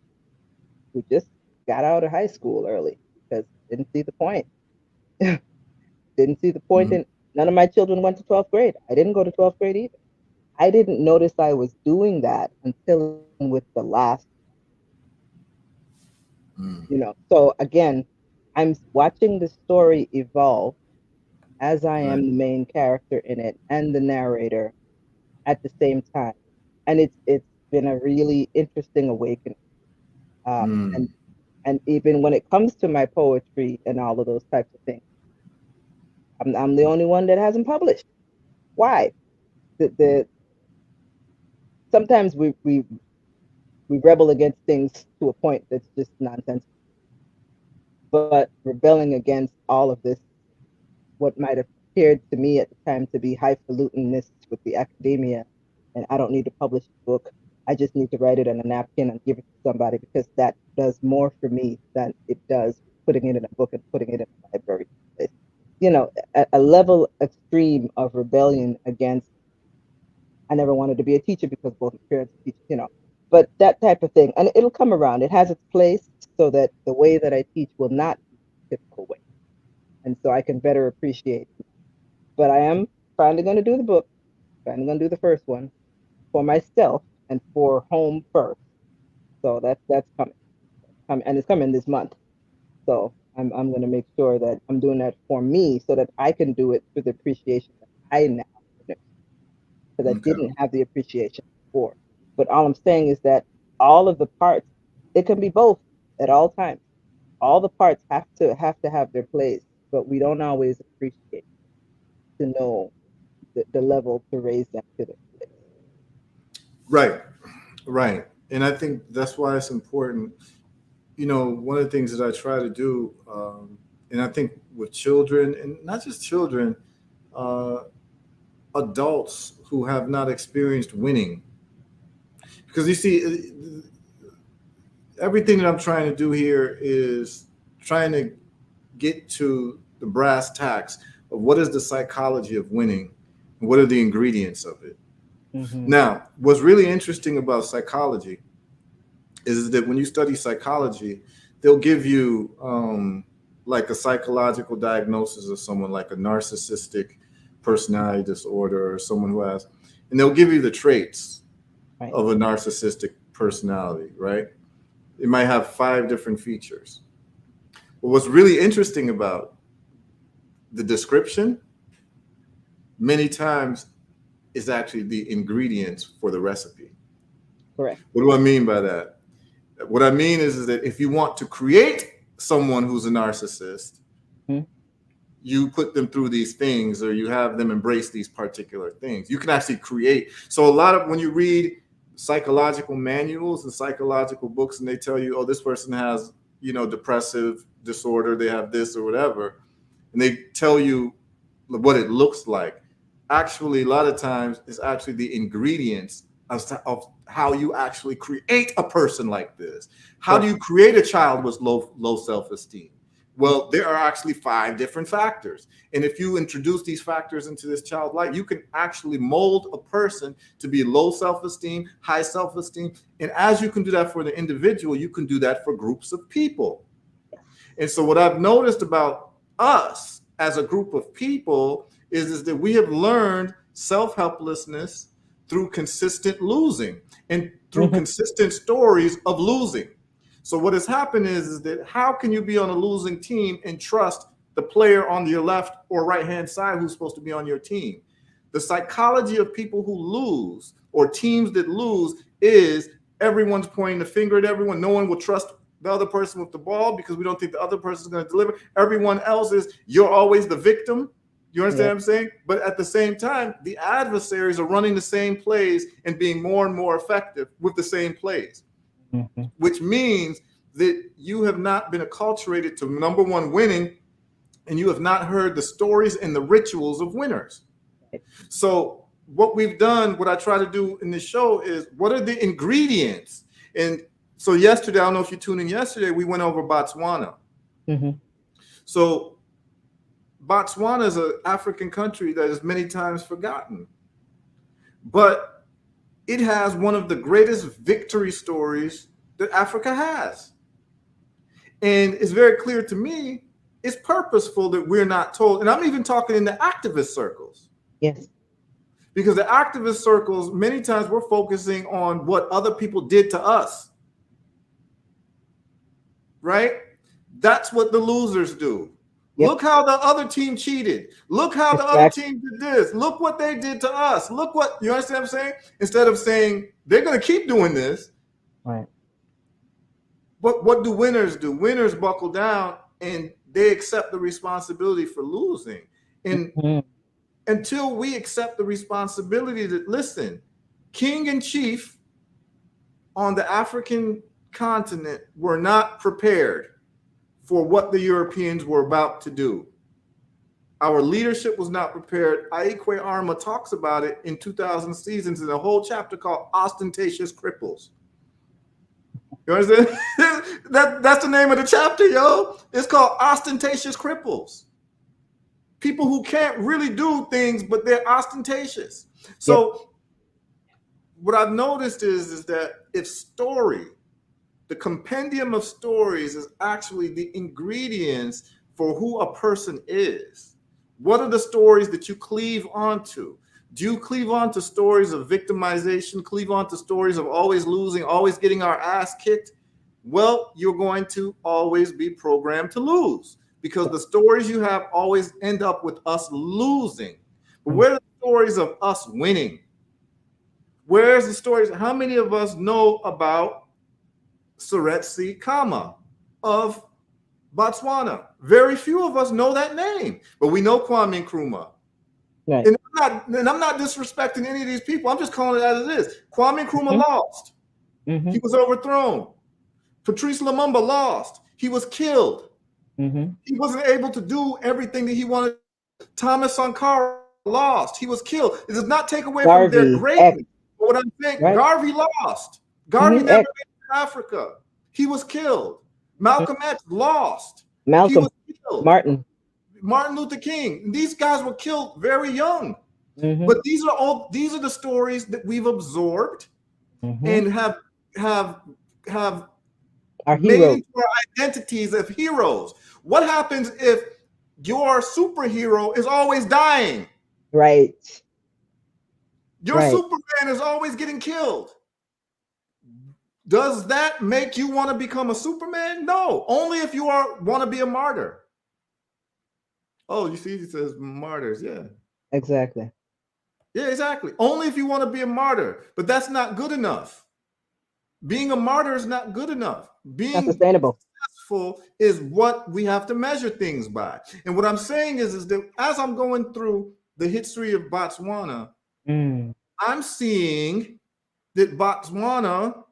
We just got out of high school early because didn't see the point. Didn't see the point mm, in none of my children went to 12th grade. I didn't go to 12th grade either. I didn't notice I was doing that until with the last, mm. So again, I'm watching the story evolve as I Right. am the main character in it and the narrator at the same time. And it's been a really interesting awakening. Mm, And even when it comes to my poetry and all of those types of things, I'm the only one that hasn't published. Why? The sometimes we rebel against things to a point that's just nonsense. But rebelling against all of this, what might have appeared to me at the time to be highfalutenness with the academia, and I don't need to publish a book. I just need to write it on a napkin and give it to somebody because that does more for me than it does putting it in a book and putting it in a library. you know, a level extreme of rebellion against, I never wanted to be a teacher because both my parents are teachers, you know, but that type of thing. And it'll come around. It has its place so that the way that I teach will not be the typical way. And so I can better appreciate it. But I am finally going to do the book. Finally going to do the first one for myself and for home first. So that's coming. And it's coming this month. So I'm going to make sure that I'm doing that for me so that I can do it with the appreciation that I now know, because I Okay. didn't have the appreciation before. But all I'm saying is that all of the parts, it can be both at all times. All the parts have to have their place, but we don't always appreciate to know the level to raise them to their place. Right. Right. And I think that's why it's important. You know, one of the things that I try to do, and I think with children, and not just children, uh, adults who have not experienced winning. Because you see, everything that I'm trying to do here is trying to get to the brass tacks of what is the psychology of winning and what are the ingredients of it. Mm-hmm. Now, what's really interesting about psychology is that when you study psychology, they'll give you like a psychological diagnosis of someone like a narcissistic personality disorder or someone who has, and they'll give you the traits Right. of a narcissistic personality, right? It might have 5 different features. But what's really interesting about the description, many times, is actually the ingredients for the recipe. Correct. What do I mean by that? What I mean is that if you want to create someone who's a narcissist, Mhm. you put them through these things or you have them embrace these particular things. You can actually create. So a lot of when you read psychological manuals and psychological books and they tell you, oh, this person has, you know, depressive disorder, they have this or whatever, and they tell you what it looks like. Actually, a lot of times it's actually the ingredients of how you actually create a person like this. How do you create a child with low self-esteem? Well, there are actually 5 different factors. And if you introduce these factors into this child's life, you can actually mold a person to be low self-esteem, high self-esteem. And as you can do that for the individual, you can do that for groups of people. And so what I've noticed about us as a group of people is that we have learned self-helplessness through consistent losing and through consistent stories of losing. So what has happened is that how can you be on a losing team and trust the player on your left or right-hand side who's supposed to be on your team? The psychology of people who lose or teams that lose is everyone's pointing the finger at everyone. No one will trust the other person with the ball because we don't think the other person is going to deliver. Everyone else is, you're always the victim. You understand what I'm saying? But at the same time, the adversaries are running the same plays and being more and more effective with the same plays, which means that you have not been acculturated to, number one, winning, and you have not heard the stories and the rituals of winners. So what we've done, what I try to do in this show is, what are the ingredients? And so yesterday, I don't know if you tuned in yesterday, we went over Botswana. So Botswana is an African country that is many times forgotten, but it has one of the greatest victory stories that Africa has. And it's very clear to me, it's purposeful that we're not told. And I'm even talking in the activist circles. Yes. Because the activist circles, many times we're focusing on what other people did to us. Right? That's what the losers do. Yep. Look how the other team cheated. Look how the other team did this. Look what they did to us. Look what, you understand what I'm saying? Instead of saying they're going to keep doing this. Right. But what do winners do? Winners buckle down and they accept the responsibility for losing. And until we accept the responsibility that, listen, king and chief on the African continent were not prepared for what the Europeans were about to do. Our leadership was not prepared. Aikwe Arma talks about it in 2000 Seasons in a whole chapter called Ostentatious Cripples. You understand? That's the name of the chapter, yo. It's called Ostentatious Cripples. people who can't really do things, but they're ostentatious. So what I've noticed is that if story, the compendium of stories is actually the ingredients for who a person is. What are the stories that you cleave onto? Do you cleave onto stories of victimization, cleave onto stories of always losing, always getting our ass kicked? Well, you're going to always be programmed to lose because the stories you have always end up with us losing. But where are the stories of us winning? Where's the stories? How many of us know about Seretse Khama of Botswana? Very few of us know that name, but we know Kwame Nkrumah. Right. And I'm not disrespecting any of these people. I'm just calling it as it is. Kwame Nkrumah lost. He was overthrown. Patrice Lumumba lost. He was killed. He wasn't able to do everything that he wanted. Thomas Sankara lost. He was killed. It does not take away from their greatness. But what I'm saying, right? Garvey lost. Garvey never made it to Africa. He was killed. Malcolm X lost. Malcolm. He was killed. Martin Luther King. These guys were killed very young. But these are the stories that we've absorbed and have our made into our identities of heroes. What happens if your superhero is always dying? Right. Your Superman is always getting killed. Does that make you want to become a Superman? No, only if you want to be a martyr. Oh, you see, it says martyrs. Yeah. Exactly. Yeah, exactly. Only if you want to be a martyr, but that's not good enough. Being a martyr is not good enough. Being not sustainable. Successful is what we have to measure things by. And what I'm saying is that as I'm going through the history of Botswana, I'm seeing that Botswana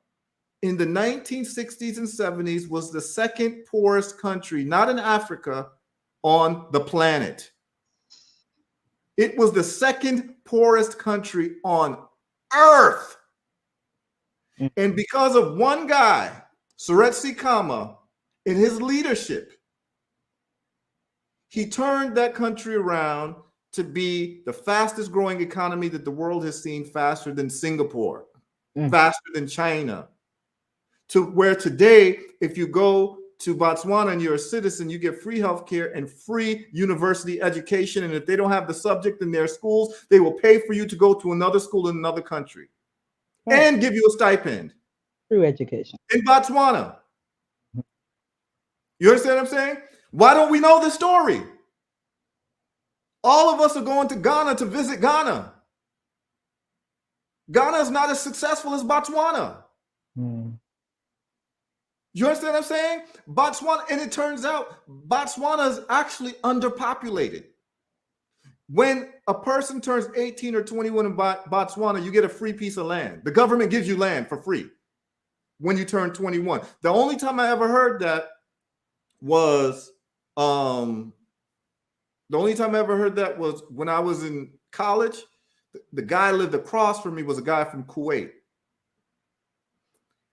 in the 1960s and 70s was the second poorest country, not in Africa, on the planet. It was the second poorest country on earth. And because of one guy, Seretse Khama, in his leadership, he turned that country around to be the fastest growing economy that the world has seen, faster than Singapore, faster than China. To where today, if you go to Botswana and you're a citizen, you get free healthcare and free university education. And if they don't have the subject in their schools, they will pay for you to go to another school in another country and give you a stipend. Through education. In Botswana. You understand what I'm saying? Why don't we know this story? All of us are going to Ghana to visit Ghana. Ghana is not as successful as Botswana. You understand what I'm saying? Botswana, and it turns out Botswana is actually underpopulated. When a person turns 18 or 21 in Botswana, you get a free piece of land. The government gives you land for free when you turn 21. The only time I ever heard that was when I was in college. The guy lived across from me was a guy from Kuwait.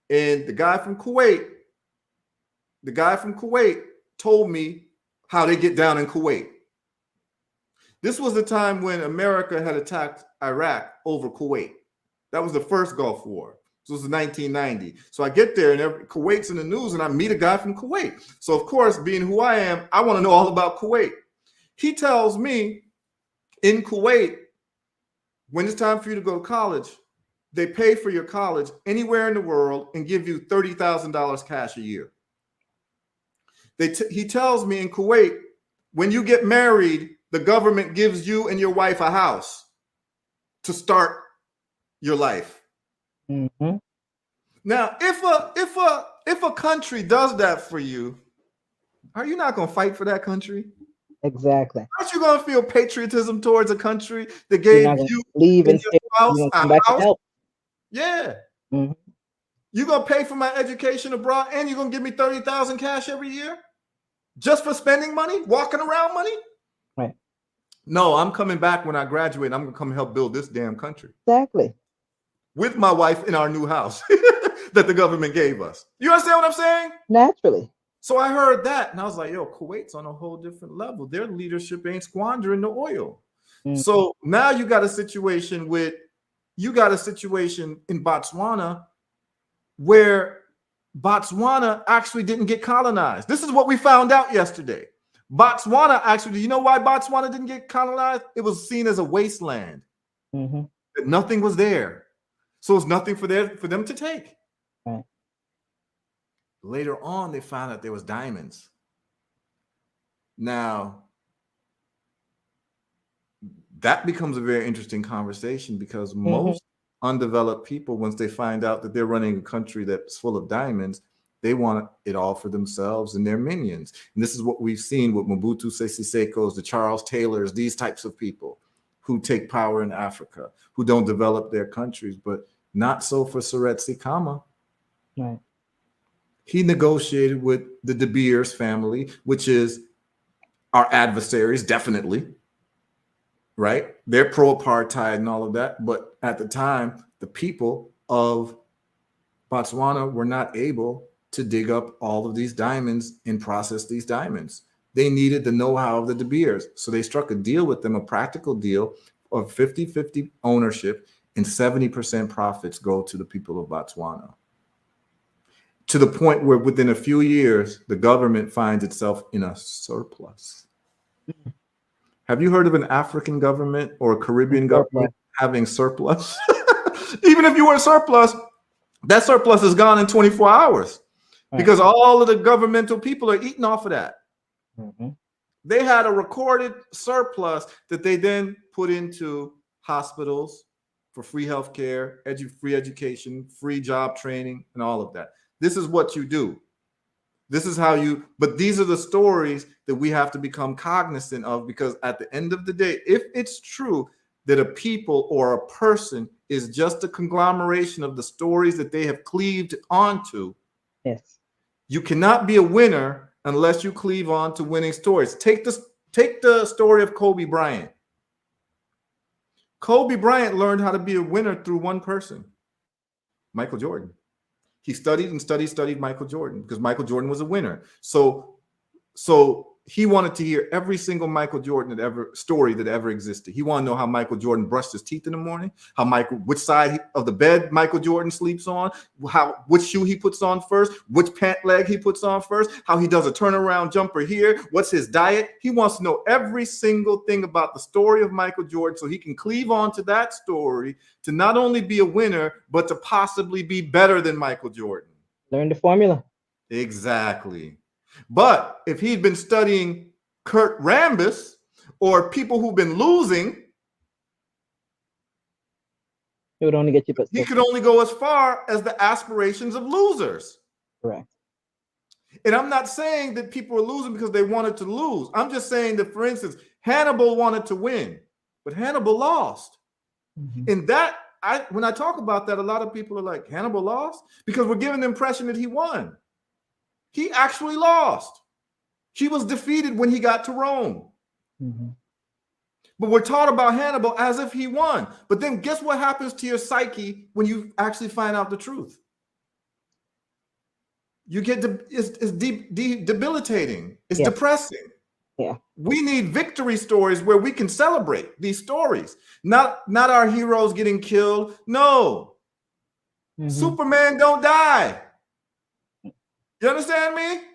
And the guy from Kuwait told me how they get down in Kuwait. This was the time when America had attacked Iraq over Kuwait. That was the first Gulf War. This was 1990. So I get there and Kuwait's in the news and I meet a guy from Kuwait. So of course, being who I am, I want to know all about Kuwait. He tells me in Kuwait, when it's time for you to go to college, they pay for your college anywhere in the world and give you $30,000 cash a year. He tells me in Kuwait, when you get married, the government gives you and your wife a house to start your life. Now, if a country does that for you, are you not going to fight for that country? Exactly. Aren't you going to feel patriotism towards a country that gave you leave and your spouse a house? Yeah. You're going to pay for my education abroad and you're going to give me $30,000 cash every year just for spending money, walking around money? Right. No, I'm coming back when I graduate. I'm going to come help build this damn country. Exactly. With my wife in our new house that the government gave us. You understand what I'm saying? Naturally. So I heard that and I was like, yo, Kuwait's on a whole different level. Their leadership ain't squandering the oil. So now you got a situation in Botswana where Botswana actually didn't get colonized. This is what we found out yesterday. Botswana actually, you know why Botswana didn't get colonized? It was seen as a wasteland. That nothing was there. So it's nothing for them to take. Right. Later on, they found out there was diamonds. Now, that becomes a very interesting conversation because most undeveloped people, once they find out that they're running a country that's full of diamonds, they want it all for themselves and their minions. And this is what we've seen with Mobutu Sese Seko's, the Charles Taylors, these types of people who take power in Africa, who don't develop their countries, but not so for Seretse Khama. Right. He negotiated with the De Beers family, which is our adversaries, definitely. Right? They're pro-apartheid and all of that. But at the time, the people of Botswana were not able to dig up all of these diamonds and process these diamonds. They needed the know-how of the De Beers. So they struck a deal with them, a practical deal of 50-50 ownership and 70% profits go to the people of Botswana. To the point where within a few years, the government finds itself in a surplus. Have you heard of an African government or a Caribbean government having surplus? Even if you were a surplus, that surplus is gone in 24 hours because all of the governmental people are eating off of that. They had a recorded surplus that they then put into hospitals for free healthcare, free education, free job training, and all of that. This is what you do. This is how you, but these are the stories that we have to become cognizant of, because at the end of the day, if it's true that a people or a person is just a conglomeration of the stories that they have cleaved onto, yes, you cannot be a winner unless you cleave on to winning stories. Take the story of Kobe Bryant. Kobe Bryant learned how to be a winner through one person, Michael Jordan. He studied Michael Jordan because Michael Jordan was a winner. So he wanted to hear every single Michael Jordan story that ever existed. He wanted to know how Michael Jordan brushed his teeth in the morning, which side of the bed Michael Jordan sleeps on, which shoe he puts on first, which pant leg he puts on first, how he does a turnaround jumper here, what's his diet. He wants to know every single thing about the story of Michael Jordan so he can cleave on to that story to not only be a winner, but to possibly be better than Michael Jordan. Learn the formula. Exactly. But if he'd been studying Kurt Rambis or people who've been losing, it would only get you. He could only go as far as the aspirations of losers. Correct. And I'm not saying that people are losing because they wanted to lose. I'm just saying that, for instance, Hannibal wanted to win, but Hannibal lost. And that, when I talk about that, a lot of people are like, Hannibal lost? Because we're given the impression that he won. He actually lost. He was defeated when he got to Rome. But we're taught about Hannibal as if he won. But then guess what happens to your psyche when you actually find out the truth? You get it's debilitating. It's depressing. Yeah. We need victory stories where we can celebrate these stories. Not our heroes getting killed. No. Superman don't die. You understand me?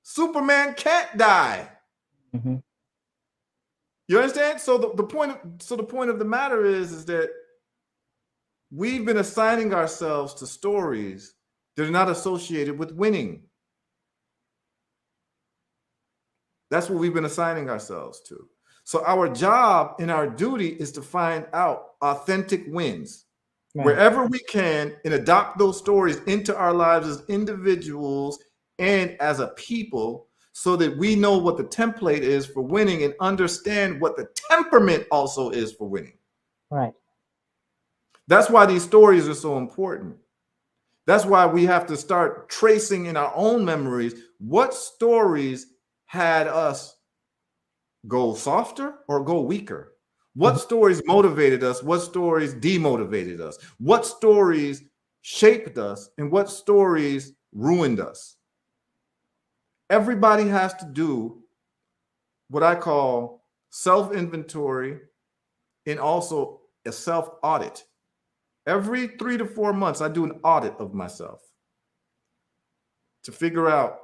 Superman can't die. You understand? So the point of the matter is that we've been assigning ourselves to stories that are not associated with winning. That's what we've been assigning ourselves to. So our job and our duty is to find out authentic wins wherever we can and adopt those stories into our lives as individuals and as a people, so that we know what the template is for winning and understand what the temperament also is for winning. Right. That's why these stories are so important. That's why we have to start tracing in our own memories what stories had us go softer or go weaker. What stories motivated us? What stories demotivated us? What stories shaped us? And what stories ruined us? everybody has to do what I call self-inventory and also a self-audit. Every 3 to 4 months, I do an audit of myself to figure out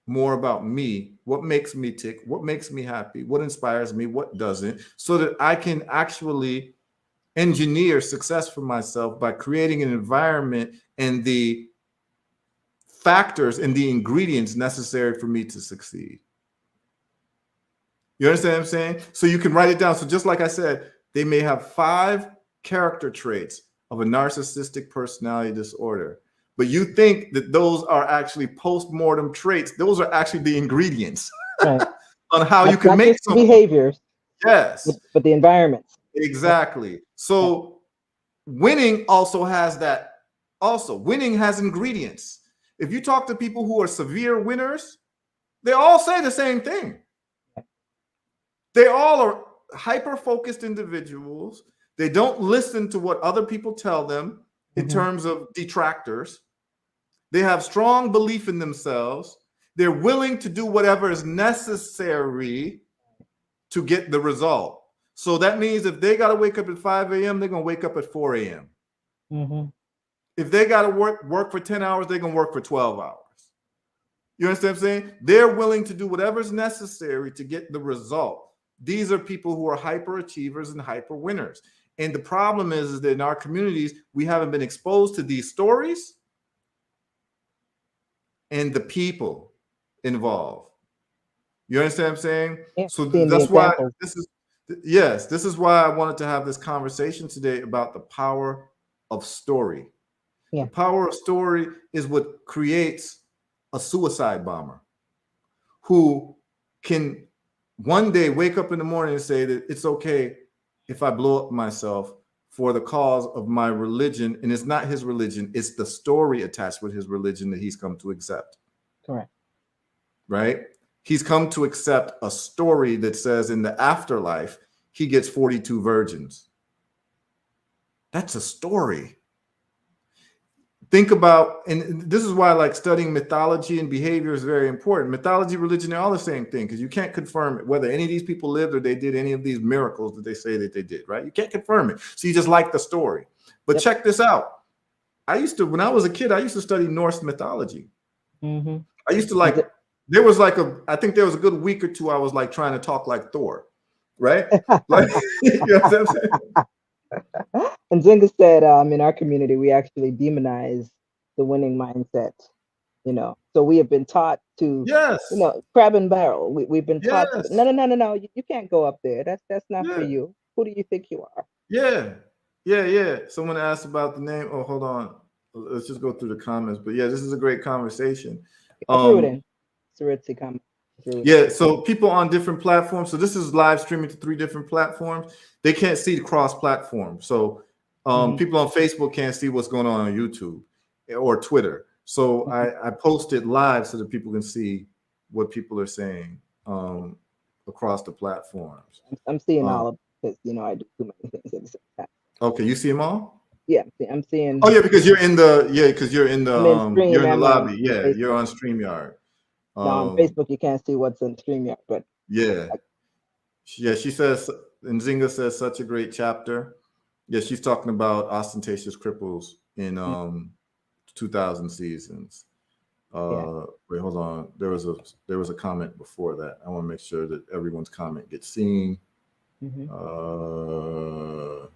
more about me, what makes me tick, what makes me happy, what inspires me, what doesn't, so that I can actually engineer success for myself by creating an environment and the factors and the ingredients necessary for me to succeed. You understand what I'm saying? So you can write it down. So just like I said, they may have 5 character traits of a narcissistic personality disorder, but you think that those are actually post-mortem traits. Those are actually the ingredients Right. on how you Not can make just someone. behaviors, Yes, but the environments. exactly. So winning also has that. Also, winning has ingredients. If you talk to people who are severe winners, they all say the same thing. They all are hyper-focused individuals. They don't listen to what other people tell them in terms of detractors. They have strong belief in themselves. They're willing to do whatever is necessary to get the result. So that means if they got to wake up at 5 a.m., they're going to wake up at 4 a.m. If they got to work for 10 hours, they're going to work for 12 hours. You understand what I'm saying? They're willing to do whatever's necessary to get the result. These are people who are hyper achievers and hyper winners. And the problem is that in our communities, we haven't been exposed to these stories and the people involved. You understand what I'm saying? Yeah, So seeing the that's why examples. this is why I wanted to have this conversation today about the power of story. Yeah. The power of story is what creates a suicide bomber who can one day wake up in the morning and say that it's okay if I blow up myself for the cause of my religion. And it's not his religion, it's the story attached with his religion that he's come to accept. Correct. Right? He's come to accept a story that says in the afterlife, he gets 42 virgins. That's a story. Think about, and this is why like studying mythology and behavior is very important. Mythology, religion, they're all the same thing because you can't confirm whether any of these people lived or they did any of these miracles that they say that they did, right? You can't confirm it. So you just like the story. But check this out. When I was a kid, I used to study Norse mythology. I used to I think there was a good week or two I was like trying to talk like Thor, right? Like, you know what I'm saying? And Zinga said, in our community, we actually demonize the winning mindset. So we have been taught to, crab and barrel. We've been taught to, no. You can't go up there. That's not for you. Who do you think you are? Yeah. Someone asked about the name. Oh, hold on. Let's just go through the comments. But yeah, this is a great conversation. I threw it in. It's a comment. Yeah, so people on different platforms. So this is live streaming to 3 different platforms. They can't see the cross-platform. So people on Facebook can't see what's going on YouTube or Twitter. So I post it live so that people can see what people are saying across the platforms. I'm seeing all of it because I do too many things at the same time. Okay, you see them all? Yeah, I'm seeing. Oh yeah, because you're in the you're in the lobby. Yeah, Facebook. you're on StreamYard. Now on Facebook you can't see what's in StreamYard, but yeah. She says, and Zinga says, such a great chapter. Yeah, she's talking about ostentatious cripples in 2000 seasons. Wait, hold on. There was a comment before that. I want to make sure that everyone's comment gets seen. The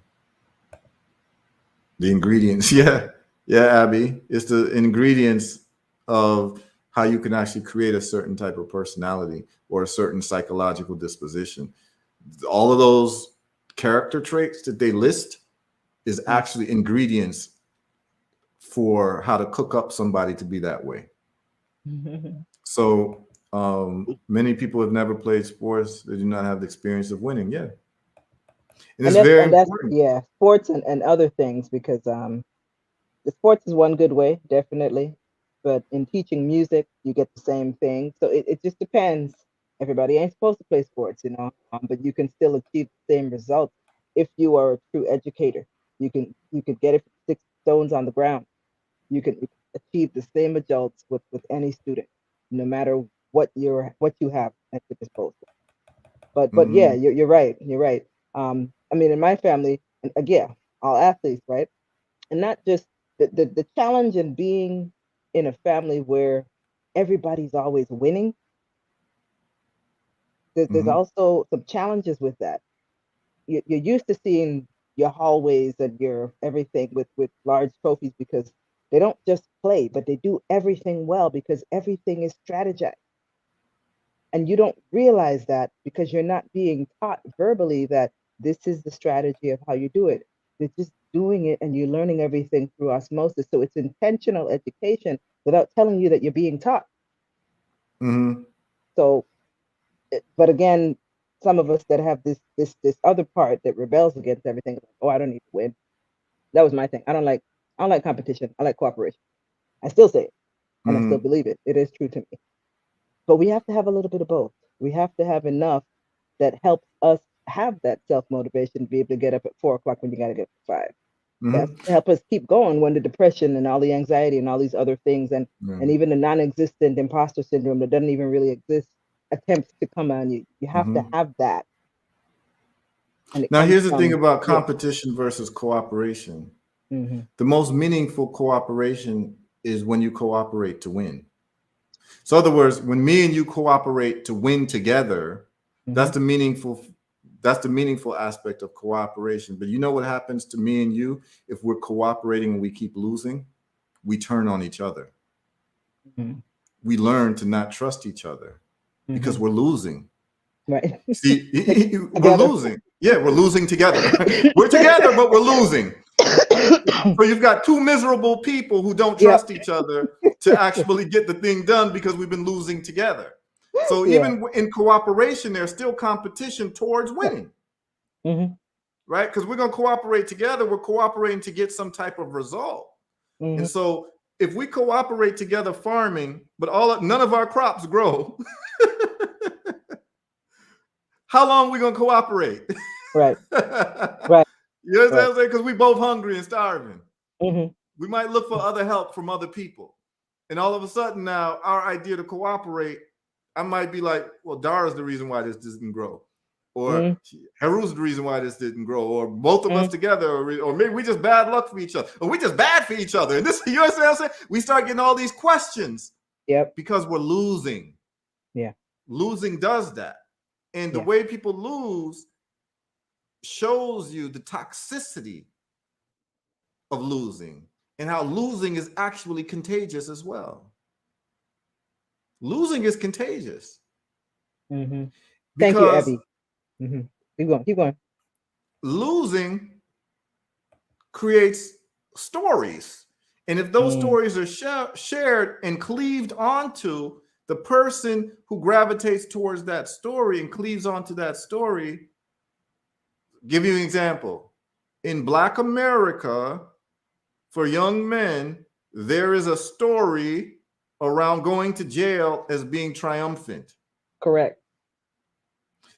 ingredients, yeah, Abby. It's the ingredients of how you can actually create a certain type of personality or a certain psychological disposition. All of those character traits that they list is actually ingredients for how to cook up somebody to be that way. So many people have never played sports. They do not have the experience of winning. Yeah. And it's very important. Yeah, sports and other things, because the sports is one good way, definitely. But in teaching music, you get the same thing. So it just depends. Everybody ain't supposed to play sports, but you can still achieve the same results if you are a true educator. You could get it 6 stones on the ground. You can achieve the same results with any student, no matter what you have at your disposal. But yeah, you're right. You're right. I mean, in my family, and again, all athletes, right? And not just the challenge in being in a family where everybody's always winning. There's also some challenges with that. You're used to seeing your hallways and your everything with large trophies because they don't just play, but they do everything well because everything is strategized. And you don't realize that because you're not being taught verbally that this is the strategy of how you do it. You're just doing it and you're learning everything through osmosis. So it's intentional education without telling you that you're being taught. So, but again, some of us that have this other part that rebels against everything, like, oh, I don't need to win. That was my thing. I don't like competition. I like cooperation. I still say it, and I still believe it. It is true to me. But we have to have a little bit of both. We have to have enough that helps us have that self-motivation to be able to get up at 4 o'clock when you got to get up at 5. That's to help us keep going when the depression and all the anxiety and all these other things and even the non-existent imposter syndrome that doesn't even really exist attempts to come on you. You have to have that. And now, here's the thing about competition versus cooperation. The most meaningful cooperation is when you cooperate to win. So, in other words, when me and you cooperate to win together, that's the meaningful aspect of cooperation. But you know what happens to me and you if we're cooperating and we keep losing? We turn on each other. We learn to not trust each other because we're losing. Right. See, we're losing. Yeah, we're losing together. We're together, but we're losing. So you've got two miserable people who don't trust each other to actually get the thing done because we've been losing together. So even in cooperation, there's still competition towards winning. Right? Because we're going to cooperate together. We're cooperating to get some type of result. And so if we cooperate together farming, but none of our crops grow, how long are we going to cooperate? Right. You know what I'm saying? Because we both hungry and starving. We might look for other help from other people. And all of a sudden now, our idea to cooperate, I might be like, well, Dara's the reason why this didn't grow. Or Heru's the reason why this didn't grow. Or both of us together. Or maybe we just bad luck for each other. Or we just bad for each other. And this, you know what I'm saying? We start getting all these questions. Because we're losing. Losing does that. And the way people lose shows you the toxicity of losing and how losing is actually contagious as well. Losing is contagious. Thank you, Abby. Keep going. Losing creates stories. And if those stories are shared and cleaved onto, the person who gravitates towards that story and cleaves onto that story. Give you an example. In Black America, for young men, there is a story around going to jail as being triumphant. Correct.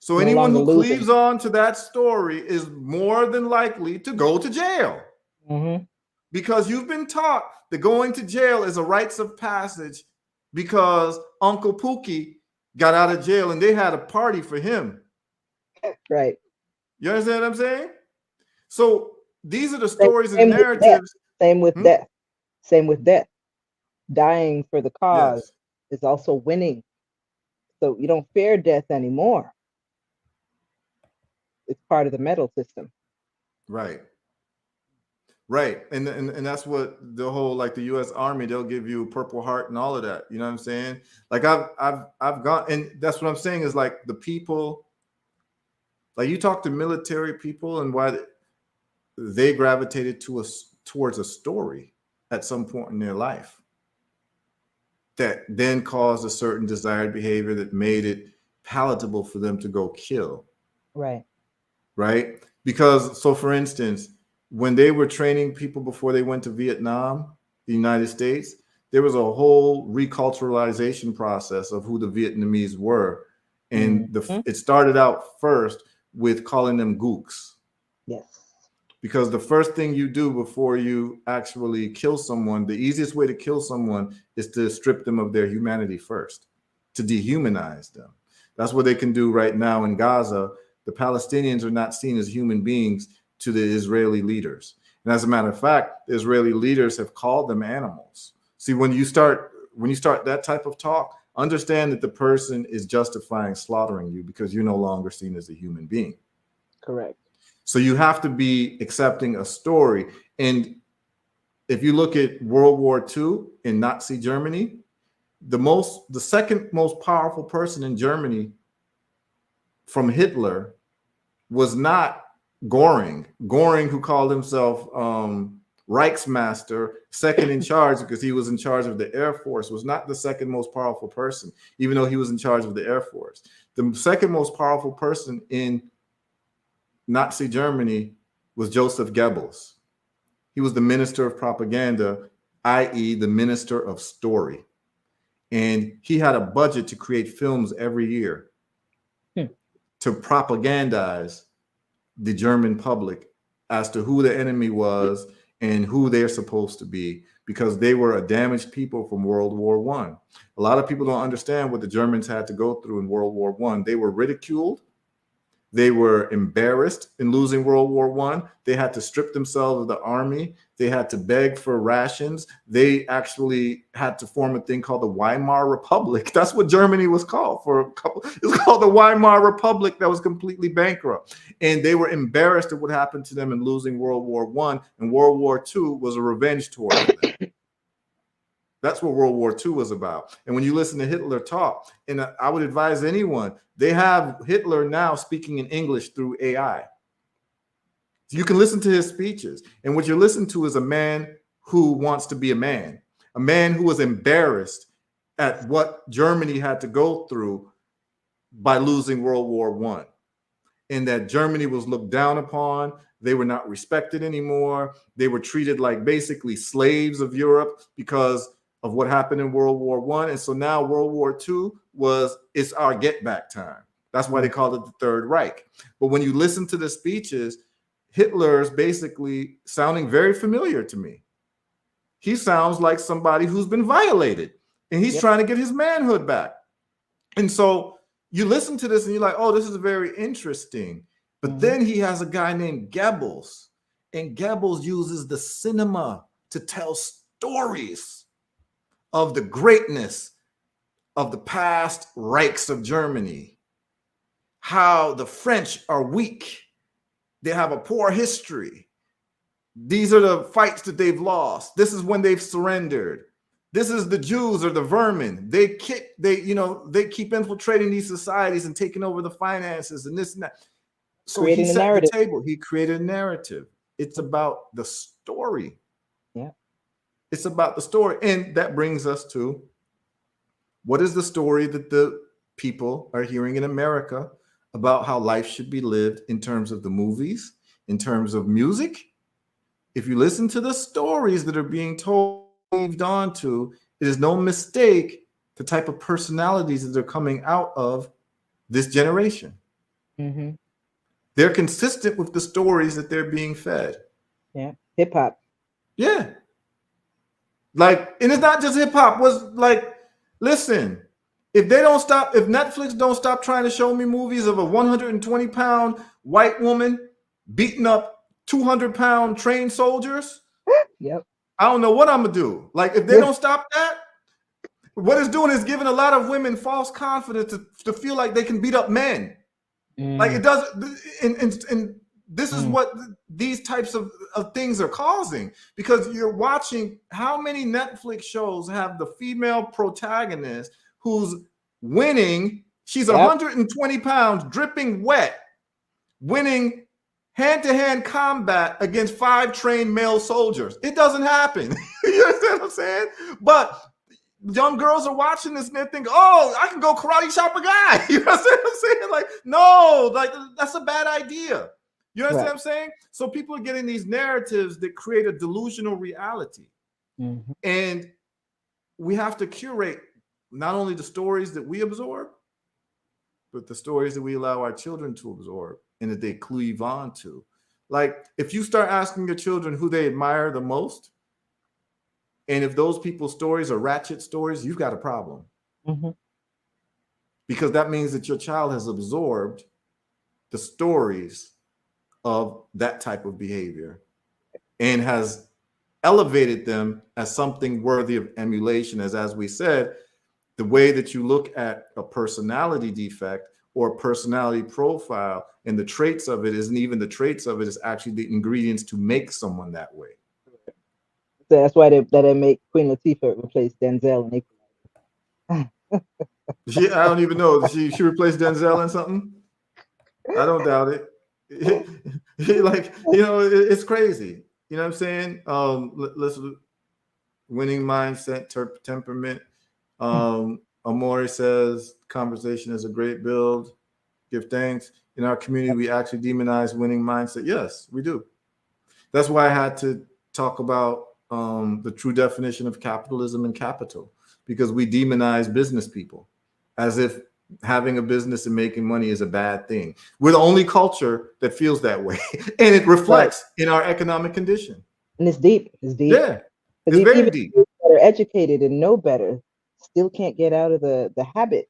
So anyone who cleaves on to that story is more than likely to go to jail. Because you've been taught that going to jail is a rites of passage because Uncle Pookie got out of jail and they had a party for him. Right. You understand what I'm saying? So these are the stories and narratives. Same with death. Same with death. Dying for the cause is also winning. So you don't fear death anymore. It's part of the medal system. Right. Right. And that's what the whole, like the US Army, they'll give you a Purple Heart and all of that. You know what I'm saying? Like I've gone, and that's what I'm saying is like the people, like you talk to military people and why they gravitated towards a story at some point in their life that then caused a certain desired behavior that made it palatable for them to go kill. Right. Right. Because, so for instance, when they were training people before they went to Vietnam, the United States, there was a whole reculturalization process of who the Vietnamese were. And it started out first with calling them gooks. Yes. Because the first thing you do before you actually kill someone, the easiest way to kill someone is to strip them of their humanity first. to dehumanize them. That's what they can do right now in Gaza. The Palestinians are not seen as human beings to the Israeli leaders. And as a matter of fact, the Israeli leaders have called them animals. See, when you start that type of talk, understand that the person is justifying slaughtering you because you're no longer seen as a human being. Correct. So you have to be accepting a story. And if you look at World War II in Nazi Germany, the second most powerful person in Germany from Hitler was not Goring, who called himself Reichsmaster, second in charge because he was in charge of the Air Force, was not the second most powerful person, even though he was in charge of the Air Force. The second most powerful person in Nazi Germany was Joseph Goebbels. He was the minister of propaganda, i.e. the minister of story. And he had a budget to create films every year to propagandize the German public as to who the enemy was and who they're supposed to be, because they were a damaged people from World War I. A lot of people don't understand what the Germans had to go through in World War I. They were ridiculed. They were embarrassed in losing World War I. They had to strip themselves of the army. They had to beg for rations. They actually had to form a thing called the Weimar Republic. That's what Germany was called for a couple. It was called the Weimar Republic that was completely bankrupt. And they were embarrassed at what happened to them in losing World War I. And World War II was a revenge tour for them. That's what World War II was about. And when you listen to Hitler talk, and I would advise anyone, they have Hitler now speaking in English through AI. So you can listen to his speeches. And what you're listening to is a man who wants to be a man who was embarrassed at what Germany had to go through by losing World War I. And that Germany was looked down upon. They were not respected anymore. They were treated like basically slaves of Europe because of what happened in World War I. And so now World War II it's our get back time. That's why they called it the Third Reich. But when you listen to the speeches, Hitler's basically sounding very familiar to me. He sounds like somebody who's been violated and he's trying to get his manhood back. And so you listen to this and you're like, oh, this is very interesting. But then he has a guy named Goebbels, and Goebbels uses the cinema to tell stories of the greatness of the past Reichs of Germany, how the French are weak. They have a poor history. These are the fights that they've lost. This is when they've surrendered. This is the Jews or the vermin. They keep infiltrating these societies and taking over the finances and this and that. So Creating he a set narrative. the table. He created a narrative. It's about the story. Yeah. It's about the story. And that brings us to, what is the story that the people are hearing in America about how life should be lived in terms of the movies, in terms of music? If you listen to the stories that are being told, moved on to, it is no mistake the type of personalities that are coming out of this generation. They're consistent with the stories that they're being fed. Yeah. Hip hop. Yeah. Like, and it's not just hip hop. Was like, listen, if Netflix don't stop trying to show me movies of a 120-pound white woman beating up 200-pound trained soldiers, Yep. I don't know what I'm gonna do. Like, if they don't stop that, what it's doing is giving a lot of women false confidence to feel like they can beat up men. Like, it doesn't, and this is what these types of things are causing, because you're watching how many Netflix shows have the female protagonist who's winning. She's 120 pounds, dripping wet, winning hand-to-hand combat against 5 trained male soldiers. It doesn't happen. You understand what I'm saying? But young girls are watching this and they think, oh, I can go karate chop a guy. You know what I'm saying? Like, no, like, that's a bad idea. You understand what I'm saying? So people are getting these narratives that create a delusional reality. And we have to curate not only the stories that we absorb, but the stories that we allow our children to absorb and that they cleave on to. Like, if you start asking your children who they admire the most, and if those people's stories are ratchet stories, you've got a problem. because that means that your child has absorbed the stories of that type of behavior and has elevated them as something worthy of emulation. As we said, the way that you look at a personality defect or a personality profile and the traits of it isn't even the traits of it, is actually the ingredients to make someone that way. So that's why they make Queen Latifah replace Denzel and Yeah, I don't even know. She replaced Denzel in something? I don't doubt it. Like, it's crazy. You know what I'm saying? Let's winning mindset, temperament. Amori says conversation is a great build. Give thanks. In our community, we actually demonize winning mindset. Yes, we do. That's why I had to talk about the true definition of capitalism and capital, because we demonize business people as if having a business and making money is a bad thing. We're the only culture that feels that way, and it reflects in our economic condition. And it's deep. It's deep. Yeah, it's very deep. People that are educated and know better still can't get out of the habit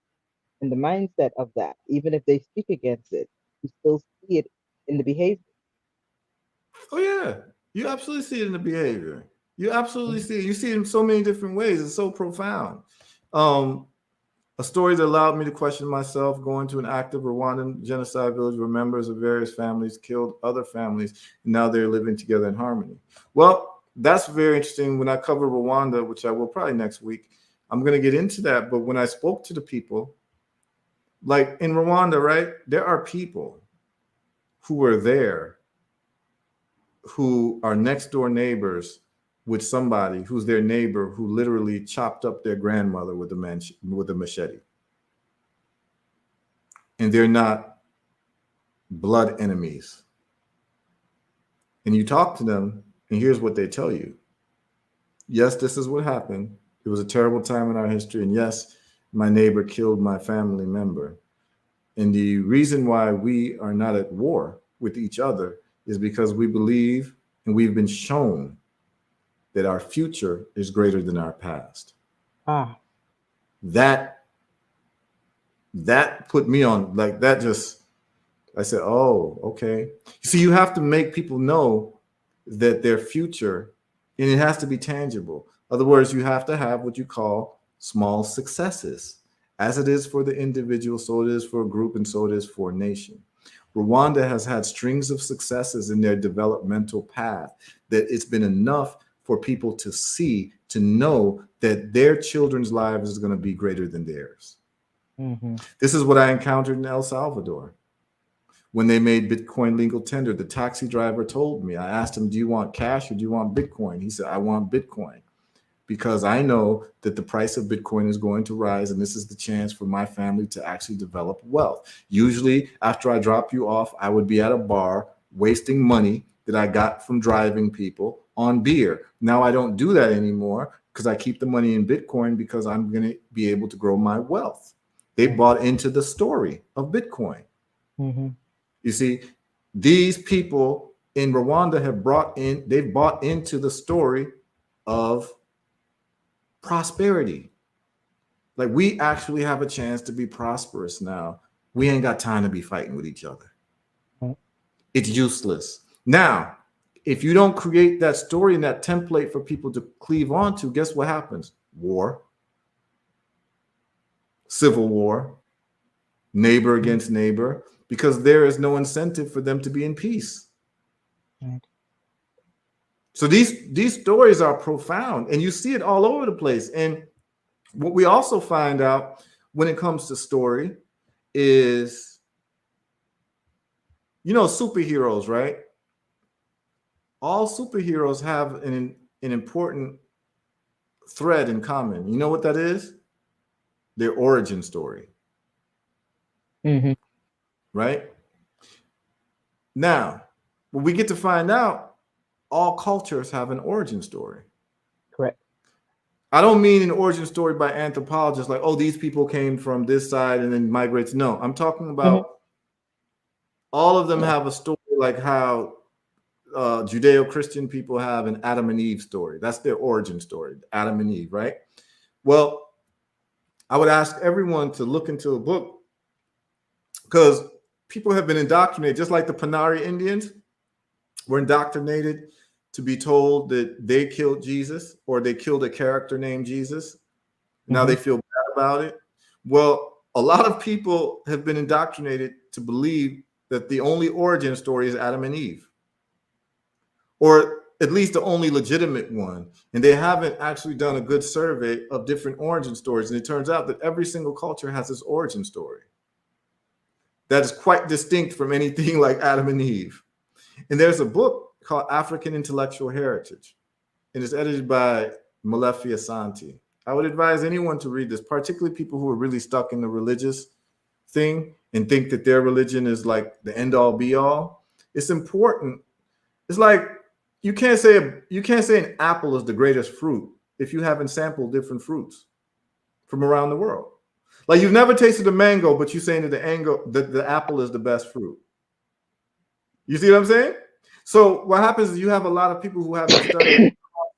and the mindset of that. Even if they speak against it, you still see it in the behavior. Oh yeah, you absolutely see it in the behavior. You absolutely see it. You see it in so many different ways. It's so profound. A story that allowed me to question myself: going to an active Rwandan genocide village where members of various families killed other families, and now they're living together in harmony. Well, that's very interesting. When I cover Rwanda, which I will probably next week, I'm going to get into that. But when I spoke to the people, like in Rwanda, right, there are people who were there who are next door neighbors with somebody who's their neighbor who literally chopped up their grandmother with a machete. And they're not blood enemies. And you talk to them, and here's what they tell you. Yes, this is what happened. It was a terrible time in our history. And yes, my neighbor killed my family member. And the reason why we are not at war with each other is because we believe and we've been shown that our future is greater than our past. That put me on, like, that just, I said, oh, okay. See, you have to make people know that their future, and it has to be tangible. In other words, you have to have what you call small successes. As it is for the individual, so it is for a group, and so it is for a nation. Rwanda has had strings of successes in their developmental path that it's been enough for people to see, to know that their children's lives is going to be greater than theirs. Mm-hmm. This is what I encountered in El Salvador. When they made Bitcoin legal tender, the taxi driver told me, I asked him, do you want cash or do you want Bitcoin? He said, I want Bitcoin, because I know that the price of Bitcoin is going to rise, and this is the chance for my family to actually develop wealth. Usually after I drop you off, I would be at a bar wasting money that I got from driving people on beer. Now I don't do that anymore because I keep the money in Bitcoin because I'm going to be able to grow my wealth. They bought into the story of Bitcoin. Mm-hmm. You see, these people in Rwanda they've bought into the story of prosperity. Like, we actually have a chance to be prosperous now. We ain't got time to be fighting with each other. It's useless. Now, if you don't create that story and that template for people to cleave onto, guess what happens? War, civil war, neighbor against neighbor, because there is no incentive for them to be in peace. Right. So these stories are profound, and you see it all over the place. And what we also find out when it comes to story is, superheroes, right? All superheroes have an important thread in common. You know what that is? Their origin story. Mm-hmm. Right? Now, when we get to find out, all cultures have an origin story. Correct. I don't mean an origin story by anthropologists, like, oh, these people came from this side and then migrated. No, I'm talking about all of them have a story, like how Judeo-Christian people have an Adam and Eve story. That's their origin story, Adam and Eve, right? Well, I would ask everyone to look into a book because people have been indoctrinated, just like the Panari Indians were indoctrinated to be told that they killed Jesus or they killed a character named Jesus. Now they feel bad about it. Well, a lot of people have been indoctrinated to believe that the only origin story is Adam and Eve, or at least the only legitimate one. And they haven't actually done a good survey of different origin stories. And it turns out that every single culture has its origin story that is quite distinct from anything like Adam and Eve. And there's a book called African Intellectual Heritage, and it's edited by Malefi Asante. I would advise anyone to read this, particularly people who are really stuck in the religious thing and think that their religion is like the end all be all. It's important. It's like you can't say an apple is the greatest fruit if you haven't sampled different fruits from around the world. Like you've never tasted a mango, but you're saying that the apple is the best fruit. You see what I'm saying? So what happens is you have a lot of people who haven't studied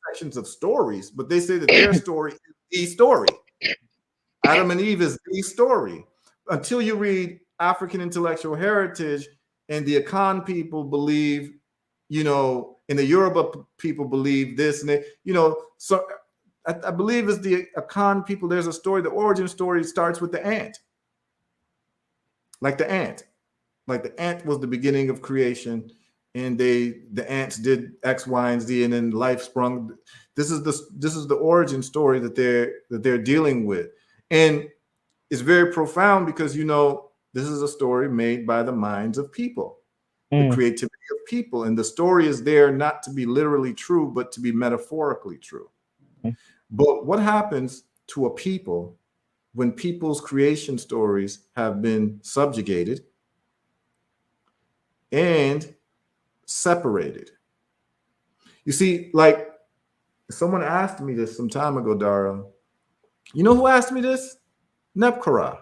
sections of stories, but they say that their story is the story. Adam and Eve is the story. Until you read African Intellectual Heritage, and the Akan people believe, and the Yoruba people believe this, and so I believe it's the Akan people. There's a story. The origin story starts with the ant, like the ant. Like the ant was the beginning of creation, and the ants did X, Y, and Z, and then life sprung. This is the origin story that they're dealing with, and it's very profound because this is a story made by the minds of people, the creativity of people, and the story is there not to be literally true, but to be metaphorically true. But what happens to a people when people's creation stories have been subjugated and separated? You see, like someone asked me this some time ago, Dara. You know who asked me this? Nepkara.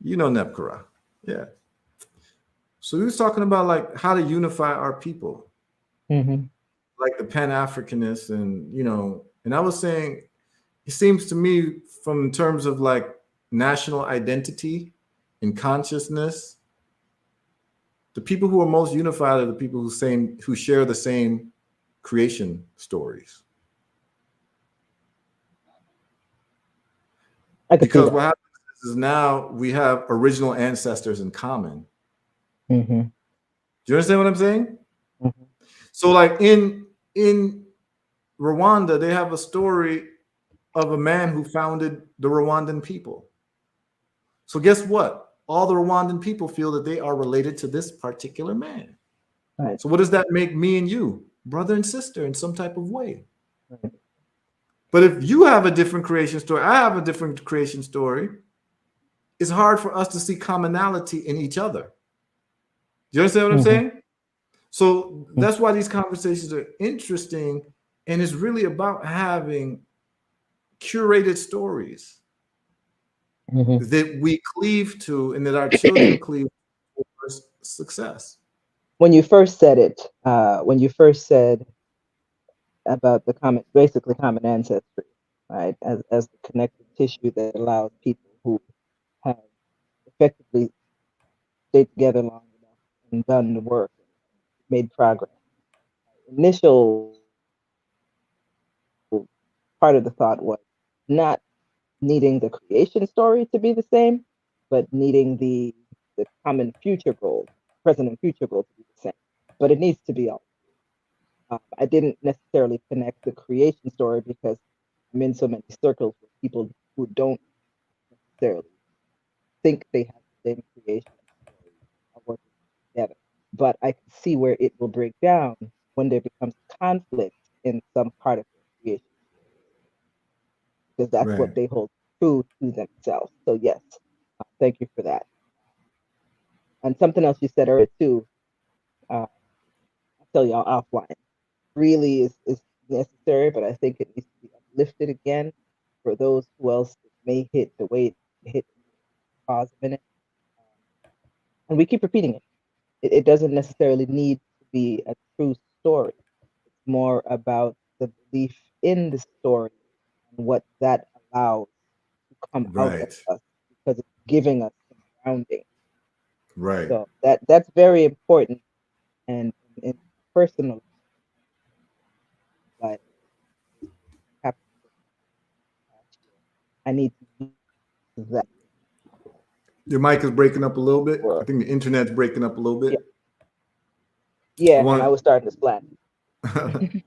You know Nepkara. Yeah. So he was talking about like how to unify our people, like the Pan-Africanists, and I was saying, it seems to me from terms of like national identity and consciousness, the people who are most unified are the people who share the same creation stories. Because what happens is now we have original ancestors in common. Do you understand what I'm saying? So like in Rwanda, they have a story of a man who founded the Rwandan people. So guess what? All the Rwandan people feel that they are related to this particular man. Right. So what does that make me and you? Brother and sister in some type of way. Right. But if you have a different creation story, I have a different creation story, it's hard for us to see commonality in each other. Do you understand what I'm saying? So that's why these conversations are interesting, and it's really about having curated stories that we cleave to and that our children cleave to for success. When you first said it, when you first said about basically common ancestry, right, as the connective tissue that allows people who have effectively stayed together long enough and done the work, made progress. Initial part of the thought was not needing the creation story to be the same, but needing the common future goal, present and future goal to be the same. But it needs to be all. I didn't necessarily connect the creation story because I'm in so many circles with people who don't necessarily think they have the same creation story are working together. But I can see where it will break down when there becomes conflict in some part of their creation, because that's what they hold true to themselves. So yes, thank you for that. And something else you said earlier too, I'll tell y'all offline, really is necessary, but I think it needs to be uplifted again for those who else it may hit the way it hit pause a minute. And we keep repeating it. It doesn't necessarily need to be a true story. It's more about the belief in the story and what that allows to come out of Right. us because it's giving us some grounding. Right. So that's very important. And in personal life, I need to use that. Your mic is breaking up a little bit. I Word. think the internet's breaking up a little bit. Yeah, I and I was starting to splat. I'm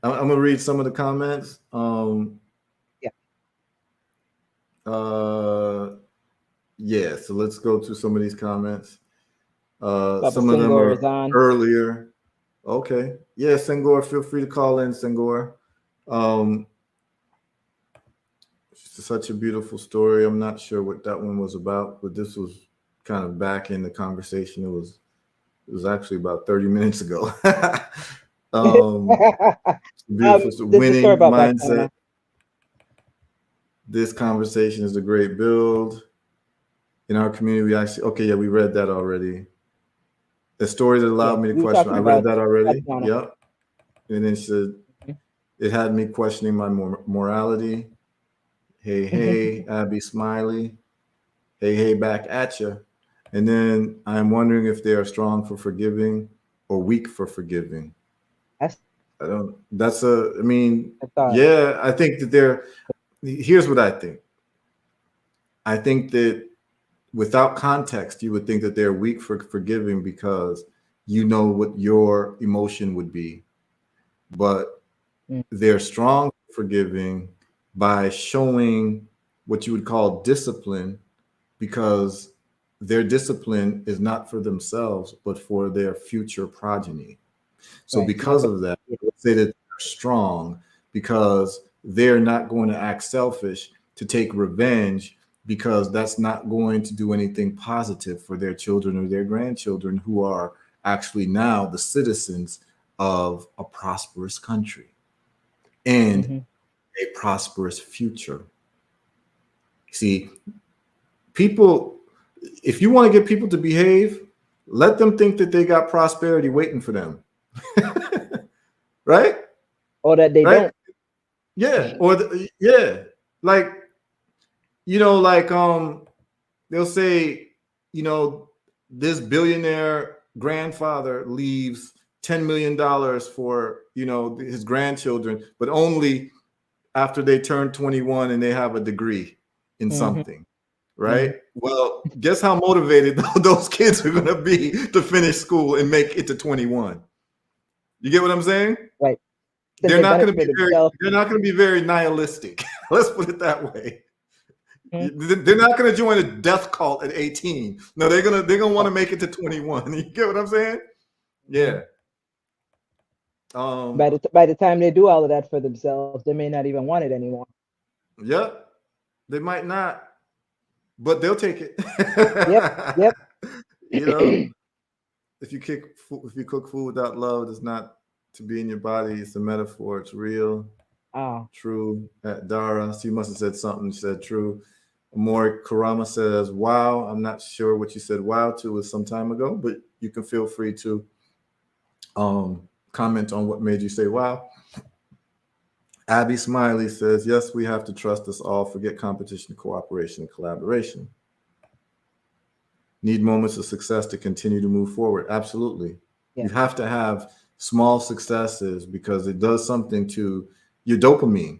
gonna read some of the comments. Yeah. Yeah, so let's go to some of these comments. Baba Some of them Singor are is on. earlier. Okay. Yeah, Senghor, feel free to call in, Senghor. It's such a beautiful story. I'm not sure what that one was about, but this was kind of back in the conversation. It was actually about 30 minutes ago. Beautiful This is a winning story about mindset. Botswana. This conversation is a great build. In our community, we actually, okay, yeah, we read that already. The story that allowed Yeah, me to we were question, talking I read about that already. Botswana. Yep. And then said, it had me questioning my morality. Hey, hey, Abby Smiley. Hey, hey, back at you. And then I'm wondering if they are strong for forgiving or weak for forgiving. That's I mean, I thought. yeah, I think that here's what I think. I think that without context, you would think that they're weak for forgiving because you know what your emotion would be. But they're strong for forgiving by showing what you would call discipline, because their discipline is not for themselves, but for their future progeny. So Right. because of that, I would say that they're strong because they're not going to act selfish to take revenge, because that's not going to do anything positive for their children or their grandchildren, who are actually now the citizens of a prosperous country and a prosperous future. See, people, if you want to get people to behave, let them think that they got prosperity waiting for them. Right? Or that they Right? don't. Yeah. Or yeah. Like, like they'll say, this billionaire grandfather leaves $10 million for, his grandchildren, but only after they turn 21 and they have a degree in something. Right? Well, guess how motivated those kids are going to be to finish school and make it to 21. You get what I'm saying? Right. They're not going to be very nihilistic. Let's put it that way. They're not going to join a death cult at 18. No, they're going to want to make it to 21. You get what I'm saying? Yeah. By the time they do all of that for themselves, they may not even want it anymore. Yep. They might not, but they'll take it. Yep. If you cook food without love, it's not to be in your body. It's a metaphor. It's real. True. At Dara, so you must have said something. She said true. Amori Karama says, wow. I'm not sure what you said wow to was some time ago, but you can feel free to comment on what made you say wow. Abby Smiley says, yes, we have to trust us all. Forget competition, cooperation, and collaboration. Need moments of success to continue to move forward. Absolutely. Yeah. You have to have small successes because it does something to your dopamine.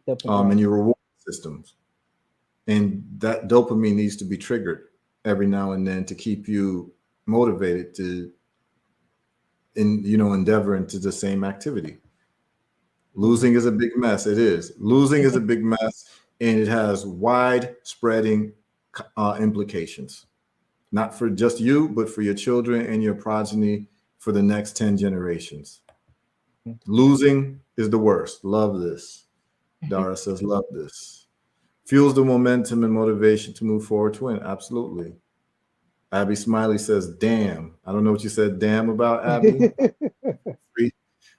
And your reward systems. And that dopamine needs to be triggered every now and then to keep you motivated to endeavor into the same activity. Losing is a big mess. It is. Losing is a big mess, and it has wide-spreading implications, not for just you, but for your children and your progeny for the next 10 generations. Losing is the worst. Love this. Dara says, love this. Fuels the momentum and motivation to move forward to win. Absolutely. Abby Smiley says, damn. I don't know what you said damn about, Abby.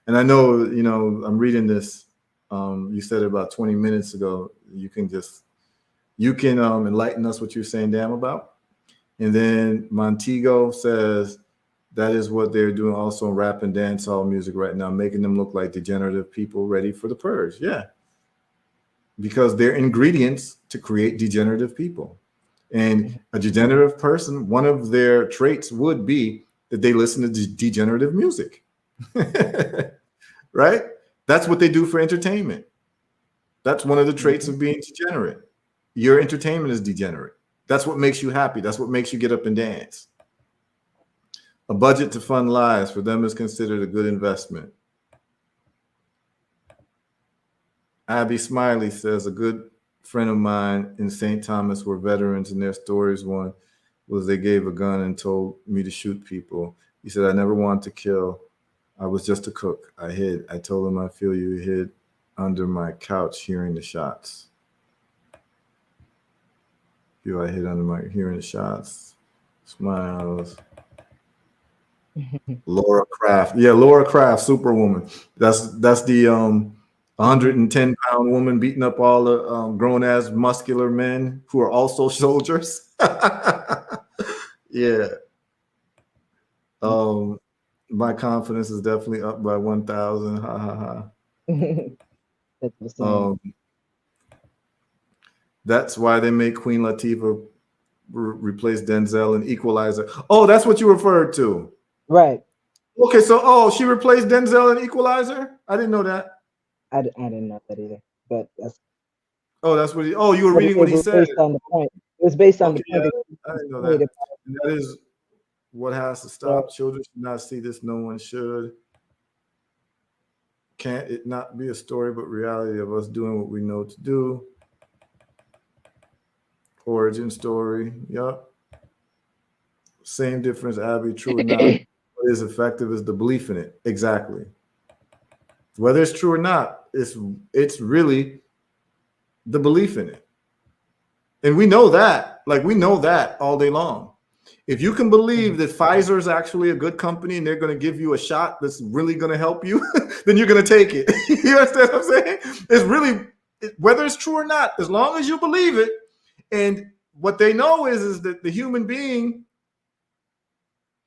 And I know, I'm reading this. You said it about 20 minutes ago. You can enlighten us what you're saying damn about. And then Montego says, that is what they're doing also in rap and dancehall music right now, making them look like degenerative people ready for the purge. Yeah. because they're ingredients to create degenerative people. And a degenerative person, one of their traits would be that they listen to degenerative music. Right? That's what they do for entertainment. That's one of the traits of being degenerate. Your entertainment is degenerate. That's what makes you happy. That's what makes you get up and dance. A budget to fund lies for them is considered a good investment. Abby Smiley says a good friend of mine in St. Thomas were veterans, and their stories one was they gave a gun and told me to shoot people. He said, I never wanted to kill. I was just a cook. I hid. I told him I feel you hid under my couch hearing the shots. Feel I hid under my hearing the shots. Smiles. Laura Craft. Yeah, Laura Craft, Superwoman. That's the 110-pound woman beating up all the grown ass muscular men who are also soldiers. Yeah. My confidence is definitely up by 1,000. Ha ha ha. That's what's up. That's why they make Queen Latifah replace Denzel in Equalizer. Oh, that's what you referred to. Right. Okay, so she replaced Denzel in Equalizer? I didn't know that. I didn't know that either. But that's that's what you were reading what he said. Based on the point. It was based on the point. I didn't know that. And that is what has to stop. Yeah. Children should not see this. No one should. Can't it not be a story but reality of us doing what we know to do? Origin story. Yup. Same difference, Abby. True or not. What is effective is the belief in it. Exactly. Whether it's true or not, it's really the belief in it. And we know that. Like, we know that all day long. If you can believe that Pfizer is actually a good company and they're going to give you a shot that's really going to help you, then you're going to take it. You understand what I'm saying? It's really, whether it's true or not, as long as you believe it. And what they know is that the human being,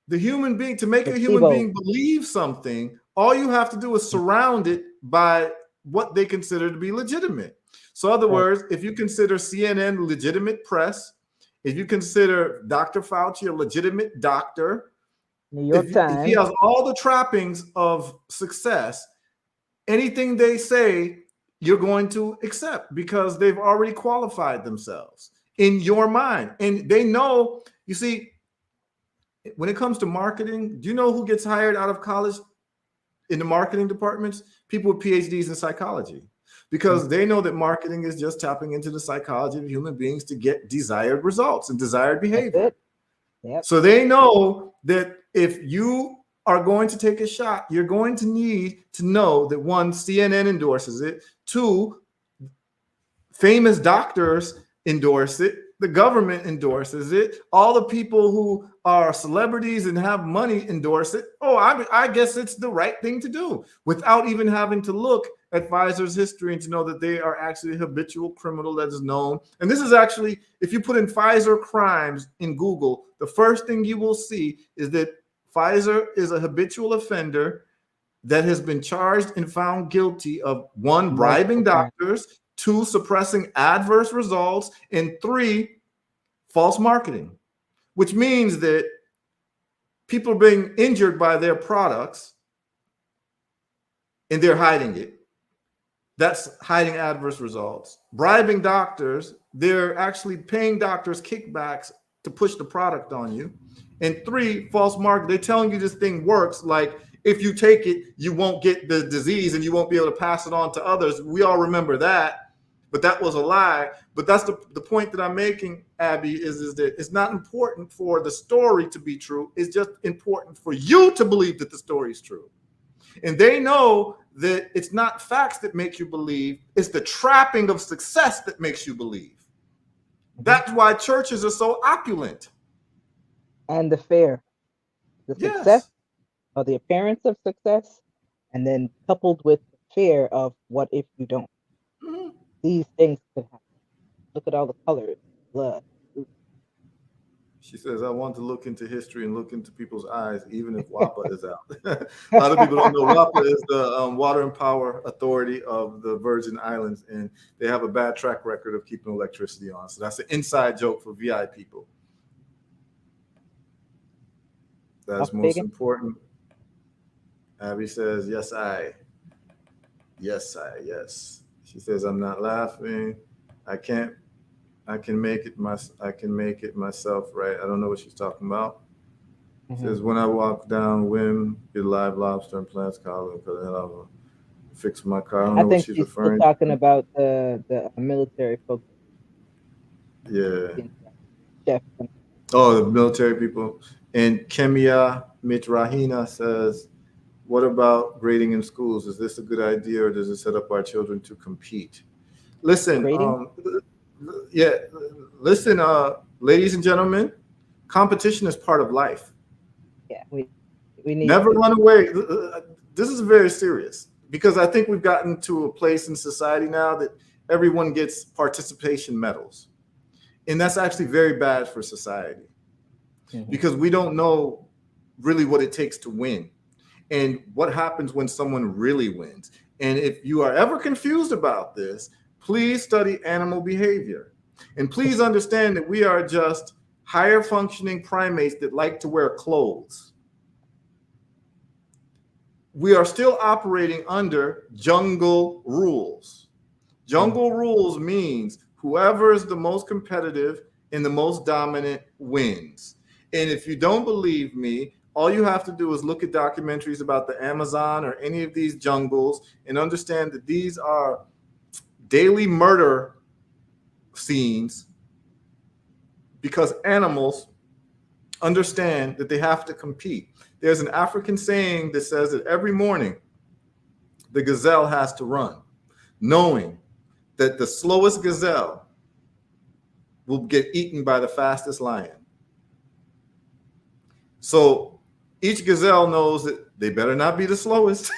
to make a human being believe something, all you have to do is surround it by what they consider to be legitimate. So in other words, if you consider CNN legitimate press, if you consider Dr. Fauci a legitimate doctor, New York Times, if he has all the trappings of success, anything they say, you're going to accept because they've already qualified themselves in your mind. And they know, you see, when it comes to marketing, do you know who gets hired out of college in the marketing departments? People with PhDs in psychology, because they know that marketing is just tapping into the psychology of human beings to get desired results and desired behavior. Yep. So they know that if you are going to take a shot, you're going to need to know that one, CNN endorses it, two, famous doctors endorse it, the government endorses it, all the people who are celebrities and have money endorse it. Oh, I guess it's the right thing to do, without even having to look at Pfizer's history and to know that they are actually a habitual criminal that is known. And this is actually, if you put in Pfizer crimes in Google, the first thing you will see is that Pfizer is a habitual offender that has been charged and found guilty of one, bribing doctors, two, suppressing adverse results, and three, false marketing, which means that people are being injured by their products and they're hiding it. That's hiding adverse results. Bribing doctors, they're actually paying doctors kickbacks to push the product on you. And three, false marketing. They're telling you this thing works, like if you take it, you won't get the disease and you won't be able to pass it on to others. We all remember that, but that was a lie. But that's the point that I'm making, Abby, is that it's not important for the story to be true. It's just important for you to believe that the story is true. And they know that it's not facts that make you believe, it's the trapping of success that makes you believe. That's why churches are so opulent. And the fear, the success, or the appearance of success, and then coupled with the fear of what if you don't. These things could happen. Look at all the colors, blood. She says, I want to look into history and look into people's eyes, even if WAPA is out. A lot of people don't know WAPA is the Water and Power Authority of the Virgin Islands, and they have a bad track record of keeping electricity on. So that's an inside joke for VI people. That's most important. Abby says, yes, I. Yes, I. Yes. She says, I'm not laughing. I can't. I can make it myself, right? I don't know what she's talking about. Says when I walk down Wim, get live lobster and plants collar, and fix my car. I don't know what she's she's still referring talking to. about the military folks. Yeah. Chef. Oh, the military people. And Kemia Mitrahina says, what about grading in schools? Is this a good idea, or does it set up our children to compete? Listen, yeah, listen, ladies and gentlemen, competition is part of life. Yeah, we need never run away. This is very serious because I think we've gotten to a place in society now that everyone gets participation medals, and that's actually very bad for society because we don't know really what it takes to win and what happens when someone really wins. And if you are ever confused about this, please study animal behavior. And please understand that we are just higher functioning primates that like to wear clothes. We are still operating under jungle rules. Jungle rules means whoever is the most competitive and the most dominant wins. And if you don't believe me, all you have to do is look at documentaries about the Amazon or any of these jungles and understand that these are daily murder scenes because animals understand that they have to compete. There's an African saying that says that every morning the gazelle has to run, knowing that the slowest gazelle will get eaten by the fastest lion. So each gazelle knows that they better not be the slowest.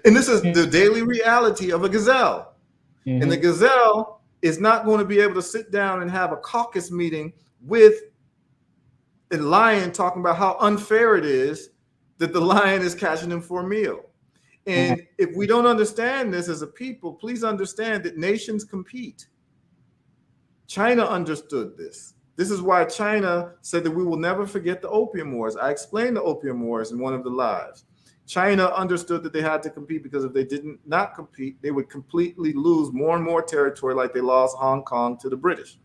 And this is the daily reality of a gazelle. And the gazelle is not going to be able to sit down and have a caucus meeting with a lion talking about how unfair it is that the lion is catching him for a meal. And if we don't understand this as a people, please understand that nations compete. China understood this. This is why China said that we will never forget the Opium Wars. I explained the Opium Wars in one of the lives. China understood that they had to compete because if they did not compete, they would completely lose more and more territory like they lost Hong Kong to the British.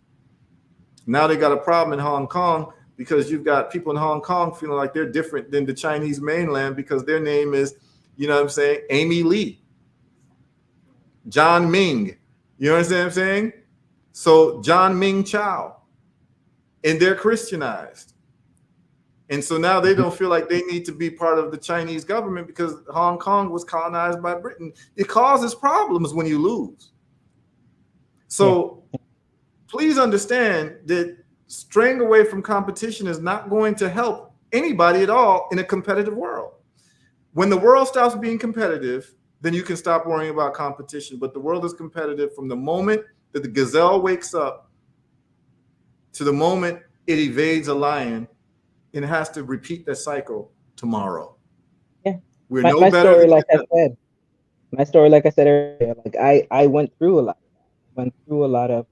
Now they got a problem in Hong Kong because you've got people in Hong Kong feeling like they're different than the Chinese mainland because their name is, you know what I'm saying, Amy Lee, John Ming. You understand what I'm saying? So John Ming Chow. And they're Christianized. And so now they don't feel like they need to be part of the Chinese government because Hong Kong was colonized by Britain. It causes problems when you lose. So please understand that straying away from competition is not going to help anybody at all in a competitive world. When the world stops being competitive, then you can stop worrying about competition. But the world is competitive from the moment that the gazelle wakes up to the moment it evades a lion, and it has to repeat that cycle tomorrow. Yeah. We're my better story, than like I said earlier, like I went through a lot. Of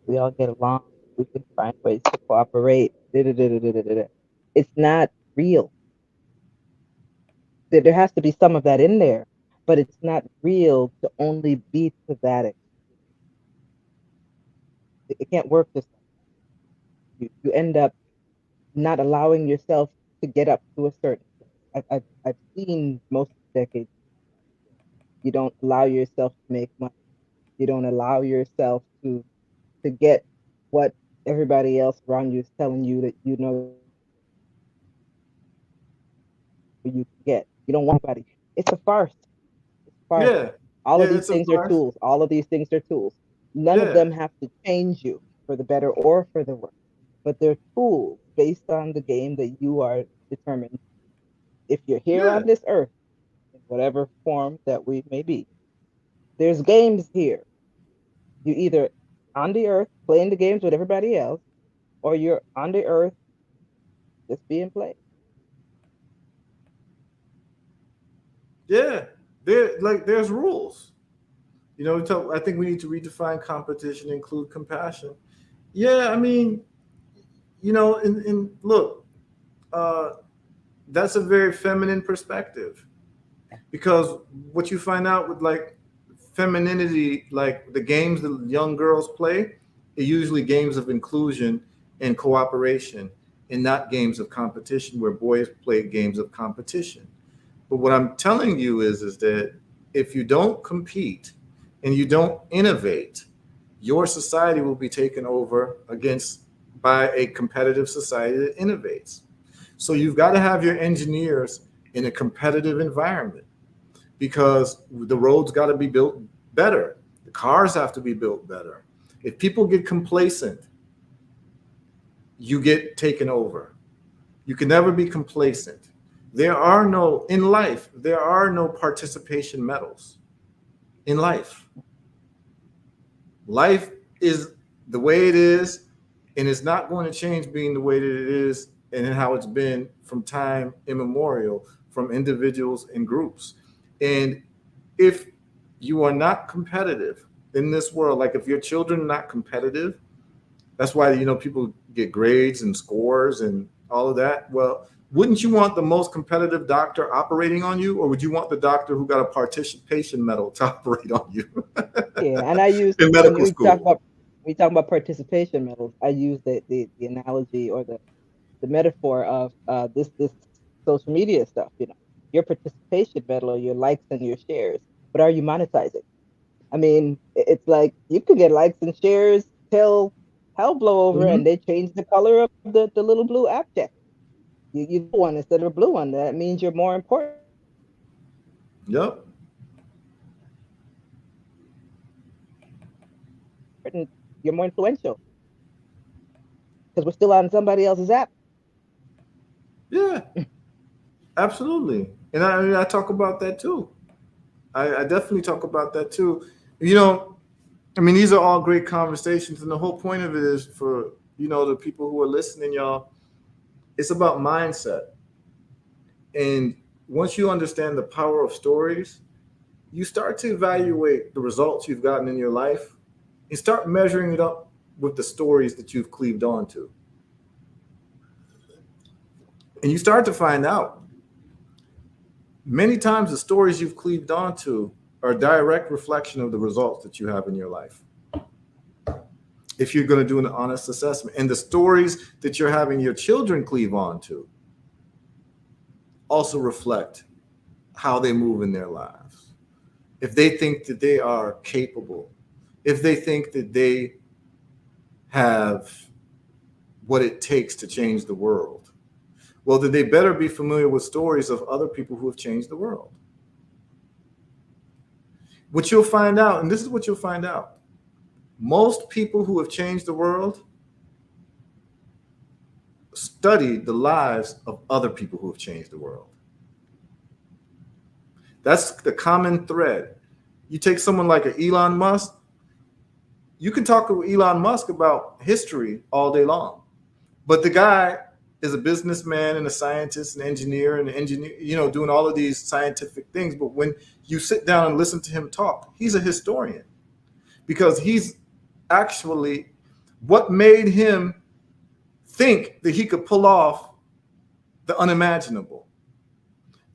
we all get along, we can find ways to cooperate. It's not real. There has to be some of that in there, but it's not real to only be to that extent. It can't work this way. You end up not allowing yourself to get up to a certain place. I've seen most of the decades. You don't allow yourself to make money. You don't allow yourself to get what everybody else around you is telling you that you know you can get. You don't want anybody. It's a farce. It's a farce. Yeah. All of these it's a things are farce. tools. All of these things are tools. None of them have to change you for the better or for the worse, but they're tools based on the game that you are determined. If you're here on this earth, in whatever form that we may be, there's games here. You either on the earth playing the games with everybody else, or you're on the earth just being played. Yeah, there's rules. I think we need to redefine competition, include compassion. Yeah, I mean, and look, uh, that's a very feminine perspective, because what you find out with like femininity, like the games that young girls play, are usually games of inclusion and cooperation, and not games of competition where boys play games of competition. But what I'm telling you is that if you don't compete and you don't innovate, your society will be taken over against by a competitive society that innovates. So you've got to have your engineers in a competitive environment, because the roads got to be built better. The cars have to be built better. If people get complacent, you get taken over. You can never be complacent. In life, there are no participation medals. In life, life is the way it is, and it's not going to change being the way that it is and how it's been from time immemorial, from individuals and groups. And if you are not competitive in this world, like if your children are not competitive, that's why people get grades and scores and all of that. Well, wouldn't you want the most competitive doctor operating on you, or would you want the doctor who got a participation medal to operate on you? Yeah, and I use In when medical school. we talk about participation medals. I use the analogy or the metaphor of this social media stuff. Your participation medal or your likes and your shares, but are you monetizing? I mean, it's like you could get likes and shares till hell blow over, Mhm. and they change the color of the little blue app check. You do one instead of a blue one. That means you're more important. Yep. You're more influential because we're still on somebody else's app. Yeah, absolutely. And I talk about that too. I definitely talk about that too. You know, I mean, these are all great conversations, and the whole point of it is for the people who are listening, y'all. It's about mindset, and once you understand the power of stories, you start to evaluate the results you've gotten in your life, and start measuring it up with the stories that you've cleaved onto, and you start to find out many times the stories you've cleaved onto are a direct reflection of the results that you have in your life. If you're going to do an honest assessment, and the stories that you're having your children cleave onto also reflect how they move in their lives. If they think that they are capable, if they think that they have what it takes to change the world, well, then they better be familiar with stories of other people who have changed the world. What you'll find out, and this is what you'll find out, most people who have changed the world studied the lives of other people who have changed the world. That's the common thread. You take someone like an Elon Musk, you can talk to Elon Musk about history all day long, but the guy is a businessman and a scientist and engineer, doing all of these scientific things. But when you sit down and listen to him talk, he's a historian, because he's actually what made him think that he could pull off the unimaginable.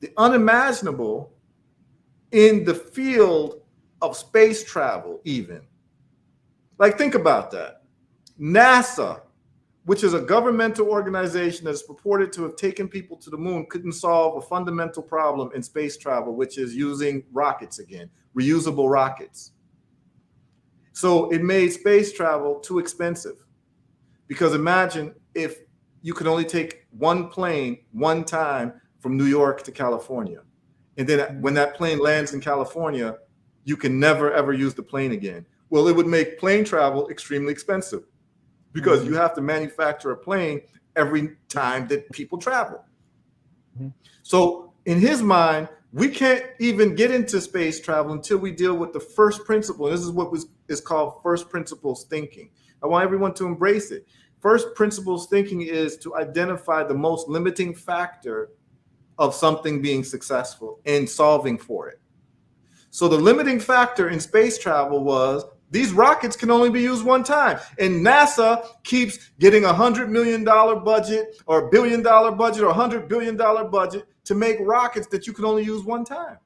The unimaginable in the field of space travel, even. Like, think about that. NASA, which is a governmental organization that's purported to have taken people to the moon, couldn't solve a fundamental problem in space travel, which is using rockets again, reusable rockets. So it made space travel too expensive. Because imagine if you could only take one plane one time from New York to California. And then when that plane lands in California, you can never, ever use the plane again. Well, it would make plane travel extremely expensive, because you have to manufacture a plane every time that people travel. Mhm. So in his mind, We can't even get into space travel until we deal with the first principle. This is what is called first principles thinking. I want everyone to embrace it. First principles thinking is to identify the most limiting factor of something being successful and solving for it. So the limiting factor in space travel was these rockets can only be used one time. And NASA keeps getting $100 million budget or $1 billion budget or $100 billion budget to make rockets that you can only use one time.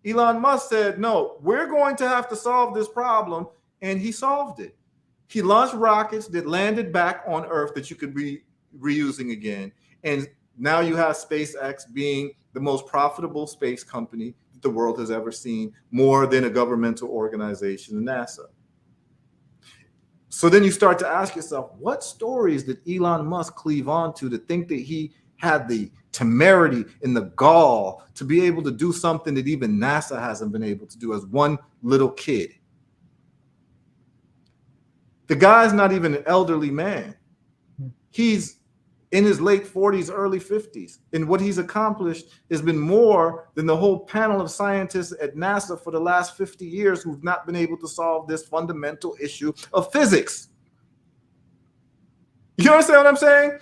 Elon Musk said, no, we're going to have to solve this problem. And he solved it. He launched rockets that landed back on Earth that you could be reusing again. And now you have SpaceX being the most profitable space company the world has ever seen, more than a governmental organization, NASA. So then you start to ask yourself, what stories did Elon Musk cleave on to think that he had the temerity and the gall to be able to do something that even NASA hasn't been able to do as one little kid? The guy's not even an elderly man. He's in his late 40s, early 50s. And what he's accomplished has been more than the whole panel of scientists at NASA for the last 50 years who've not been able to solve this fundamental issue of physics. You understand what I'm saying?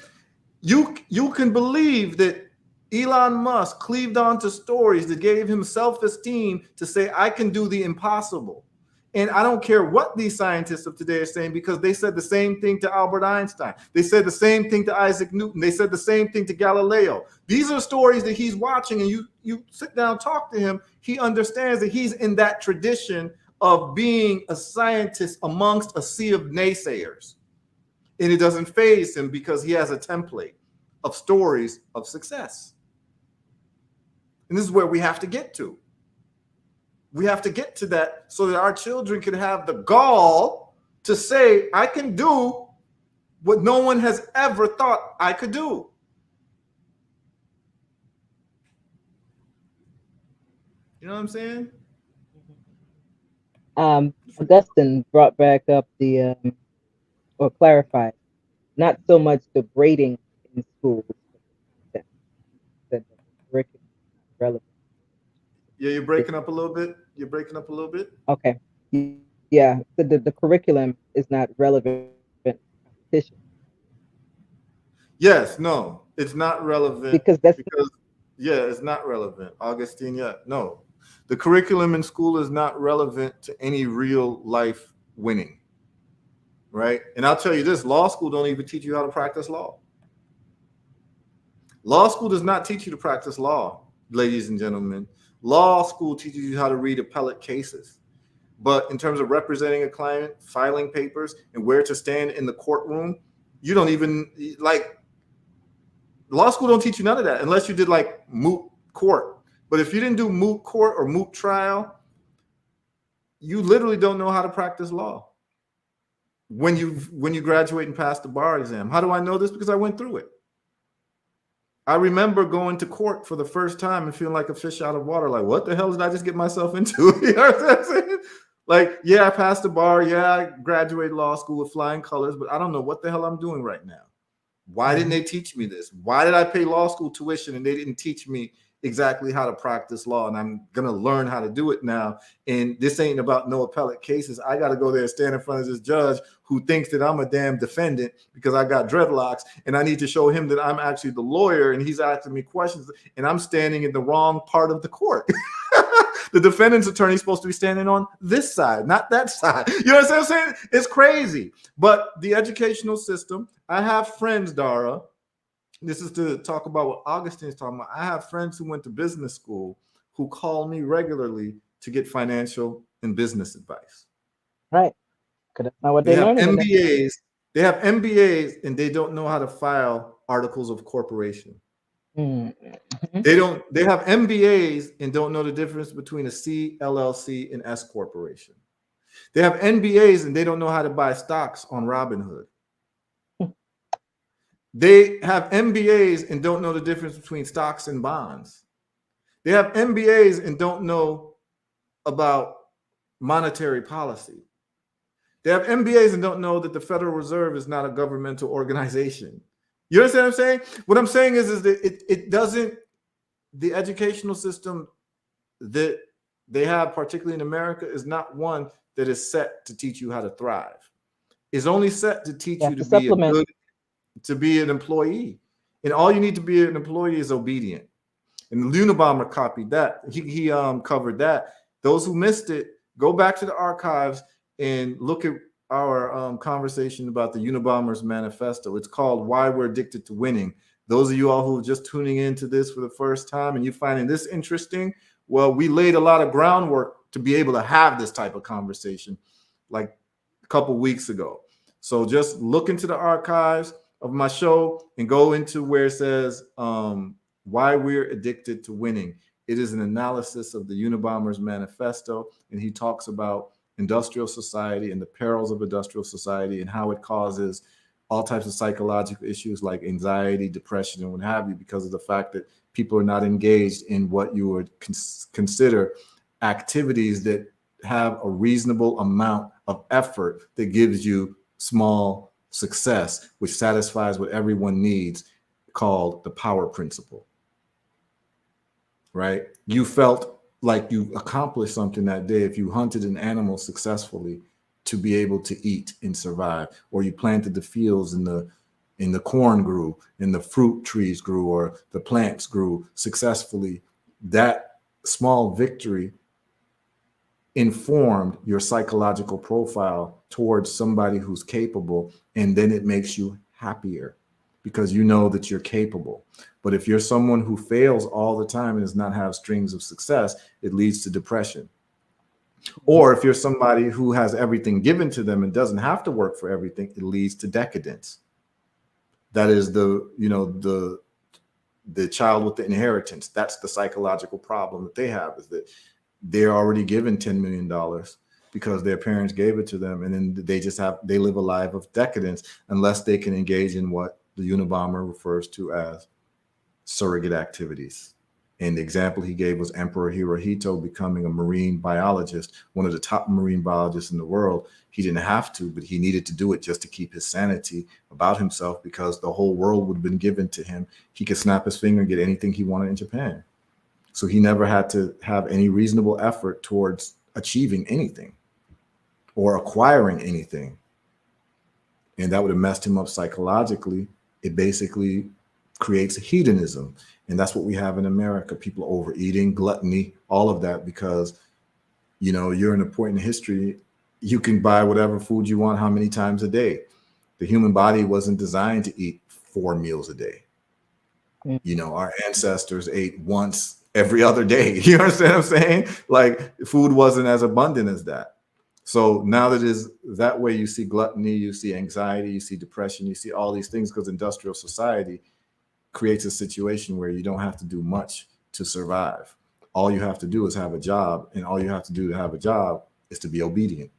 You can believe that Elon Musk cleaved onto stories that gave him self-esteem to say, I can do the impossible. And I don't care what these scientists of today are saying, because they said the same thing to Albert Einstein. They said the same thing to Isaac Newton. They said the same thing to Galileo. These are stories that he's watching, and you sit down, talk to him. He understands that he's in that tradition of being a scientist amongst a sea of naysayers. And it doesn't faze him because he has a template of stories of success. And this is where we have to get to. We have to get to that so that our children can have the gall to say, I can do what no one has ever thought I could do. You know what I'm saying? Augustine brought back up the, or clarified, not so much the grading in schools, but the curriculum is relevant. Yeah, you're breaking up a little bit. You're breaking up a little bit. Okay. Yeah, the curriculum is not relevant to competition. Yes, no, it's not relevant. Because yeah, it's not relevant. Augustine, yeah, no. The curriculum in school is not relevant to any real life winning, right? And I'll tell you this, law school don't even teach you how to practice law. Law school does not teach you to practice law, ladies and gentlemen. Law school teaches you how to read appellate cases. But in terms of representing a client, filing papers, and where to stand in the courtroom, you don't even, like, law school don't teach you none of that unless you did like moot court. But if you didn't do moot court or moot trial, you literally don't know how to practice law when you graduate and pass the bar exam. How do I know this? Because I went through it. I remember going to court for the first time and feeling like a fish out of water. Like, what the hell did I just get myself into? You know what I'm saying? Like, yeah, I passed the bar. Yeah, I graduated law school with flying colors, but I don't know what the hell I'm doing right now. Why didn't they teach me this? Why did I pay law school tuition and they didn't teach me exactly how to practice law? And I'm going to learn how to do it now. And this ain't about no appellate cases. I got to go there and stand in front of this judge who thinks that I'm a damn defendant because I got dreadlocks, and I need to show him that I'm actually the lawyer, and he's asking me questions, and I'm standing in the wrong part of the court. The defendant's attorney is supposed to be standing on this side, not that side. You know what I'm saying? It's crazy. But the educational system, I have friends, Dara. This is to talk about what Augustine is talking about. I have friends who went to business school who call me regularly to get financial and business advice. Right. Because that's not what They have learning. MBAs. They have MBAs and they don't know how to file articles of corporation. Mm-hmm. They have MBAs and don't know the difference between a C, LLC, and S corporation. They have MBAs and they don't know how to buy stocks on Robinhood. They have MBAs and don't know the difference between stocks and bonds. They have MBAs and don't know about monetary policy. They have MBAs and don't know that the Federal Reserve is not a governmental organization. You understand what I'm saying? What I'm saying is that it doesn't the educational system that they have, particularly in America, is not one that is set to teach you how to thrive. It's only set to teach You you have to to be a supplement. good, to be an employee. And all you need to be an employee is obedient. And the Unabomber copied that. He covered that. Those who missed it, go back to the archives and look at our conversation about the Unabomber's manifesto. It's called "Why We're Addicted to Winning." Those of you all who are just tuning into this for the first time and you finding this interesting, well, we laid a lot of groundwork to be able to have this type of conversation, like a couple weeks ago. So just look into the archives of my show and go into where it says why we're addicted to winning. It is an analysis of the Unabomber's manifesto, and he talks about industrial society and the perils of industrial society and how it causes all types of psychological issues like anxiety, depression, and what have you, because of the fact that people are not engaged in what you would consider activities that have a reasonable amount of effort that gives you small success, which satisfies what everyone needs, called the power principle. Right? You felt like you accomplished something that day if you hunted an animal successfully to be able to eat and survive, or you planted the fields and the corn grew and the fruit trees grew or the plants grew successfully. That small victory informed your psychological profile towards somebody who's capable, and then it makes you happier because you know that you're capable. But if you're someone who fails all the time and does not have strings of success, it leads to depression. Or if you're somebody who has everything given to them and doesn't have to work for everything, it leads to decadence. That is the child with the inheritance. That's the psychological problem that they have, is that they're already given $10 million because their parents gave it to them, and then they live a life of decadence unless they can engage in what the Unabomber refers to as surrogate activities. And the example he gave was Emperor Hirohito becoming a marine biologist, one of the top marine biologists in the world. He didn't have to, but he needed to do it just to keep his sanity about himself, because the whole world would have been given to him. He could snap his finger and get anything he wanted in Japan. So he never had to have any reasonable effort towards achieving anything or acquiring anything. And that would have messed him up psychologically. It basically creates hedonism. And that's what we have in America. People overeating, gluttony, all of that, because, you're in a point in history, you can buy whatever food you want, how many times a day. The human body wasn't designed to eat 4 meals a day. Our ancestors ate once every other day. You understand what I'm saying? Like, food wasn't as abundant as that. So now that it is that way, you see gluttony, you see anxiety, you see depression, you see all these things, because industrial society creates a situation where you don't have to do much to survive. All you have to do is have a job, and all you have to do to have a job is to be obedient.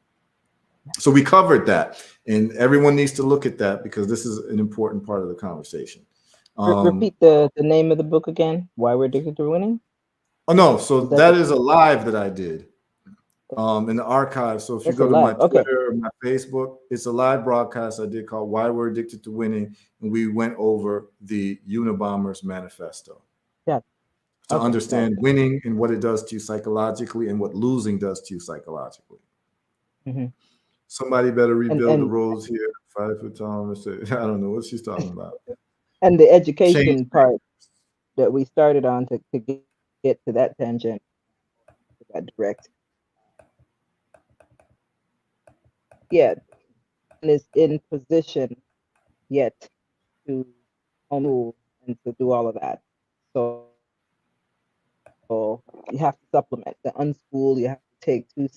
So we covered that, and everyone needs to look at that because this is an important part of the conversation. Repeat the name of the book again. Why We're Addicted to Winning? Oh no, so that is a live that I did in the archive. So if you go to my Twitter or my Facebook, it's a live broadcast I did called "Why We're Addicted to Winning," and we went over the Unabomber's manifesto to understand winning and what it does to you psychologically and what losing does to you psychologically. Somebody better rebuild the roads here. 5 foot tall. I don't know what she's talking about. And the education part that we started on to get to that tangent, that direct. Yeah, and is in position yet to move and to do all of that. So you have to supplement the unschool. You have to take 2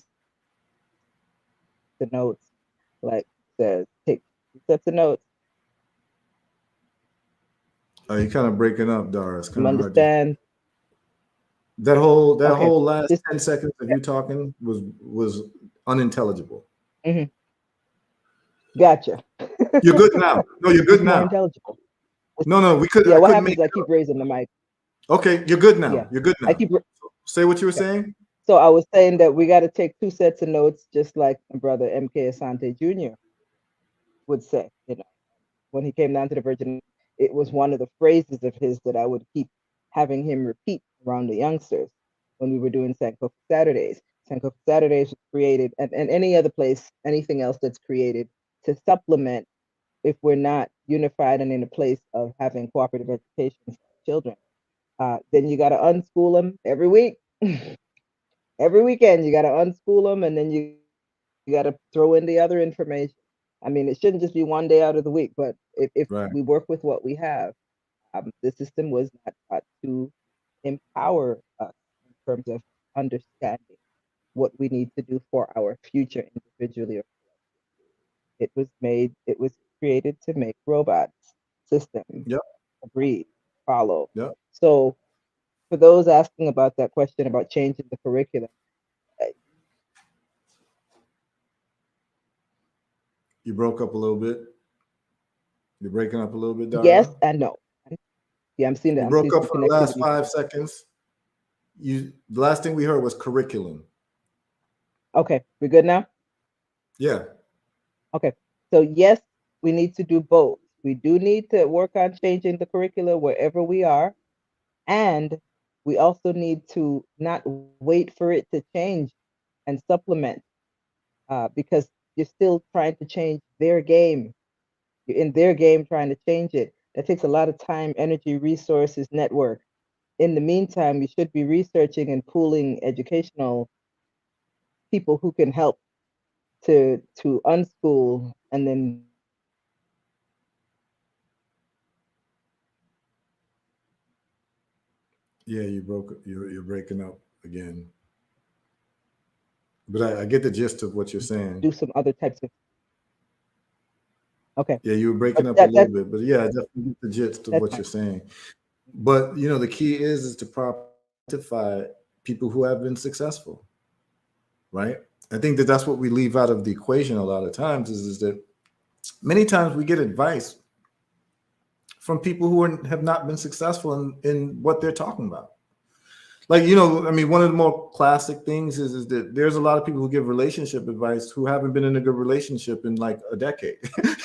the notes, like says, take 2 sets of notes. Oh, you're kind of breaking up, Doris. Kind of understand. That whole last 10 seconds of you talking was unintelligible. Gotcha. You're good now. No, you're good now. More intelligible. No, we couldn't. Yeah, what happens is I keep raising the mic. Okay, you're good now. Yeah. You're good now. Say what you were saying. So I was saying that we got to take 2 sets of notes, just like my brother M.K. Asante Jr. would say. When he came down to the Virgin, it was one of the phrases of his that I would keep having him repeat around the youngsters when we were doing Sankofa Saturdays. Sankofa Saturdays was created, and any other place, anything else that's created to supplement if we're not unified and in a place of having cooperative education for children. Then you got to unschool them every week. Every weekend, you got to unschool them, and then you got to throw in the other information. I mean, it shouldn't just be one day out of the week, but if Right. we work with what we have, the system was not taught to empower us in terms of understanding what we need to do for our future individually. It was created to make robots, systems, Yep. agreed, follow. Yep. So for those asking about that question about changing the curriculum, You broke up a little bit. You're breaking up a little bit, yes Dara. and no. Yeah, I'm seeing that. You I'm seeing broke up some for the last connectivity. 5 seconds. The last thing we heard was curriculum. Okay, we good now? Yeah. Okay. So yes, we need to do both. We do need to work on changing the curricula wherever we are. And we also need to not wait for it to change and supplement because you're still trying to change their game. You're in their game trying to change it. That takes a lot of time, energy, resources, network. In the meantime, you should be researching and pooling educational people who can help to unschool and then Yeah, you're breaking up again. But I get the gist of what you're saying. do some other types of. Okay, Yeah, you were but breaking up a little bit, but yeah, I definitely get the gist of that's what fine. you're saying. But the key is to properly identify people who have been successful, right? I think that that's what we leave out of the equation a lot of times is that many times we get advice from people who have not been successful in what they're talking about. Like, I mean, one of the more classic things is that there's a lot of people who give relationship advice who haven't been in a good relationship in like a decade.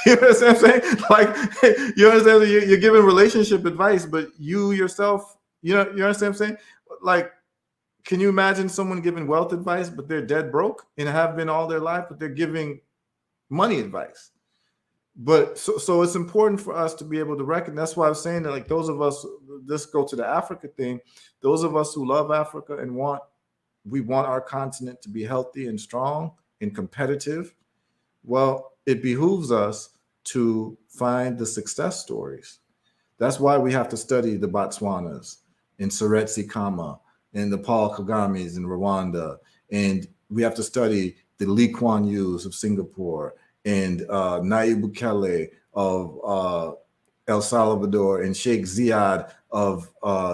You know what I'm saying? Like, you understand that you're giving relationship advice, but you yourself, you understand what I'm saying? Like, can you imagine someone giving wealth advice, but they're dead broke and have been all their life, but they're giving money advice? But so it's important for us to be able to recognize. That's why I was saying that, like, those of us, let's go to the Africa thing. Those of us who love Africa and we want our continent to be healthy and strong and competitive. Well, it behooves us to find the success stories. That's why we have to study the Botswanas and Seretse Khama and the Paul Kagames in Rwanda. And we have to study the Lee Kuan Yews of Singapore and Nayib Bukele of El Salvador and Sheikh Ziyad of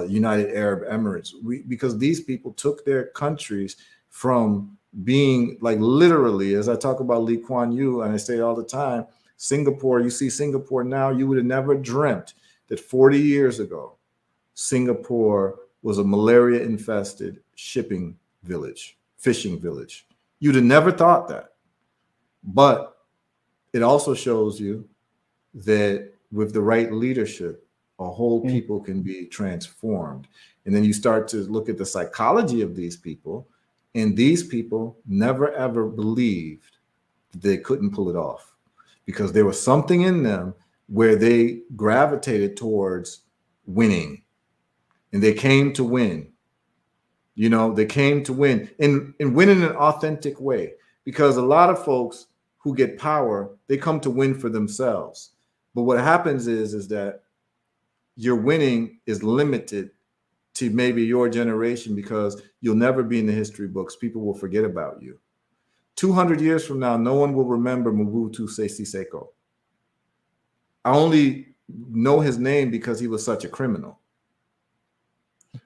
United Arab Emirates. Because these people took their countries from being, like, literally, as I talk about Lee Kuan Yew, and I say it all the time, Singapore, you see Singapore now, you would have never dreamt that 40 years ago, Singapore was a malaria-infested fishing village. You'd have never thought that. But it also shows you that with the right leadership, a whole people can be transformed. And then you start to look at the psychology of these people, and these people never ever believed that they couldn't pull it off because there was something in them where they gravitated towards winning, and they came to win. They came to win and win in an authentic way, because a lot of folks who get power, they come to win for themselves. But what happens is that your winning is limited to maybe your generation, because you'll never be in the history books. People will forget about you. 200 years from now, no one will remember Mobutu Sese Seko. I only know his name because he was such a criminal.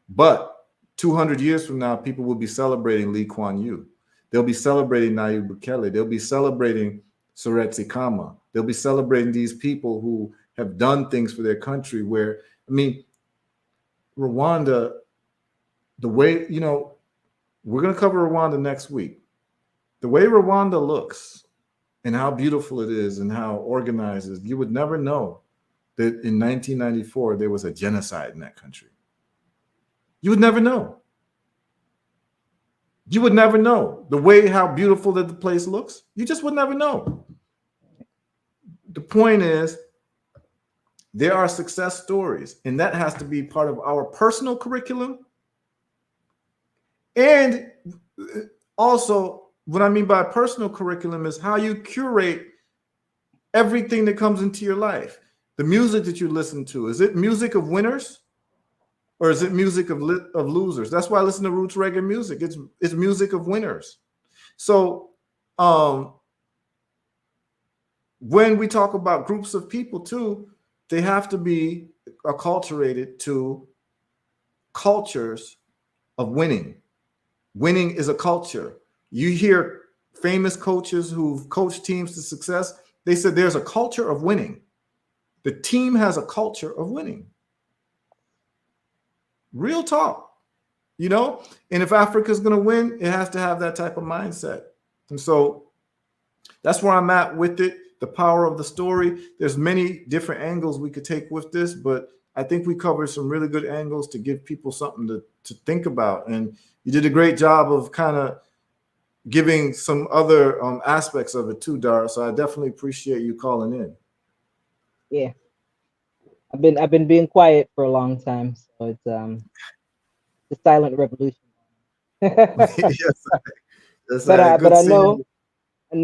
But 200 years from now, people will be celebrating Lee Kuan Yew. They'll be celebrating Nayib Bukele. They'll be celebrating Seretse Khama. They'll be celebrating these people who have done things for their country where, I mean, Rwanda, the way, we're going to cover Rwanda next week. The way Rwanda looks and how beautiful it is and how organized it is, you would never know that in 1994 there was a genocide in that country. You would never know. You would never know the way how beautiful that the place looks. You just would never know. The point is, there are success stories, and that has to be part of our personal curriculum. And also, what I mean by personal curriculum is how you curate everything that comes into your life. The music that you listen to, is it music of winners or is it music of losers? That's why I listen to roots reggae music. It's music of winners. So um, when we talk about groups of people too, they have to be acculturated to cultures of winning. Winning is a culture. You hear famous coaches who've coached teams to success, they said there's a culture of winning. The team has a culture of winning. Real talk, you know? And if Africa's going to win, it has to have that type of mindset. And so that's where I'm at with it. The power of the story. There's many different angles we could take with this, but I think we covered some really good angles to give people something to think about. And you did a great job of kind of giving some other aspects of it too, Dara. So I definitely appreciate you calling in. Yeah, I've been being quiet for a long time, so it's the silent revolution. Yes, yes, But good I seeing know you.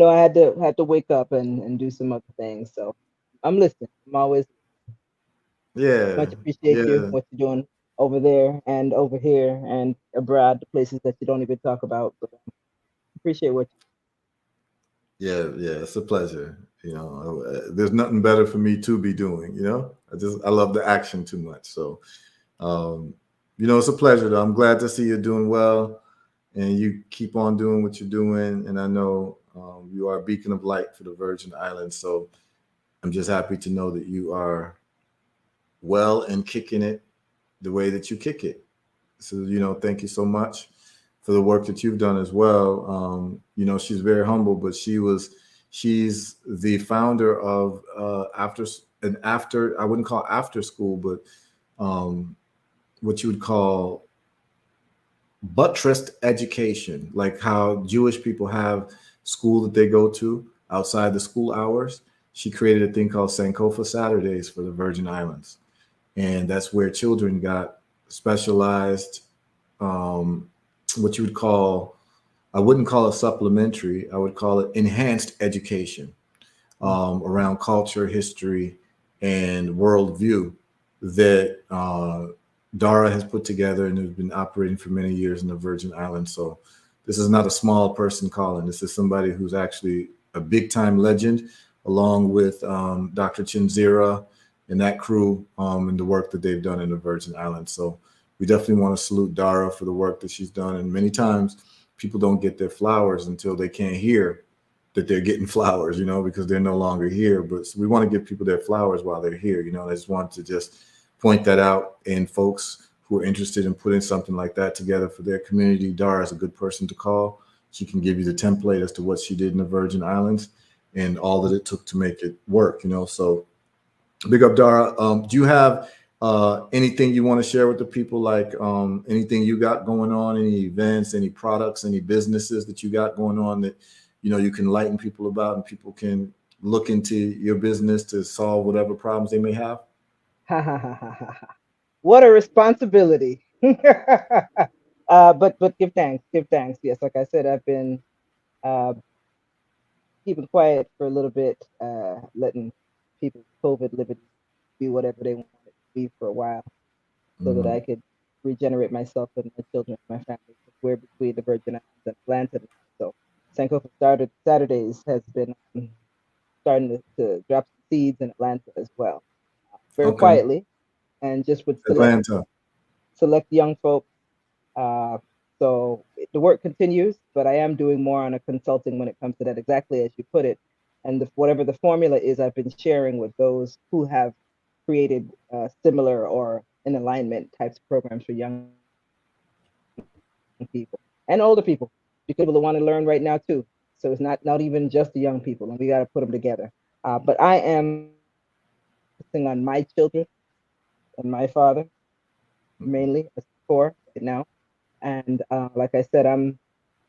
I had to wake up and do some other things. So I'm listening. I'm always Yeah, much appreciate you yeah, what you're doing over there and over here and abroad, the places that you don't even talk about. But appreciate what yeah, yeah. It's a pleasure. There's nothing better for me to be doing. I love the action too much. So, um, it's a pleasure. Though. I'm glad to see you're doing well, and you keep on doing what you're doing. And I know you are a beacon of light for the Virgin Islands. So I'm just happy to know that you are well and kicking it the way that you kick it. So, thank you so much for the work that you've done as well. She's very humble, but she's the founder of I wouldn't call after school, but um, what you would call buttressed education, like how Jewish people have school that they go to outside the school hours. She created a thing called Sankofa Saturdays for the Virgin Islands. And that's where children got specialized, um, what you would call, I wouldn't call it supplementary, I would call it enhanced education around culture, history, and worldview that Dara has put together and has been operating for many years in the Virgin Islands. So this is not a small person calling. This is somebody who's actually a big time legend, along with Dr. Chinzira and that crew and the work that they've done in the Virgin Islands. So we definitely want to salute Dara for the work that she's done. And many times people don't get their flowers until they can't hear that they're getting flowers, because they're no longer here. But we want to give people their flowers while they're here. I just want to just point that out. And folks who are interested in putting something like that together for their community, Dara is a good person to call. She can give you the template as to what she did in the Virgin Islands and all that it took to make it work, So big up, Dara. Do you have anything you want to share with the people, like anything you got going on, any events, any products, any businesses that you got going on that you can enlighten people about, and people can look into your business to solve whatever problems they may have? you. What a responsibility. But give thanks, give thanks. Yes, like I said, I've been uh, keeping quiet for a little bit, letting people COVID liberty be whatever they want it to be for a while, so that Mm-hmm. I could regenerate myself and my children and my family. We're between the Virgin Islands and Atlanta now. So Sankofa started Saturdays has been starting to drop some seeds in Atlanta as well, very Okay. quietly, and just with Atlanta. select young folks. Uh, so the work continues, but I am doing more on a consulting when it comes to that, exactly as you put it. And whatever the formula is, I've been sharing with those who have created similar or in alignment types of programs for young people and older people, because people want to learn right now too. So it's not even just the young people, and we got to put them together. But I am focusing on my children and my father mainly as core. now. And like I said, I'm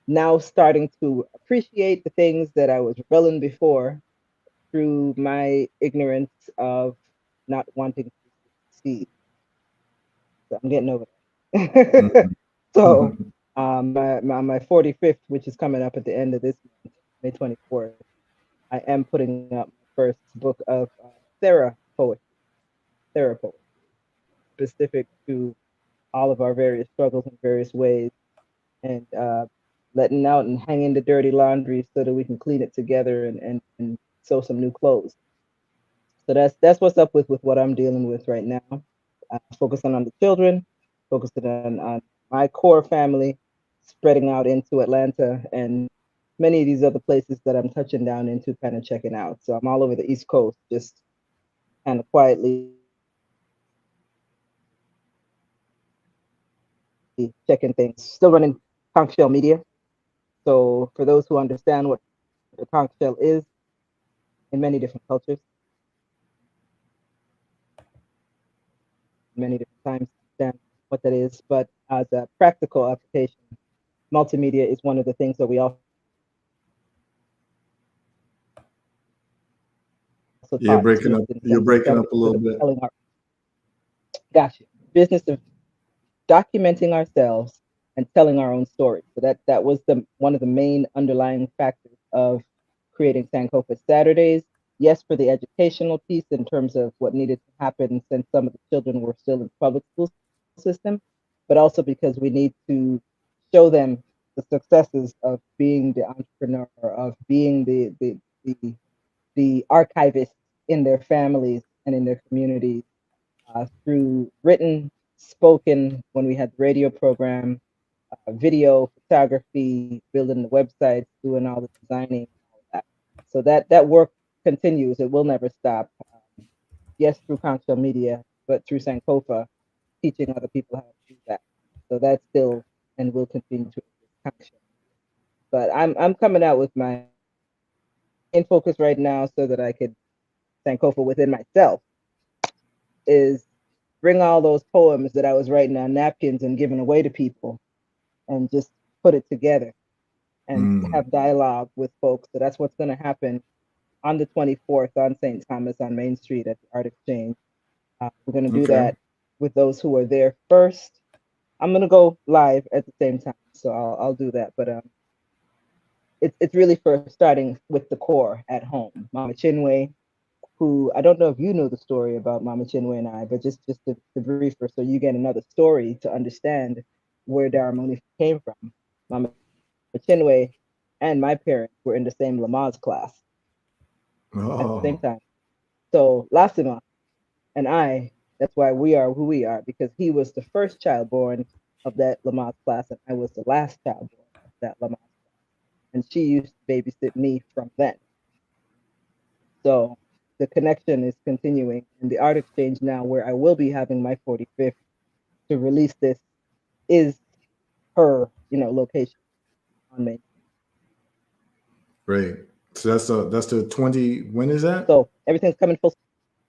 now starting to appreciate the things that I was rebelling before through my ignorance of not wanting to succeed. So I'm getting over that. So my 45th, which is coming up at the end of this month, May 24th, I am putting up my first book of Thera poetry, specific to all of our various struggles in various ways, and letting out and hanging the dirty laundry so that we can clean it together and sew some new clothes. So that's what's up with what I'm dealing with right now. Focusing on the children, focusing on my core family, spreading out into Atlanta and many of these other places that I'm touching down into, kind of checking out. So I'm all over the East Coast, just kind of quietly checking things. Still running conch shell media. So for those who understand what the conch shell is in many different cultures, many different times, understand what that is. But as a practical application, multimedia is one of the things that we also You're taught breaking up. students in You're terms of breaking up a little bit. telling our business of documenting ourselves and telling our own story. So that was the one of the main underlying factors of creating Sankofa Saturdays. Yes, for the educational piece in terms of what needed to happen since some of the children were still in the public school system, but also because we need to show them the successes of being the entrepreneur, of being the archivist in their families and in their communities, through written, spoken, when we had the radio program, video, photography, building the websites, doing all the designing, all of that. So that work continues. It will never stop. Yes, through Concho Media, but through Sankofa, teaching other people how to do that. So that's still and will continue to exist. But I'm coming out with my main focus right now so that I could Sankofa within myself is bring all those poems that I was writing on napkins and giving away to people and just put it together and have dialogue with folks. So that's what's going to happen on the 24th on St. Thomas on Main Street at the Art Exchange. We're going to do Okay. that with those who are there first. I'm going to go live at the same time, so I'll do that. But it's really for starting with the core at home. Mama Chinwe, who I don't know if you know the story about Mama Chinwe and I, but just to brief her so you get another story to understand where Daramoni came from. Mama Chinwe and my parents were in the same Lamaze class at the same Oh, time. So Lasima and I, that's why we are who we are, because he was the first child born of that Lamaze class, and I was the last child born of that Lamaze class. And she used to babysit me from then. So the connection is continuing. And the art exchange now, where I will be having my 45th to release this, is her, location on Main. great. So that's the 20. When is that? So everything's coming full.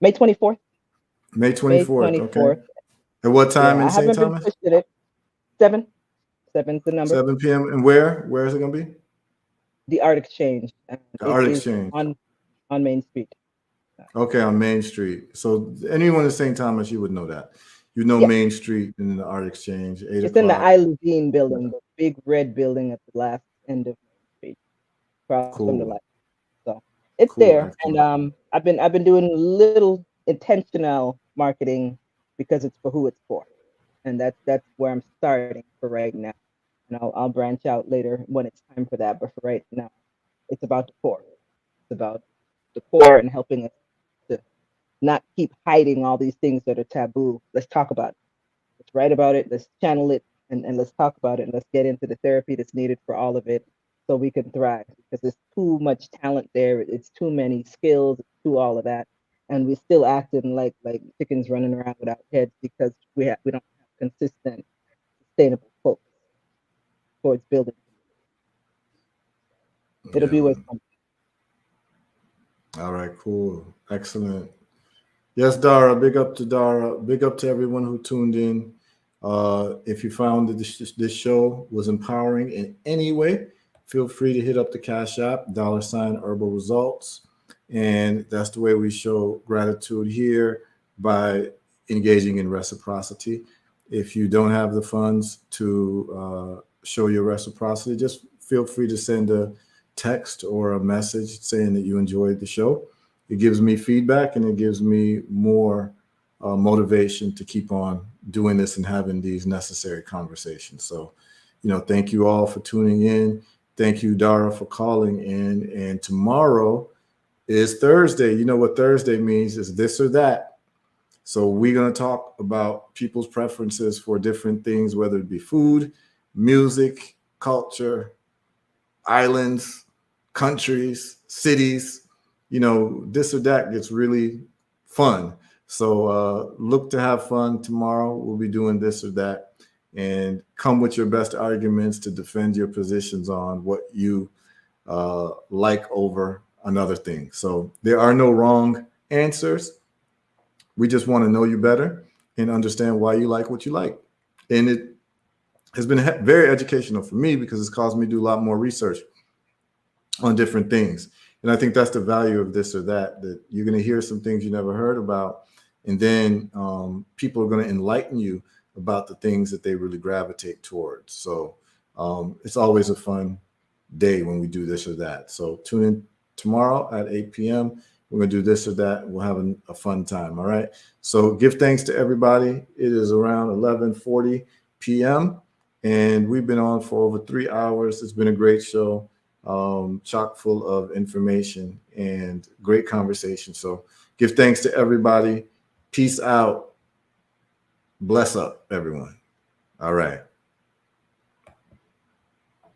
May 24th. May May 24th. Okay. 24th. At what time Yeah, in I St. haven't been Thomas? pushing it. 7. 7's the number. 7 p.m. And where? Where is it gonna be? The art exchange. The It Art is Exchange. on Main Street. Okay, on Main Street. So anyone in St. Thomas, you would know that. You know Yeah, Main Street and then the Art Exchange, eight it's in the o'clock. I Levine building, the big red building at the last end of Main Street, across from the Cool. light. So it's Cool. there, and Excellent. I've been doing little intentional marketing because it's for who it's for, and that's where I'm starting for right now. And I'll branch out later when it's time for that. But for right now, it's about the core. It's about the core and helping us to not keep hiding all these things that are taboo. Let's talk about it. Let's write about it. Let's channel it, and let's talk about it. And let's get into the therapy that's needed for all of it so we can thrive, because there's too much talent there. It's too many skills, it's too all of that. And we're still acting like chickens running around without heads because we don't have consistent, sustainable focus towards building. It'll Yeah, be with man. All right, cool. Excellent. Yes, Dara. Big up to Dara. Big up to everyone who tuned in. If you found that this show was empowering in any way, feel free to hit up the Cash App, $Herbal Results. And that's the way we show gratitude here, by engaging in reciprocity. If you don't have the funds to show your reciprocity, just feel free to send a text or a message saying that you enjoyed the show. It gives me feedback and it gives me more motivation to keep on doing this and having these necessary conversations. So, thank you all for tuning in. Thank you, Dara, for calling in. And tomorrow is Thursday. You know what Thursday means, is this or that. So we're going to talk about people's preferences for different things, whether it be food, music, culture, islands, countries, cities. This or that gets really fun. So look to have fun tomorrow. We'll be doing this or that, and come with your best arguments to defend your positions on what you like over another thing. So there are no wrong answers. We just want to know you better and understand why you like what you like. And it has been very educational for me, because it's caused me to do a lot more research on different things. And I think that's the value of this or that you're going to hear some things you never heard about. And then people are going to enlighten you about the things that they really gravitate towards. So it's always a fun day when we do this or that. So tune in tomorrow at 8 p.m. We're going to do this or that. We'll have a fun time. All right. So give thanks to everybody. It is around 11:40 p.m. and we've been on for over 3 hours. It's been a great show, chock full of information and great conversation. So give thanks to everybody. Peace out. Bless up, everyone. All right.